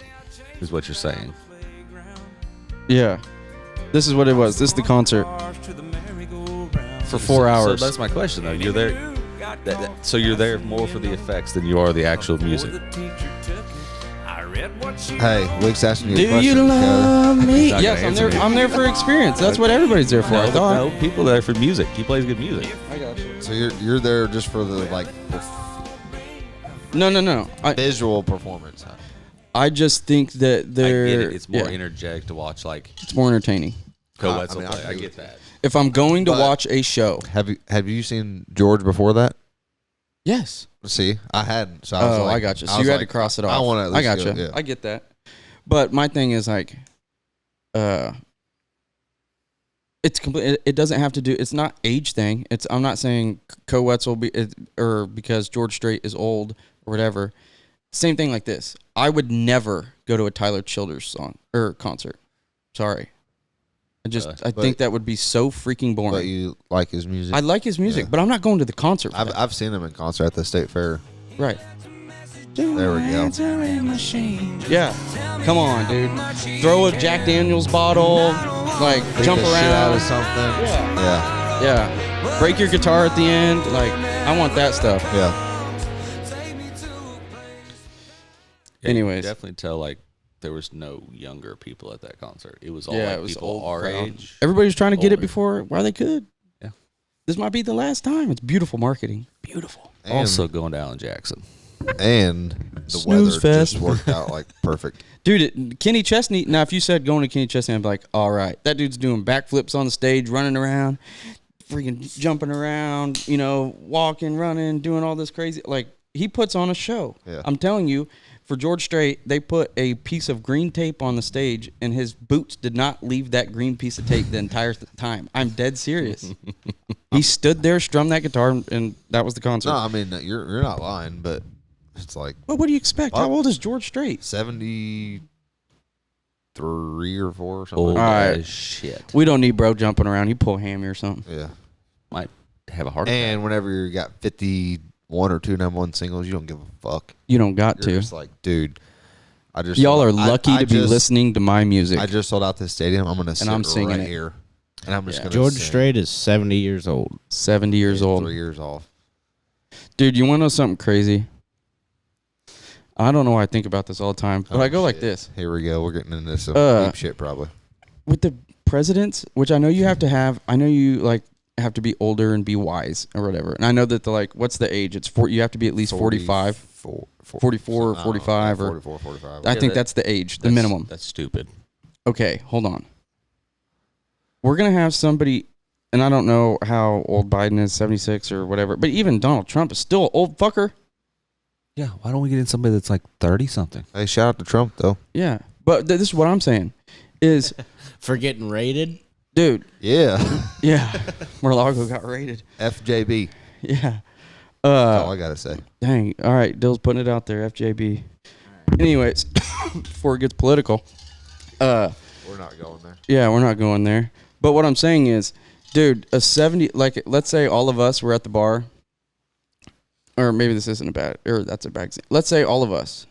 is what you're saying. Yeah. This is what it was. This is the concert. For 4 hours. So that's my question, though. You're there... So you're there more for the effects than you are the actual music. Hey, Wick's asking you a Do question. you love me? Yes, I'm there for experience. That's what everybody's there for. I thought. No, people are there for music. He plays good music. I got you. So you're there just for the No. Visual performance. I just think that they're. I get it. It's more energetic to watch. Like it's more entertaining. Coetzel play. I get that. If I'm going to watch a show, have you seen George before that? Yes. See, I hadn't. So I was I got you. So you had to cross it off. I want to. I got you. Yeah. I get that. But my thing is like, it's complete. It doesn't have to do. It's not age thing. I'm not saying Coetzel or because George Strait is old or whatever. Same thing like this. I would never go to a Tyler Childers song or concert. Sorry. I think that would be so freaking boring. But you like his music? I like his music, but I'm not going to the concert. I've seen him in concert at the State Fair. Right. There we go. Yeah. Come on, dude. Throw a Jack Daniels bottle, like Beat jump the shit around. out of something. Yeah. Yeah. Break your guitar at the end. Like, I want that stuff. Yeah. Yeah, Anyways. you can definitely tell like there was no younger people at that concert. It was all Yeah, like it was people old our crowd. age. Everybody was trying to get it older. before while they could. Yeah. This might be the last time. It's beautiful marketing. Beautiful. Also going down in Jackson. And the Snooze weather fest. just worked out like perfect. Dude, Kenny Chesney. Now, if you said going to Kenny Chesney, I'd be like, all right. That dude's doing backflips on the stage, running around, freaking jumping around, you know, walking, running, doing all this crazy. Like, he puts on a show. Yeah. I'm telling you, for George Strait, they put a piece of green tape on the stage, and his boots did not leave that green piece of tape the entire time. I'm dead serious. He stood there, strummed that guitar, and that was the concert. No, I mean, you're not lying, but it's like. Well, what do you expect? How old is George Strait? 73 or 4 or something. Old All right. as shit. We don't need bro jumping around. He pull a hammy or something. Yeah. Might have a heart attack. And whenever you got 51 or 2 #1 singles, you don't give a fuck. You don't got You're to. just like, dude, I just Y'all are sold- lucky I to be just- listening to my music. I just sold out this stadium. I'm gonna sit I'm singing right it. here, and I'm just Yeah. gonna. George sing. Strait is 70 years old. 70 years old. 3 years off. Dude, you want to know something crazy? I don't know why I think about this all the time, but I go like shit. this. Here we go. We're getting into some deep shit probably. With the presidents, which I know you have to have, I know you like have to be older and be wise or whatever. And I know that the like, what's the age? It's you have to be at least 45, 44 or 45 or 44, 45. I think that's the age, the minimum. That's stupid. Okay, hold on. We're going to have somebody, and I don't know how old Biden is, 76 or whatever, but even Donald Trump is still an old fucker. Yeah, why don't we get in somebody that's like 30 something? Hey, shout out to Trump though. Yeah, but this is what I'm saying is, For getting raided? dude, Yeah. yeah, Mar-a-Lago got raided. FJB. Yeah. That's all I gotta say. Dang. All right, Dill's putting it out there, FJB. Anyways, before it gets political, We're not going there. yeah, we're not going there. But what I'm saying is, dude, a 70, like, let's say all of us were at the bar, or maybe this isn't a bad, or that's a bad example. Let's say all of us,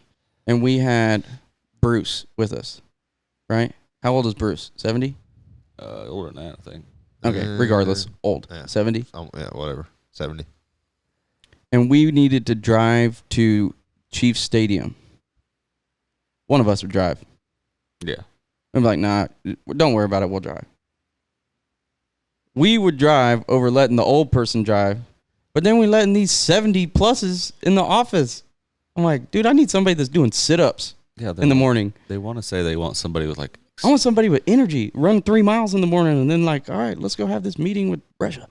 and we had Bruce with us, right? How old is Bruce? 70? Older than that, I think. Okay, regardless, old. Yeah. 70? Yeah, whatever. 70. And we needed to drive to Chiefs Stadium. One of us would drive. Yeah. I'm like, nah, don't worry about it. We'll drive. We would drive over letting the old person drive, but then we letting these 70 pluses in the office. I'm like, dude, I need somebody that's doing sit-ups in the morning. They want to say they want somebody with like. I want somebody with energy. Run 3 miles in the morning and then like, all right, let's go have this meeting with Brescia.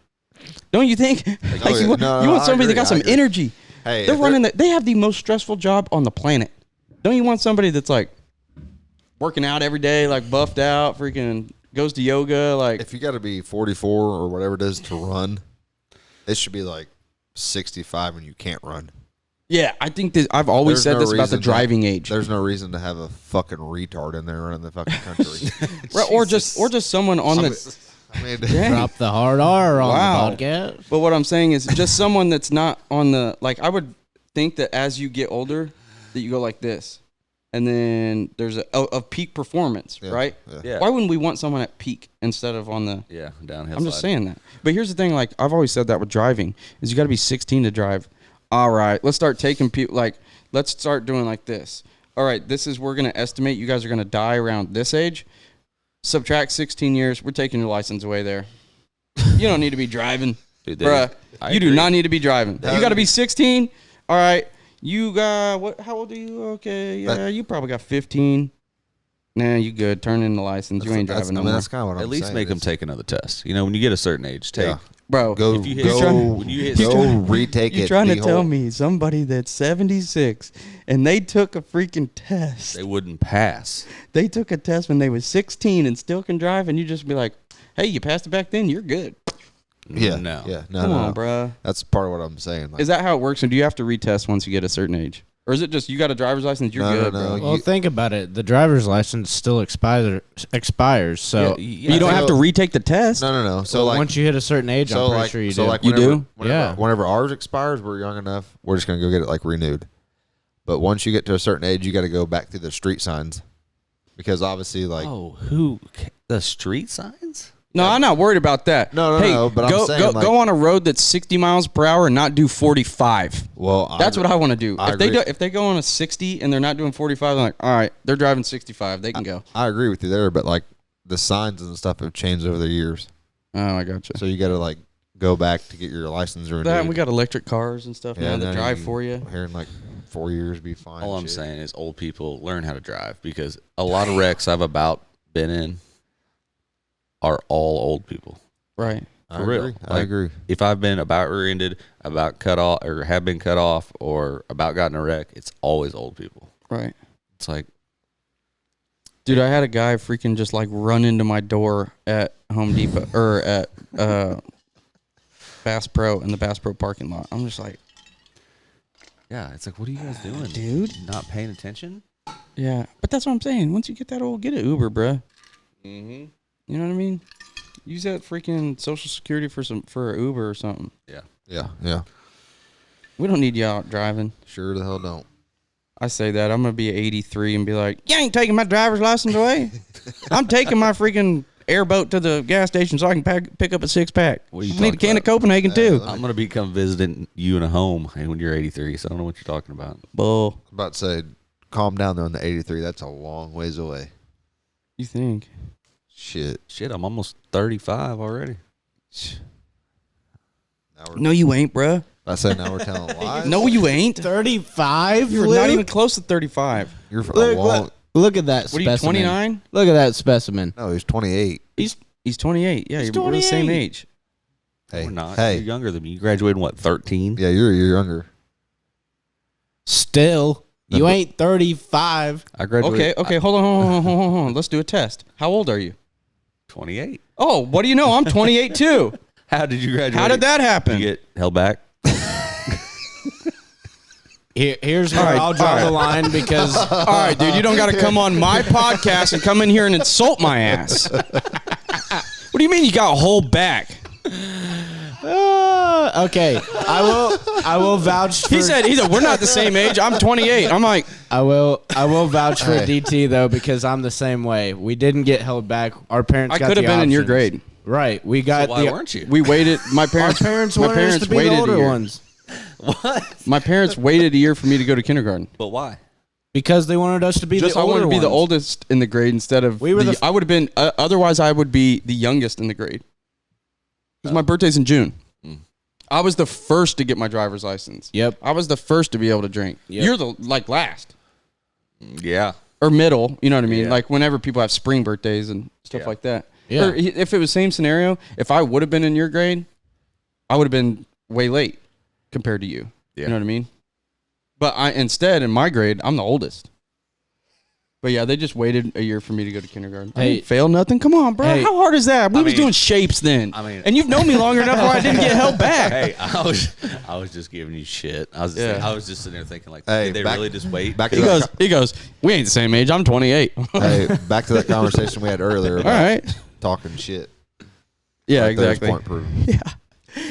Don't you think? Like you want somebody that got some energy. Hey, they're running. They have the most stressful job on the planet. Don't you want somebody that's like working out every day, like buffed out, freaking goes to yoga, like if you got to be 44 or whatever it is to run, it should be like 65 and you can't run. Yeah, I think that I've always said this about the driving age. There's no reason to have a fucking retard in there running the fucking country. Right, or just someone on the. I mean, Drop the hard R on Wow. the podcast. But what I'm saying is just someone that's not on the, like, I would think that as you get older, that you go like this. And then there's a peak performance, right? Yeah. Why wouldn't we want someone at peak instead of on the... Yeah, downhill I'm just slide. saying that. But here's the thing, like, I've always said that with driving, is you got to be 16 to drive. All right, let's start taking people, like, let's start doing like this. All right, this is, we're going to estimate you guys are going to die around this age. Subtract 16 years, we're taking your license away there. You don't need to be driving. Dude, Bruh, I you do agree. not need to be driving. You got to be 16. All right, you got, what? How old are you? Okay, yeah, you probably got 15. Nah, you good. Turn in the license. You ain't driving no more. That's kind of what I'm At least saying. make them take another test. You know, when you get a certain age, take. Yeah. Bro, Go, If you hit- go, when you hit- go retake it. You trying to the tell whole- me somebody that's 76 and they took a freaking test? They wouldn't pass. They took a test when they was 16 and still can drive, and you just be like, "Hey, you passed it back then. You're good." Yeah, No. yeah, no, Come no, on, no. bruh. That's part of what I'm saying. Like, Is that how it works, or do you have to retest once you get a certain age, or is it just you got a driver's license, you're No, good, no, bro? Well, think about it. The driver's license still expires, so You don't have to retake the test. no. So like, once you hit a certain age, I'm pretty sure you do. You whenever, do? Whenever, Yeah. Whenever ours expires, we're young enough. We're just gonna go get it like renewed. But once you get to a certain age, you got to go back through the street signs. Because obviously, like... Oh, the street signs? No, I'm not worried about that. No, but I'm saying, go on a road that's 60 miles per hour and not do 45. Well, that's what I want to do. agree. If they go on a 60 and they're not doing 45, I'm like, all right, they're driving 65. They can go. I agree with you there, but like the signs and stuff have changed over the years. Oh, I gotcha. So you got to like go back to get your license renewed. That, we got electric cars and stuff now that drive for you. Here in like 4 years, be fine. All I'm saying is old people learn how to drive, because a lot of wrecks I've about been in are all old people. Right. For real. Agree. I agree. If I've been about rear-ended, about cut off, or have been cut off, or about gotten a wreck, it's always old people. Right. It's like, dude, I had a guy freaking just like run into my door at Home Depot or at Bass Pro in the Bass Pro parking lot. I'm just like, yeah, it's like, what are you guys doing, dude? Not paying attention? Yeah, but that's what I'm saying. Once you get that old, get an Uber, bruh. Mm-hmm. You know what I mean? Use that freaking Social Security for an Uber or something. Yeah. We don't need you out driving. Sure the hell don't. I say that. I'm going to be 83 and be like, you ain't taking my driver's license away. I'm taking my freaking airboat to the gas station so I can pick up a 6-pack. I need a can of Copenhagen, too. I'm going to come visiting you in a home when you're 83, so I don't know what you're talking about. Bull. I'm about to say, calm down there on the 83. That's a long ways away. You think? Shit, I'm almost 35 already. No, you ain't, bruh. I said now we're telling lies. No, you ain't. 35? You're not even close to 35. You're long. Look at that What specimen. are you, 29? Look at that specimen. No, he's 28. He's 28. Yeah, He's we're the same 28. age. Hey, We're not. Hey, You're younger than me. You graduated in what, 13? yeah, you're younger. Still, you ain't 35. I graduated. Okay, hold on. Let's do a test. How old are you? 28. Oh, what do you know? I'm 28 too. How did you graduate? How did that happen? You get held back? Here's where I'll draw the line because... All right, dude, you don't got to come on my podcast and come in here and insult my ass. What do you mean you got a whole back? Okay, I will vouch for... He said, we're not the same age. I'm 28. I'm like... I will vouch for DT, though, because I'm the same way. We didn't get held back. Our parents I got could have been in your grade. Right. We got So why weren't you? We waited. My parents wanted us to be the older ones. What? My parents waited a year for me to go to kindergarten. But why? Because they wanted us to be Just the I older wanted to be the ones. oldest in the grade instead of We were I would have been otherwise I would be the youngest in the grade. Because my birthday's in June. I was the first to get my driver's license. Yep. I was the first to be able to drink. Yep. You're the last Yeah. or middle. You know what I mean? Yeah. Like whenever people have spring birthdays and stuff like that. Yeah. Or if it was same scenario, if I would have been in your grade, I would have been way late compared to you. Yeah. You know what I mean? But instead in my grade, I'm the oldest. But yeah, they just waited a year for me to go to kindergarten. I didn't fail nothing. Come on, bro. Hey. How hard is that? We was mean- doing shapes then. I mean- and you've known me longer enough where I didn't get held back. Hey, I was just giving you shit. I was just sitting there thinking like, Hey, did they really just wait? Back to He goes, we ain't the same age. I'm 28. Hey, back to that conversation we had earlier about All right. talking shit. Yeah, Right there's exactly. point proven. Yeah.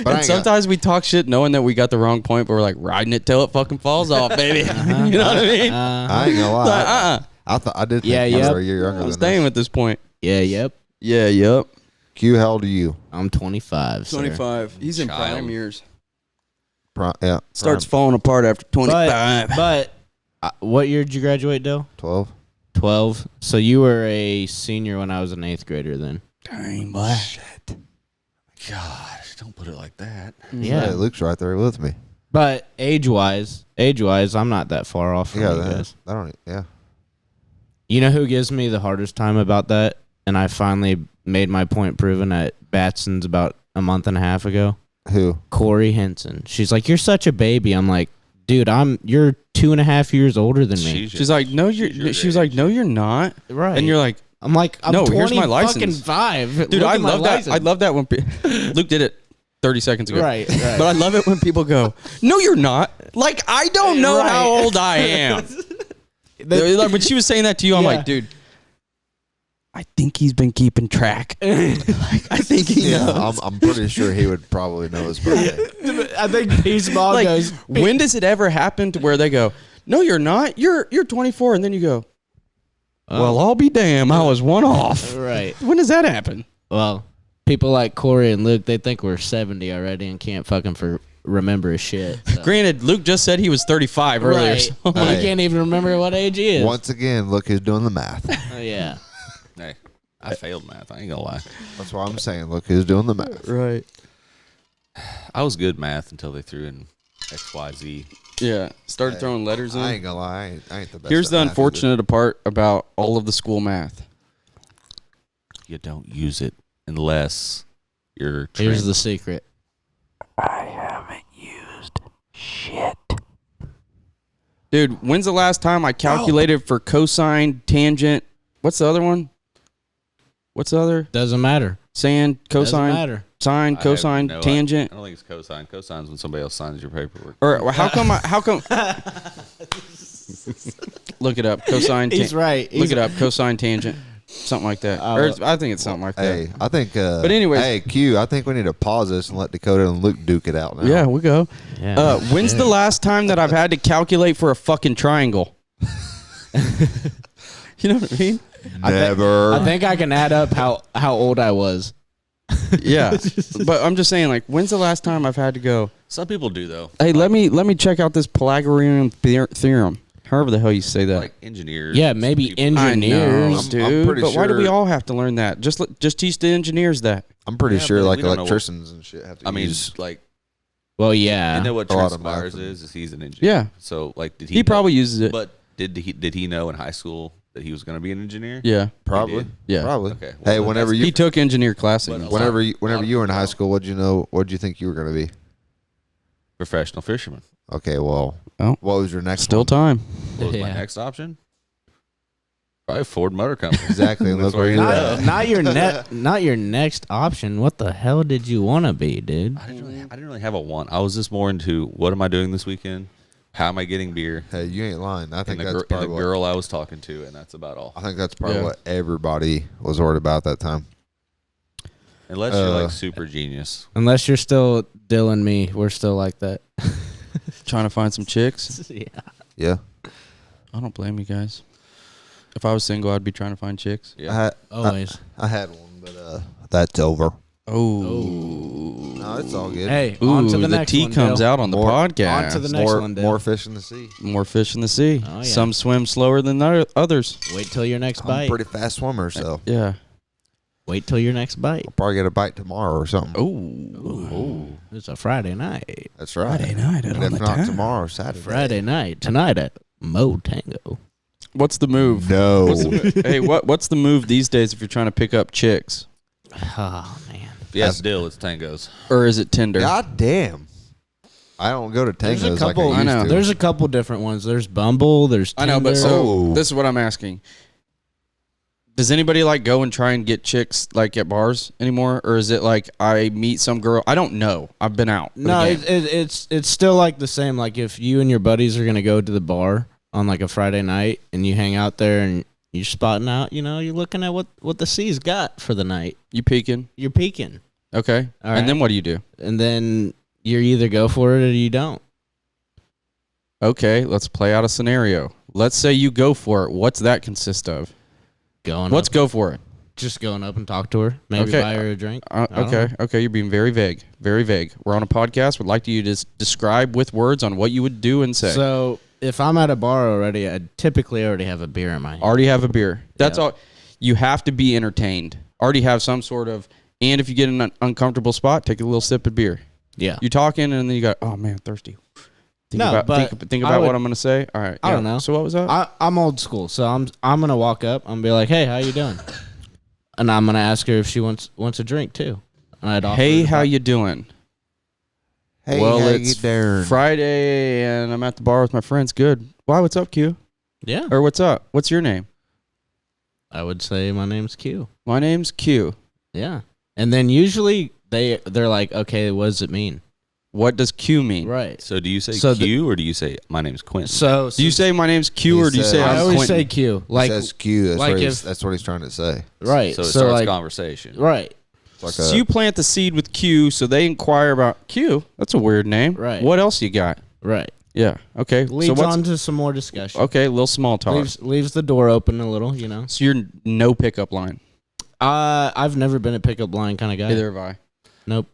But I And ain't sometimes we talk shit knowing that we got the wrong point, but we're like riding it till it fucking falls off, baby. You know what I mean? I ain't gonna lie. Like, I did think Yeah, you yep. were a year younger I'm than staying us. with this point. Yeah, yep. Yeah, yep. Q, how old are you? I'm 25. sir. 25. He's in Child. prime years. Yeah. Starts falling apart after 25. But what year did you graduate, Dale? 12. 12. So you were a senior when I was an 8th grader then. Dang, boy. God, don't put it like that. Yeah. Hey, Luke's right there with me. But age-wise, I'm not that far off from you guys. I don't. Yeah. You know who gives me the hardest time about that? And I finally made my point proven at Batson's about a month and a half ago. Who? Corey Henson. She's like, "You're such a baby." I'm like, "Dude, you're 2.5 years older than me." She's like, no, she was like, no, you're not. Right. And you're like, I'm like, I'm no, 20 here's my license. fucking 5. Dude, Look I at my love that. license. I love that when Luke did it 30 seconds ago. Right. But I love it when people go, no, you're not. Like, I don't know Right. how old I am. Like, when she was saying that to you, I'm Yeah. like, dude, I think he's been keeping track. Like, I think he knows. I'm pretty sure he would probably know his birthday. I think P-Small Like, goes, when does it ever happen to where they go, No, you're not. You're 24, and then you go, well, I'll be damned. I was one off. Right. When does that happen? Well, people like Corey and Luke, they think we're 70 already and can't fucking remember his shit. So. Granted, Luke just said he was 35 earlier. Right. So. He can't even remember what age he is. Once again, look who's doing the math. Oh, yeah. Hey, I failed math. I ain't gonna lie. That's why I'm saying, look who's doing the math. Right. I was good at math until they threw in XYZ. Yeah. Started throwing letters in. I ain't gonna lie. I ain't the best. Here's at the math, unfortunate part about all of the school math. You don't use it unless you're. Here's the secret. I haven't used shit. Dude, when's the last time I calculated for cosine, tangent? What's the other one? What's the other? Doesn't matter. Sine, cosine, Doesn't matter. sine, cosine, tangent. I don't think it's cosine. Cosine's when somebody else signs your paperwork. Or how come? Look it up. Cosine. He's right. Look it up. Cosine, tangent. Something like that. Or I think it's something like that. Hey, I think. But anyways, hey, Q. I think we need to pause this and let Dakota and Luke duke it out now. Yeah, we go. Yeah. When's the last time that I've had to calculate for a fucking triangle? You know what I mean? Never. I think I can add up how old I was. Yeah, but I'm just saying, like, when's the last time I've had to go? Some people do though. Hey, let me check out this Pythagorean theorem. However the hell you say that. Like engineers. Yeah, maybe I know, engineers, dude. pretty But why do we sure- all have to learn that? Just teach the engineers that. I'm pretty Yeah, sure but like we don't know electricians and shit have to I mean, use. like, Well, yeah. you know what A lot of transpires math. is he's an engineer. Yeah. So like, did He know- probably uses it. But did he know in high school that he was going to be an engineer? Yeah, Probably. did. yeah. Probably. Okay, well, Hey, then whenever that's- you He took engineer classes. But a lot- whenever you were in high know. school, what'd you know? What'd you think you were gonna be? Professional fisherman. Okay, well, Oh. what was your next? Still one? time. What was my Yeah. next option? Probably Ford Motor Company. Exactly. And That's look where where you're he's at. Not your next option. What the hell did you want to be, dude? I didn't really have a want. I was just more into what am I doing this weekend? How am I getting beer? Hey, you ain't lying. I think And the, that's and probably the what. girl I was talking to, and that's about all. I think that's probably Yeah. what everybody was worried about that time. Unless you're like super genius. Unless you're still Dylan me, we're still like that. Trying to find some chicks. Yeah. Yeah. I don't blame you guys. If I was single, I'd be trying to find chicks. Yeah. Always. I had one, but that's over. Oh. No, it's all good. Hey, Ooh, on to the the next tea one, comes Dale. out on the More- podcast. On to the next one, Dale. More fish in the sea. More fish in the sea. Oh, yeah. Some swim slower than others. Wait till your next I'm bite. a pretty fast swimmer, so Yeah. Wait till your next bite. I'll probably get a bite tomorrow or something. Oh. It's a Friday night. That's right. Friday night at And On if the not Town. tomorrow, Saturday. Friday night. Tonight at Mo Tango. What's the move? No. Hey, what's the move these days if you're trying to pick up chicks? Oh, man. Yes, Dill, it's tangos. Or is it Tinder? God damn. I don't go to There's tangos a couple. like I used to. There's a couple different ones. There's Bumble. There's I Tinder. know, but so Oh. this is what I'm asking. Does anybody like go and try and get chicks like at bars anymore, or is it like I meet some girl? I don't know. I've been out. No, it's still like the same. Like if you and your buddies are gonna go to the bar on like a Friday night and you hang out there and you're spotting out, you know, you're looking at what the C's got for the night. You peeking? You're peeking, Okay. All right. And then what do you do? and then you either go for it or you don't. Okay, let's play out a scenario. Let's say you go for it. What's that consist of? Let's go for it. Just going up and talk to her, maybe Okay. buy her a drink. I don't Okay, know. okay, you're being very vague. Very vague. We're on a podcast. Would like you to describe with words on what you would do and say. So if I'm at a bar already, I typically already have a beer in my hand. Already have a beer. That's Yeah. all. You have to be entertained. Already have some sort of. And if you get in an uncomfortable spot, take a little sip of beer. Yeah. You talking and then you go, oh man, thirsty. Think No, about, but think I about would- what I'm gonna say. All right. I yeah. don't know. So what was that? I'm old school, so I'm gonna walk up. I'm gonna be like, "Hey, how you doing?" And I'm gonna ask her if she wants a drink too. And I'd offer Hey, her to how buy- you doing? Hey, well, how it's you doing? Friday and I'm at the bar with my friends. Good. Why? What's up, Q? Yeah. Or what's up? What's your name? I would say my name's Q. My name's Q. Yeah. And then usually they're like, "Okay, what does it mean?" What does Q mean? Right. So do you say So Q or do you say my name's Quentin? So Do you say my name's Q or do you say I I'm always Quentin? say Q. Like He says Q. That's, like what if- that's what he's trying to say. right. So it so starts like conversation. right. It's like So you plant the seed with Q, so they inquire about Q. That's a weird name. Right. What else you got? Right. Yeah. Okay. Leads on to some more discussion. Okay, a little small talk. Leaves the door open a little, you know. So you're no pickup line. I've never been a pickup line kind of guy. Neither have I. Nope.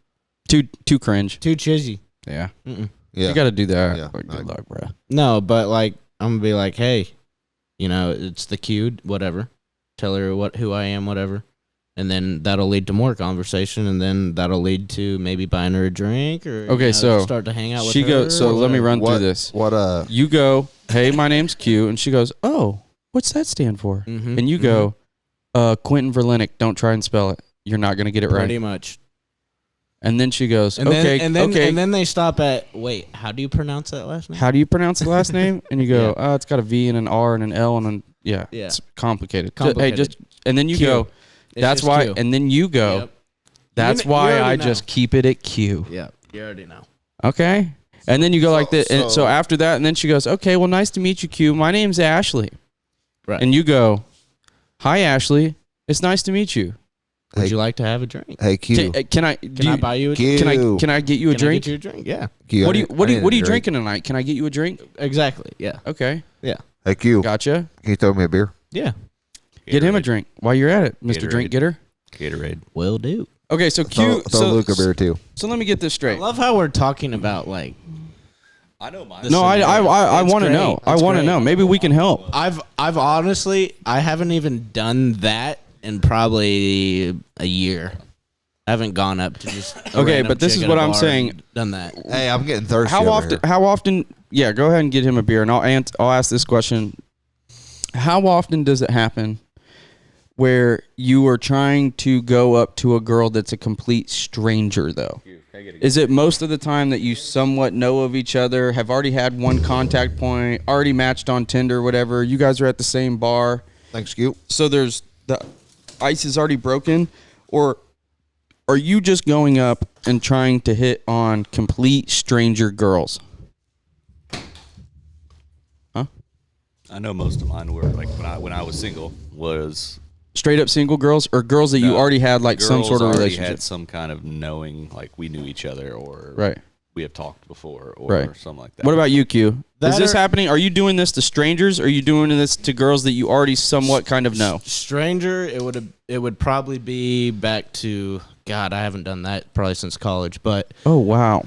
Too cringe. Too cheesy. Yeah. Mm-mm. Yeah. You got to do that. Yeah. Good luck, bro. No, but like I'm gonna be like, hey, you know, it's the cue, whatever. Tell her who I am, whatever. And then that'll lead to more conversation, and then that'll lead to maybe buying her a drink or Okay, so start to hang out with she her. goes. So let me run through this. What You go. Hey, my name's Q, and she goes. Oh, what's that stand for? Mhm, And you go. Quentin Verlinick. Don't try and spell it. You're not gonna get it right. Pretty much. And then she goes. And okay. and then they stop at wait. How do you pronounce that last name? How do you pronounce the last name? And you go. Oh, it's got a V and an R and an L and an yeah. Yeah. It's complicated. Complicated. Hey, just and then you Q. go. It's That's just why. Q. And then you go. Yep. That's You why already I know. just keep it at Q. Yeah, you already know. Okay. And then you go like this. And so after that, and then she goes, okay, well, nice to meet you, Q. My name's Ashley. Right. And you go, hi, Ashley. It's nice to meet you. Would you like to have a drink? Hey, Q. Can I buy you a Q. drink? Can I get you a Can I drink? get you a drink? Yeah. Q, What are you I need a drink. drinking tonight? Can I get you a drink? Exactly. Yeah. Okay. Yeah. Hey, Q. Gotcha. Can you throw me a beer? Yeah. Get him a drink while you're at it, Mr. Drink Getter. Gatorade. Will do. Okay, so Q. Throw Luke a beer too. So let me get this I straight. love how we're talking about like. I know mine. No, I want to know. I want to know. Maybe we can help. I've honestly I haven't even done that in probably a year. I haven't gone up to just a Okay, random but this chick is at what a I'm bar saying. and done that. Hey, I'm getting thirsty. How over often? here. How often? Yeah, go ahead and get him a beer, and I'll ask this question: how often does it happen where you are trying to go up to a girl that's a complete stranger, though? Is it most of the time that you somewhat know of each other, have already had one contact point, already matched on Tinder, whatever? You guys are at the same bar. Thanks, Q. So there's the ice is already broken, or are you just going up and trying to hit on complete stranger girls? Huh? I know most of mine were like when I was single was Straight up single girls, or girls that you already had like some girls sort of already relationship? had some kind of knowing, like we knew each other, or Right. we have talked before, or Right. something like that. What about you, Q? Is this That happening? Are you doing this to strangers, or are you doing this to girls that you already somewhat kind of know? Stranger, it would probably be back to God. I haven't done that probably since college, but Oh wow.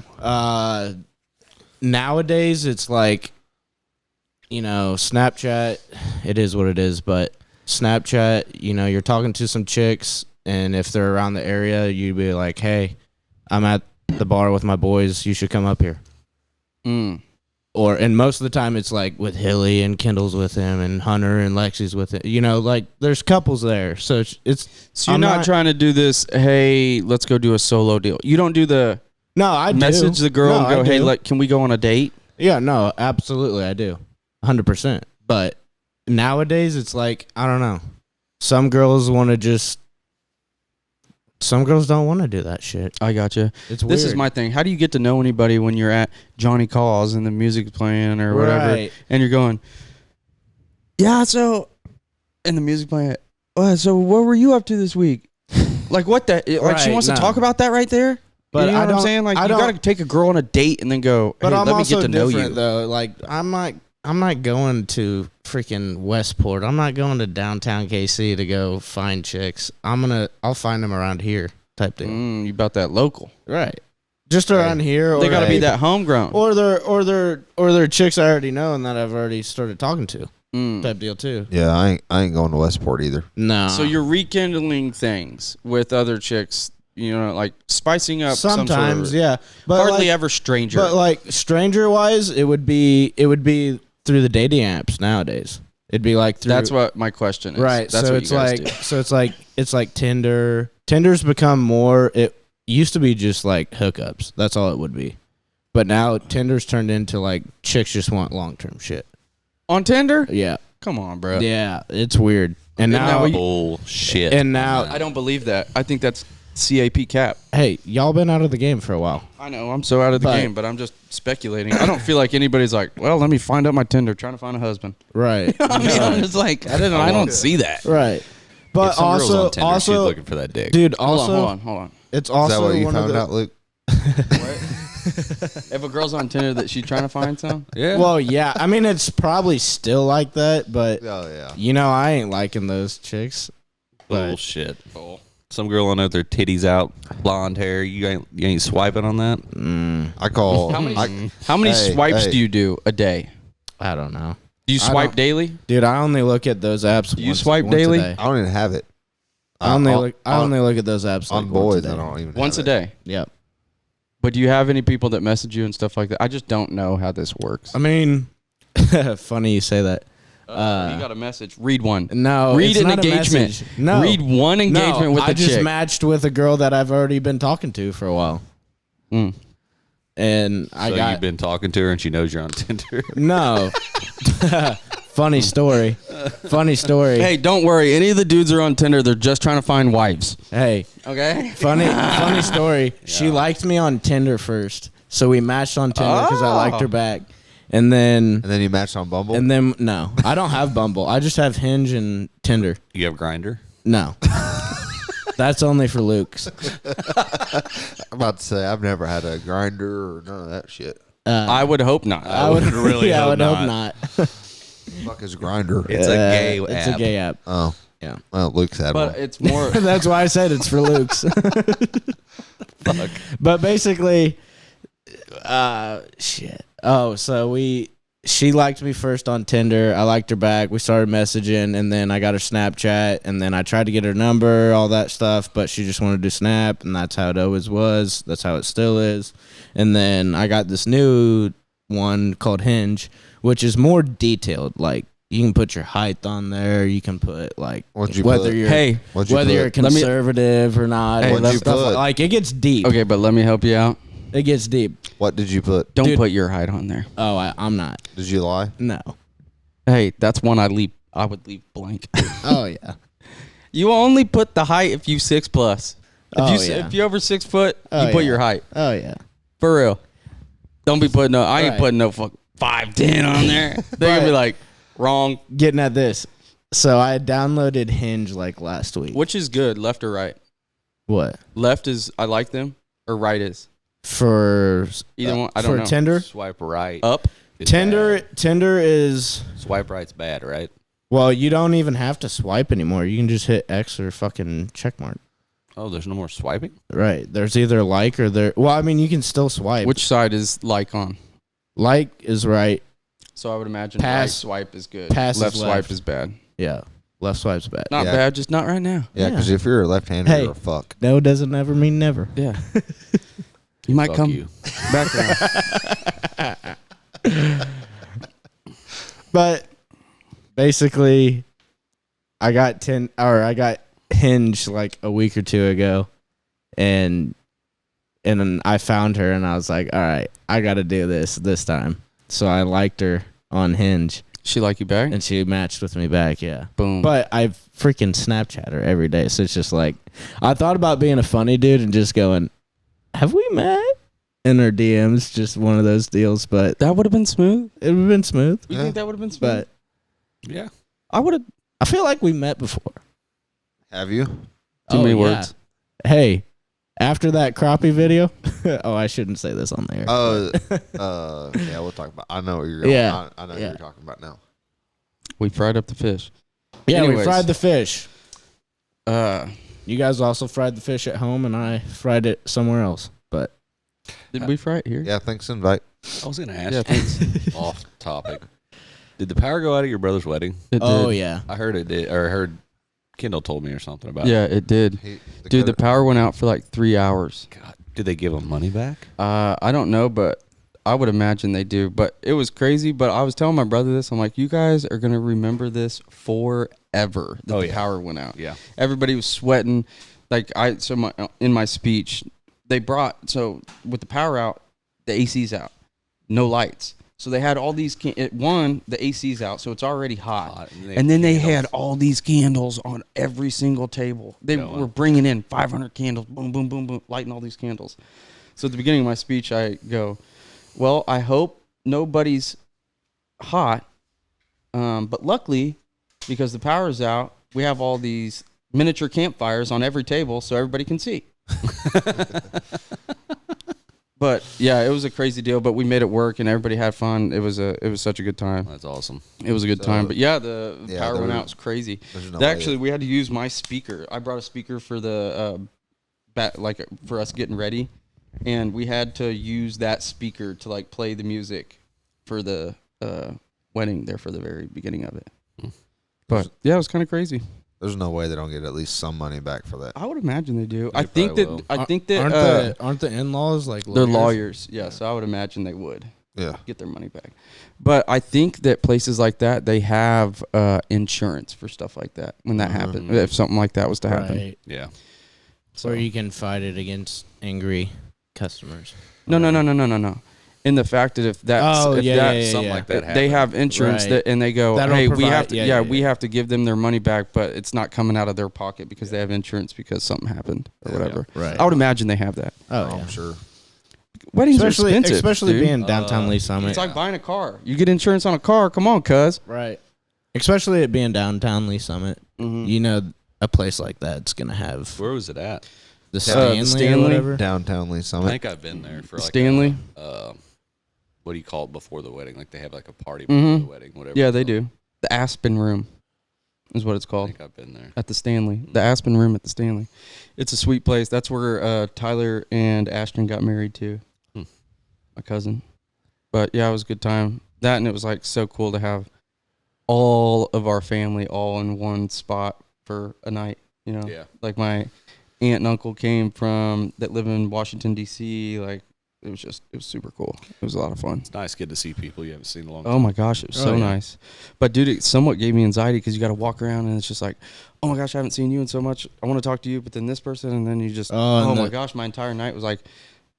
nowadays it's like, you know, Snapchat. It is what it is, but Snapchat. You know, you're talking to some chicks, and if they're around the area, you'd be like, "Hey, I'm at the bar with my boys. You should come up here." And most of the time it's like with Hilly and Kendall's with him and Hunter and Lexi's with it. You know, like there's couples there. So it's So you're I'm not trying to do this, hey, let's go do a solo deal. You don't do the No, I do. message the girl No, and go, I hey, do. like, can we go on a date? Yeah, no, absolutely I do. 100%. But nowadays it's like, I don't know. Some girls want to just some girls don't want to do that shit. I gotcha. It's This is weird. my thing. How do you get to know anybody when you're at Johnny Calls and the music's playing or whatever, Right. and you're going, yeah, so, and the music playing, so what were you up to this week? Like what the, like she Right, wants no. to talk about that right there? But you know I what I'm don't- saying? Like I you don't- got to take a girl on a date and then go, hey, But I'm let me also get to know different you. though. Like I'm not going to freaking Westport. I'm not going to downtown KC to go find chicks. I'll find them around here type thing. You about that local. Right. Just around here. Or They got to be that homegrown. Or they're chicks I already know and that I've already started talking to. Type deal too. Yeah, I ain't going to Westport either. No. So you're rekindling things with other chicks, you know, like spicing up Sometimes, some sort of, yeah. But hardly like- ever stranger. But like stranger wise, it would be through the dating apps nowadays. It'd be like through That's what my question is. Right. That's so what it's you guys like do. it's like Tinder. Tinder's become more. It used to be just like hookups. That's all it would be. But now Tinder's turned into like chicks just want long term shit. On Tinder? Yeah. Come on, bro. Yeah, it's weird. And now bullshit. And now I don't believe that. I think that's CAP cap. Hey, y'all been out of the game for a while. I know. I'm so out of the game, but I'm just speculating. I don't feel like anybody's like, well, let me find out my Tinder, trying to find a husband. Right. I mean, I'm just like, I don't see that. Right. But If some girl's also on Tinder, she's looking for that dick. Dude, Hold also on. It's also Is that what you one of found the, out, Luke? If a girl's on Tinder, that she's trying to find some. Yeah. Well, yeah. I mean, it's probably still like that, but Oh yeah. you know, I ain't liking those chicks. But Bullshit. Some girl on there with their titties out, blonde hair. You ain't swiping on that. I call. How many Hey, swipes hey. do you do a day? I don't know, Do you I swipe don't- daily? dude. I only look at those apps. You once, swipe once daily? A day. I don't even have it. I only look at those apps on like boys. once a I day. don't even Once a have it. day. Yep. But do you have any people that message you and stuff like that? I just don't know how this works. I mean, funny you say that. You got a message. Read one. No, Read it's an not a engagement. message. No. Read one engagement No, with I the just chick. matched with a girl that I've already been talking to for a while. Mm. And So you've been talking to her and she knows you're on Tinder. No. Funny story. Funny story. Hey, don't worry. Any of the dudes are on Tinder. They're just trying to find wives. Hey. Okay. Funny story. She liked me on Tinder first. So we matched on Tinder because I liked her back. And then you matched on Bumble? And then no. I don't have Bumble. I just have Hinge and Tinder. You have Grindr? No. That's only for Luke's. I'm about to say I've never had a grinder or none of that shit. I would hope not. I would really hope I would not. hope not. Fuck is grinder? It's a gay app. It's a gay app. Oh yeah. Well, Luke's had But one. it's more. That's why I said it's for Luke's. Fuck. But basically, shit. Oh, so she liked me first on Tinder. I liked her back. We started messaging, and then I got her Snapchat, and then I tried to get her number, all that stuff, but she just wanted to snap, and that's how it always was. That's how it still is. And then I got this new one called Hinge, which is more detailed. Like, you can put your height on there. You can put like What'd you whether put? you're Hey, What'd you whether put? you're conservative or not. Hey, What'd let's- you put? Like, it gets deep. Okay, but let me help you out. It gets deep. What did you put? Don't Dude. put your height on there. Oh, I'm not. Did you lie? No. Hey, that's one I would leave blank. Oh yeah. You only put the height if you 6+. If you over 6 foot, Oh, you put yeah. your height. Oh yeah. For real. Don't be putting I ain't Right. putting no 5'10" on there. They're gonna be like, wrong. Getting at this. So I downloaded Hinge like last week. Which is good, left or right? What? Left is I like them, or right is For either one. I don't for know. Tinder? Swipe right. Up. It's Tinder bad. Tinder is Swipe right's bad, right? well, you don't even have to swipe anymore. You can just hit X or fucking check mark. Oh, there's no more swiping? Right. There's either like or there. Well, I mean, you can still swipe. Which side is like on? like is right. So I would imagine right Pass- swipe is good. pass is left swipe left. is bad. Yeah. Left swipe's bad. Not Yeah. bad, just not right now. Yeah, because if you're a left-hander, Hey. you're a fuck. No doesn't never mean never. Yeah. You might Fuck come you. back around. But basically, I got Hinge like a week or two ago, and then I found her and I was like, all right, I got to do this time. So I liked her on Hinge, She like you back? and she matched with me back. Yeah. Boom. But I freaking Snapchat her every day, so it's just like I thought about being a funny dude and just going, have we met? In her DMs, just one of those deals, but that would have been smooth. it would have been smooth. You think that would have been smooth? But Yeah. I would have. I feel like we met before. Have you? Too many words. Hey, after that crappie video, oh, I shouldn't say this on the air. Yeah, we'll talk about. I know what you're. Going, Yeah. I know what Yeah. you're talking about now. We fried up the fish. yeah, we anyways. fried the fish. Uh, You guys also fried the fish at home, and I fried it somewhere else. But did we fry it here? Yeah, thanks. Invite. I was going to ask Yeah, you off topic. Did the power go out at your brother's wedding? It oh did. yeah, I heard it did, or I heard Kendall told me or something about Yeah, it. it did. Dude, the power went out for like 3 hours. God, did they give him money back? I don't know, but I would imagine they do. But it was crazy. But I was telling my brother this. I'm like, you guys are going to remember this forever that the power went out. Yeah. Everybody was sweating. Like, in my speech, they brought, so with the power out, the AC's out. No lights. So they had all these, the AC's out, so it's already hot. And then they had all these candles on every single table. They were bringing in 500 candles, boom, boom, boom, boom, lighting all these candles. So at the beginning of my speech, I go, well, I hope nobody's hot. But luckily, because the power's out, we have all these miniature campfires on every table so everybody can see. But yeah, it was a crazy deal, but we made it work and everybody had fun. It was such a good time. That's awesome. It was a good time. But yeah, the power went out. It was crazy. Actually, we had to use my speaker. I brought a speaker for the for us getting ready, and we had to use that speaker to like play the music for the wedding there for the very beginning of it. But yeah, it was kind of crazy. There's no way they don't get at least some money back for that. I would imagine they do. I think that aren't the in-laws like they're lawyers? Yeah, so I would imagine they would. Yeah, get their money back. But I think that places like that, they have insurance for stuff like that when that happens. If something like that was to happen, right. Yeah. So you can fight it against angry customers. No. In the fact that if that's something like that they have insurance and they go, hey, we have to we have to give them their money back, but it's not coming out of their pocket because they have insurance because something happened or whatever. Right. I would imagine they have that. Oh, yeah. I'm sure. Weddings are expensive, especially dude. being downtown Lee Summit. It's like buying a car. You get insurance on a car. Come on, cuz. Right. Especially it being downtown Lee Summit. You know, a place like that's gonna have. Where was it at? The Stanley or whatever. Downtown Lee Summit. I think I've been there for like Stanley. What do you call it before the wedding? Like they have like a party before the wedding, whatever. Yeah, they do. The Aspen Room is what it's called. I think I've been there. At the Stanley. The Aspen Room at the Stanley. It's a sweet place. That's where Tyler and Ashton got married to. My cousin. But yeah, it was a good time. That and it was like so cool to have all of our family all in one spot for a night, you know? Yeah. Like my aunt and uncle came from that live in Washington, D.C. Like it was super cool. It was a lot of fun. It's nice getting to see people you haven't seen in a long time. Oh my gosh, it was so nice. But dude, it somewhat gave me anxiety because you got to walk around and it's just like, oh my gosh, I haven't seen you in so much. I want to talk to you, but then this person, and then you just, oh my gosh, my entire night was like,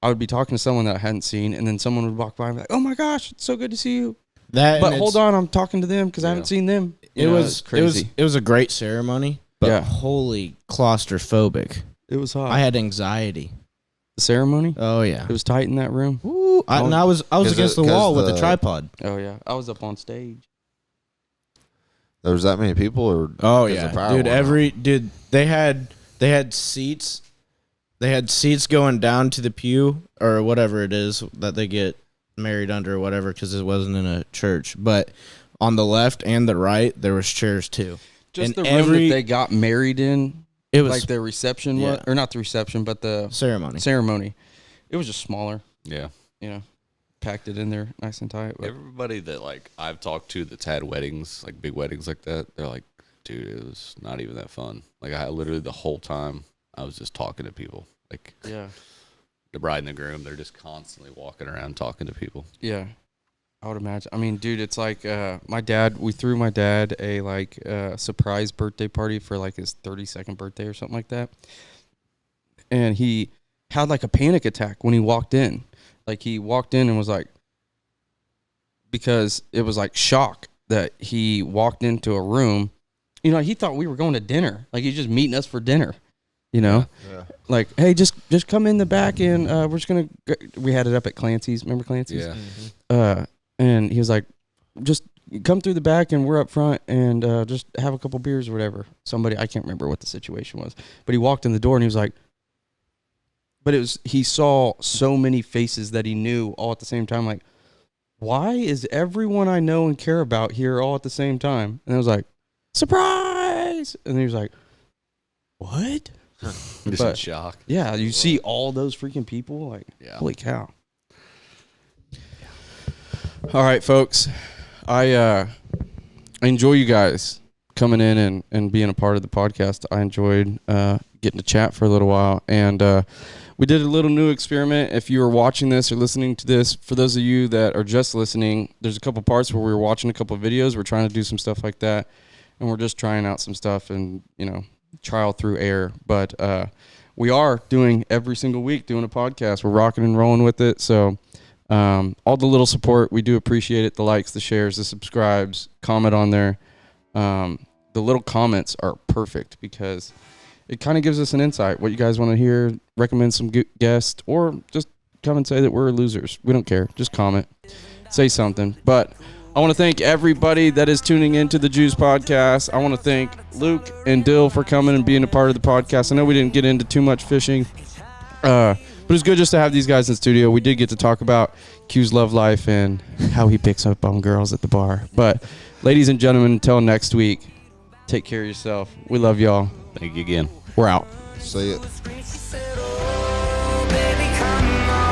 I would be talking to someone that I hadn't seen, and then someone would walk by and be like, oh my gosh, it's so good to see you. But hold on, I'm talking to them because I haven't seen them. It was crazy. It was a great ceremony, but holy claustrophobic. It was hot. I had anxiety. The ceremony? Oh yeah, it was tight in that room. Ooh, I was against the wall with a tripod. Oh yeah, I was up on stage. There was that many people, or dude, they had seats. They had seats going down to the pew or whatever it is that they get married under or whatever because it wasn't in a church. But on the left and the right, there was chairs too. Just and the room that they got married in. It was like the reception, or not the reception, but the ceremony. It was just smaller. Yeah, you know, packed it in there nice and tight. But everybody that like I've talked to that's had weddings, like big weddings like that, they're like, dude, it was not even that fun. Like I literally the whole time I was just talking to people. Like the bride and the groom, they're just constantly walking around talking to people. Yeah. I would imagine. I mean, dude, it's like we threw my dad a surprise birthday party for like his 32nd birthday or something like that. And he had like a panic attack when he walked in. Like he walked in and was like, because it was like shock that he walked into a room. You know, he thought we were going to dinner. Like he's just meeting us for dinner. You know, like, hey, just come in the back and we're just going to, we had it up at Clancy's. Remember Clancy's? Yeah. Mm-hmm. And he was like, just come through the back and we're up front and just have a couple beers or whatever. Somebody, I can't remember what the situation was, but he walked in the door and he was like, he saw so many faces that he knew all at the same time. Like, why is everyone I know and care about here all at the same time? And I was like, surprise. And he was like, what? Just in shock. Yeah, you see all those freaking people, like, holy cow. All right, folks. I enjoy you guys coming in and being a part of the podcast. I enjoyed getting to chat for a little while, and we did a little new experiment. If you are watching this or listening to this, for those of you that are just listening, there's a couple parts where we were watching a couple of videos. We're trying to do some stuff like that, and we're just trying out some stuff and, you know, trial through air. But we are doing every single week doing a podcast. We're rocking and rolling with it. So all the little support, we do appreciate it. The likes, the shares, the subscribes, comment on there. The little comments are perfect because it kind of gives us an insight. What you guys want to hear, recommend some guests, or just come and say that we're losers. We don't care. Just comment. Say something. But I want to thank everybody that is tuning into the Jews podcast. I want to thank Luke and Dill for coming and being a part of the podcast. I know we didn't get into too much fishing. But it's good just to have these guys in the studio. We did get to talk about Q's love life and how he picks up on girls at the bar. But ladies and gentlemen, until next week, take care of yourself. We love y'all. Thank you again. We're out. See ya. Baby, come on.